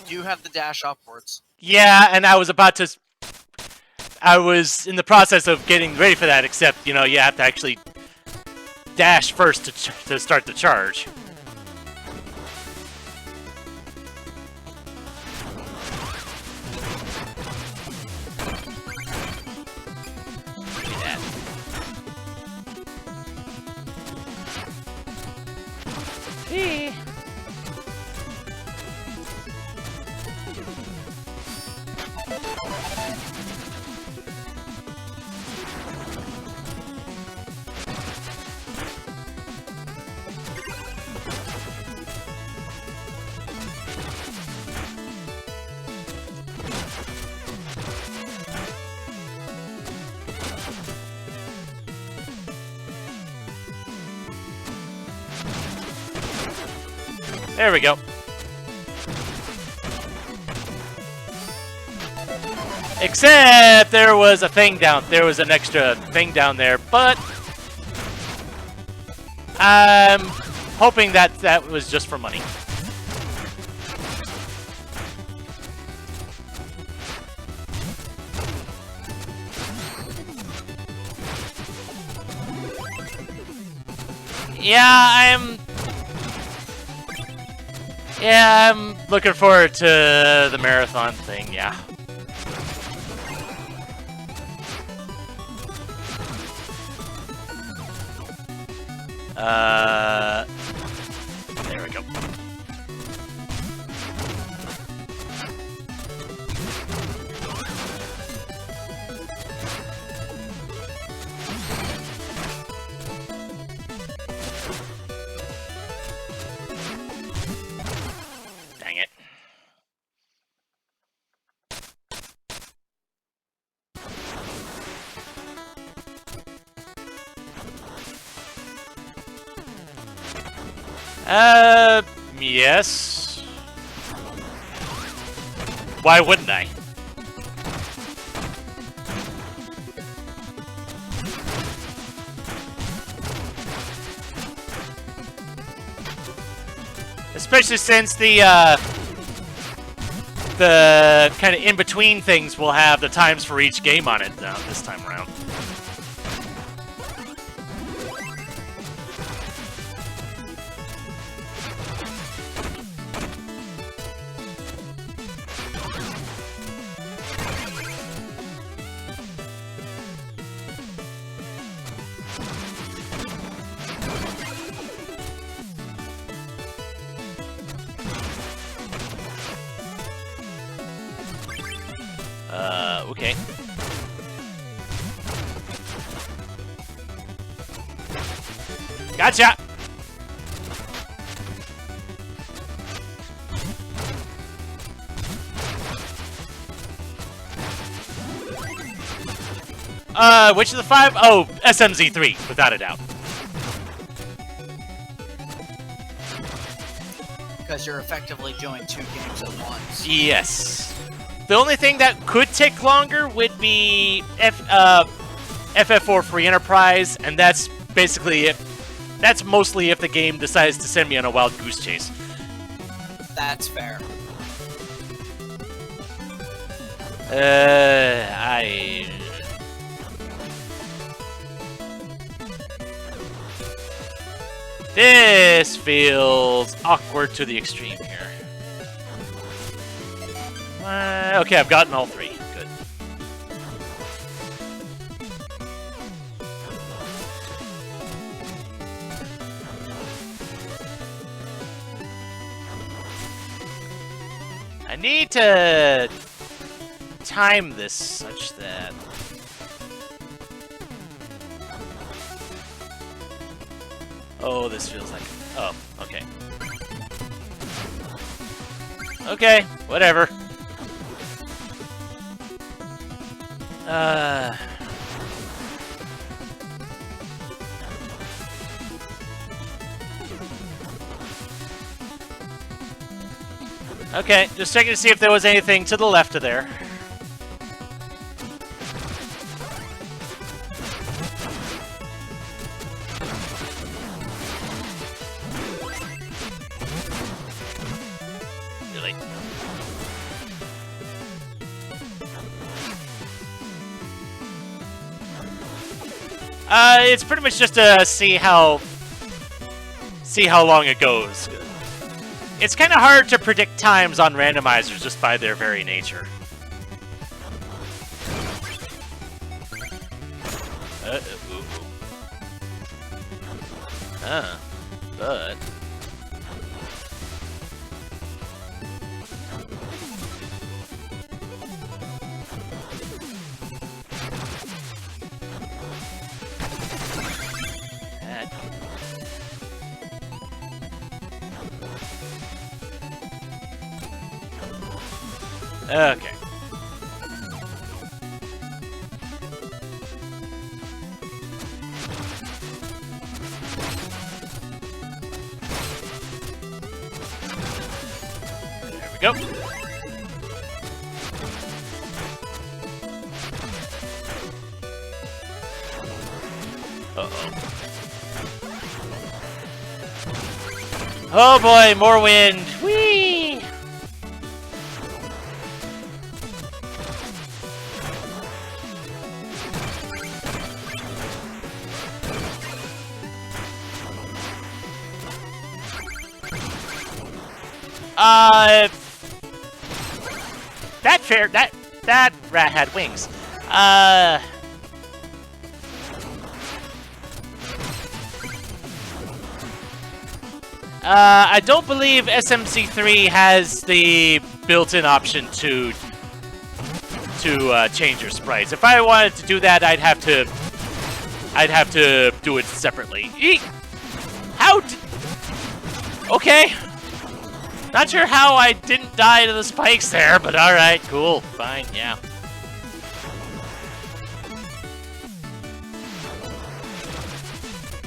[SPEAKER 2] You have the dash upwards.
[SPEAKER 1] Yeah, and I was about to... I was in the process of getting ready for that, except, you know, you have to actually dash first to start the charge. Look at that. Hey. There we go. Except there was a thing down. There was an extra thing down there, but I'm hoping that that was just for money. Yeah, I'm looking forward to the marathon thing, yeah. There we go. Dang it. Yes. Why wouldn't I? Especially since the kind of in-between things will have the times for each game on it this time around. Okay. Gotcha! Which of the 5? Oh, SMZ3, without a doubt.
[SPEAKER 2] Because you're effectively doing 2 games at once.
[SPEAKER 1] Yes. The only thing that could take longer would be FF4 Free Enterprise, and that's basically it. That's mostly if the game decides to send me on a wild goose chase.
[SPEAKER 2] That's fair.
[SPEAKER 1] This feels awkward to the extreme here. Okay, I've gotten all 3. Good. I need to time this such that... Oh, this feels like... Oh, okay. Okay, whatever. Okay, just checking to see if there was anything to the left of there. Really? It's pretty much just to see how long it goes. It's kind of hard to predict times on randomizers just by their very nature. But... Okay. There we go. Uh-oh. Oh boy, more wind. Whee! That rat had wings. I don't believe SMC3 has the built-in option to change your sprites. If I wanted to do that, I'd have to do it separately. Eek! How? Okay. Not sure how I didn't die to the spikes there, but alright, cool, fine, yeah.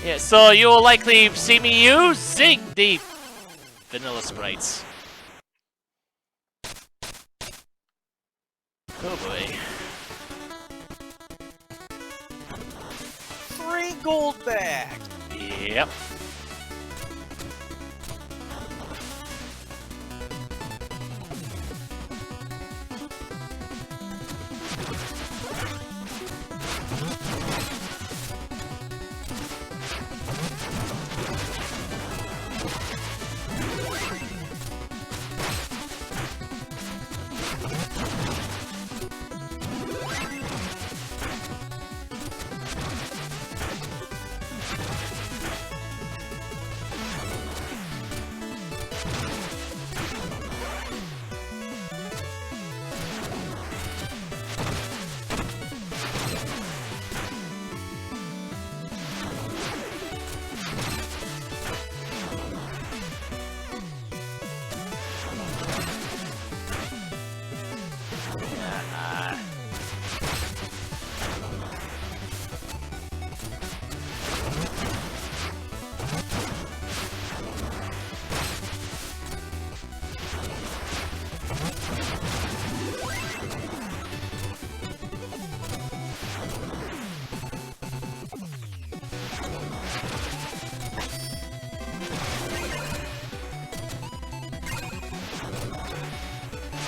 [SPEAKER 1] Yeah, so you will likely see me using the vanilla sprites. Oh boy.
[SPEAKER 2] 3 gold bags!
[SPEAKER 1] Yep.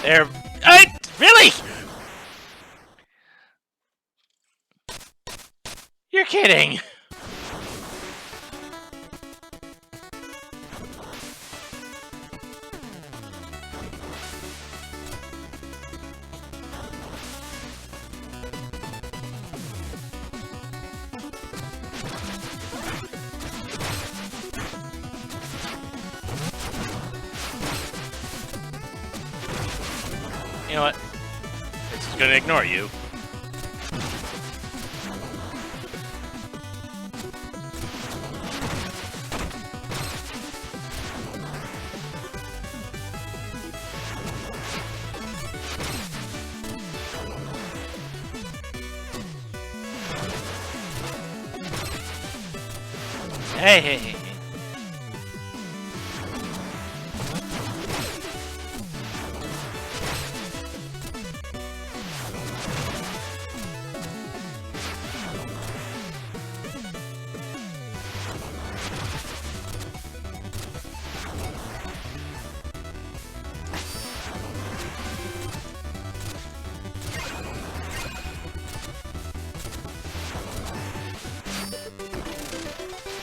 [SPEAKER 1] There. Really? You're kidding. You know what? It's just gonna ignore you. Hey, hey, hey, hey.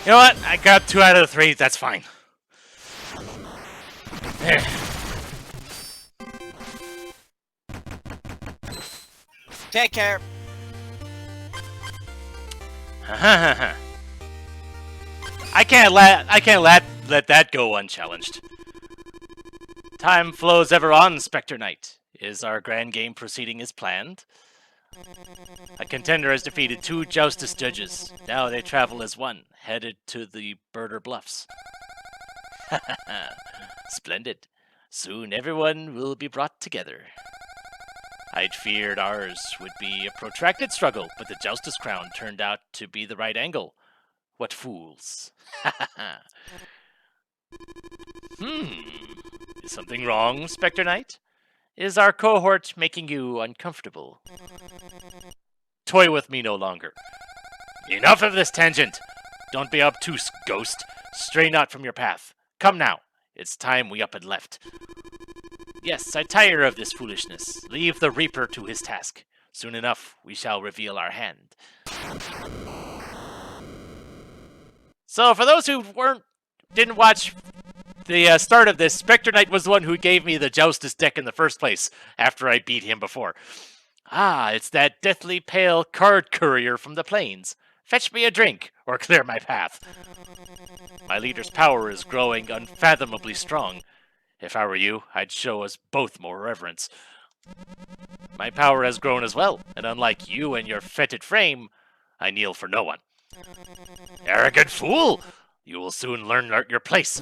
[SPEAKER 1] You know what? I got 2 out of the 3. That's fine. There.
[SPEAKER 2] Take care.
[SPEAKER 1] I can't let that go unchallenged. Time flows ever on, Spectre Knight. Is our grand game proceeding as planned? A contender has defeated 2 Joustus judges. Now they travel as one, headed to the Birder Bluffs. Splendid. Soon everyone will be brought together. I'd feared ours would be a protracted struggle, but the Joustus crown turned out to be the right angle. What fools. Is something wrong, Spectre Knight? Is our cohort making you uncomfortable? Toy with me no longer. Enough of this tangent! Don't be obtuse, ghost. Stray not from your path. Come now. It's time we up and left. Yes, I tire of this foolishness. Leave the Reaper to his task. Soon enough, we shall reveal our hand. So, for those who didn't watch the start of this, Spectre Knight was the one who gave me the Joustus deck in the first place, after I beat him before. Ah, it's that deathly pale card courier from the plains. Fetch me a drink, or clear my path. My leader's power is growing unfathomably strong. If I were you, I'd show us both more reverence. My power has grown as well, and unlike you and your fetid frame, I kneel for no one. Arrogant fool! You will soon learn your place.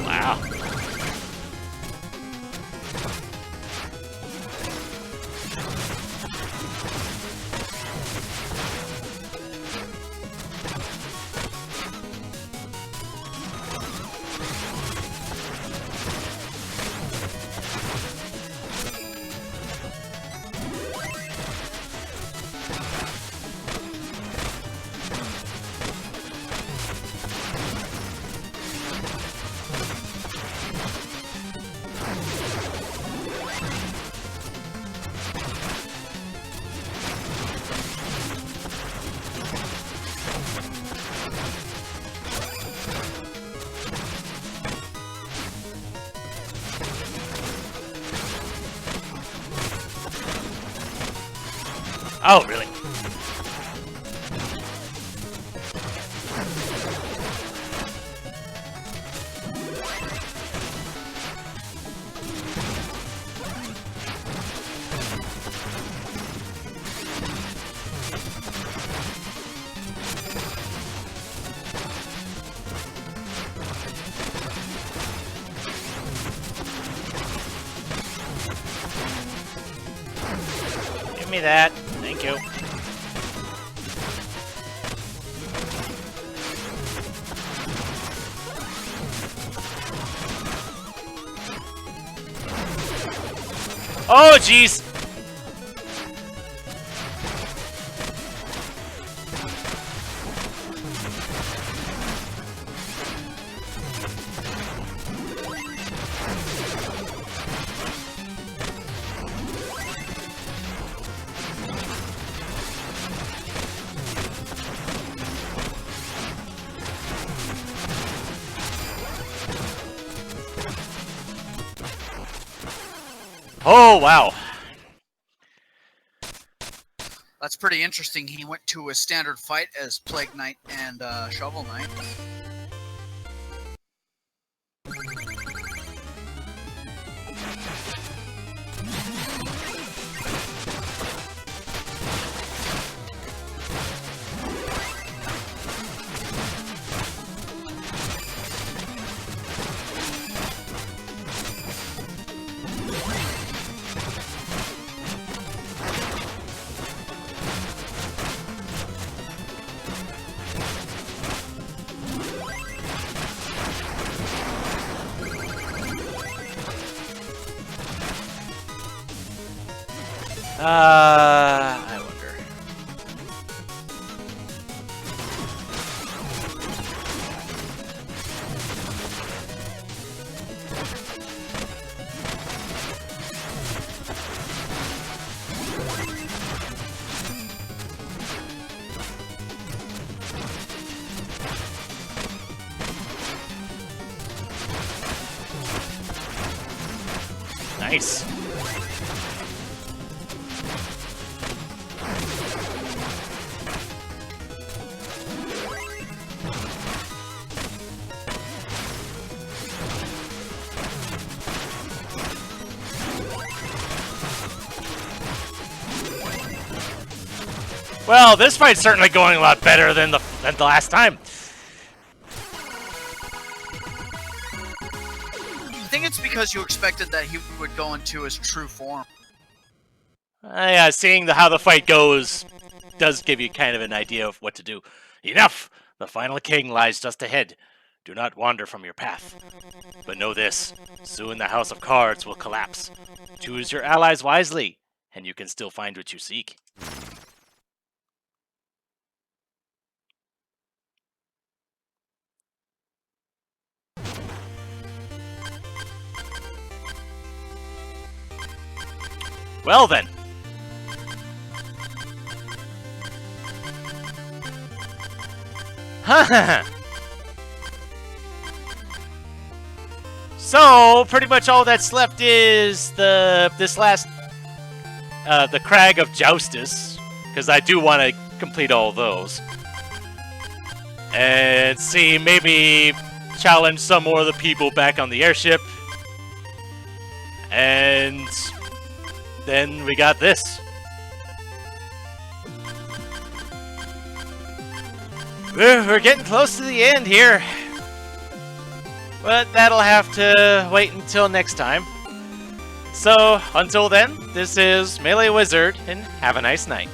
[SPEAKER 1] Wow. Oh, really? Give me that. Thank you. Oh, jeez! Oh, wow.
[SPEAKER 2] That's pretty interesting. He went to a standard fight as Plague Knight and Shovel Knight.
[SPEAKER 1] I wonder. Nice. Well, this fight's certainly going a lot better than the last time.
[SPEAKER 2] I think it's because you expected that he would go into his true form.
[SPEAKER 1] Yeah, seeing how the fight goes does give you kind of an idea of what to do. Enough! The final king lies just ahead. Do not wander from your path. But know this, soon the house of cards will collapse. Choose your allies wisely, and you can still find what you seek. Well then. So pretty much all that's left is the Crag of Joustus, because I do want to complete all those. And see, maybe challenge some more of the people back on the airship. And then we got this. We're getting close to the end here. But that'll have to wait until next time. So, until then, this is MeleeWizard, and have a nice night.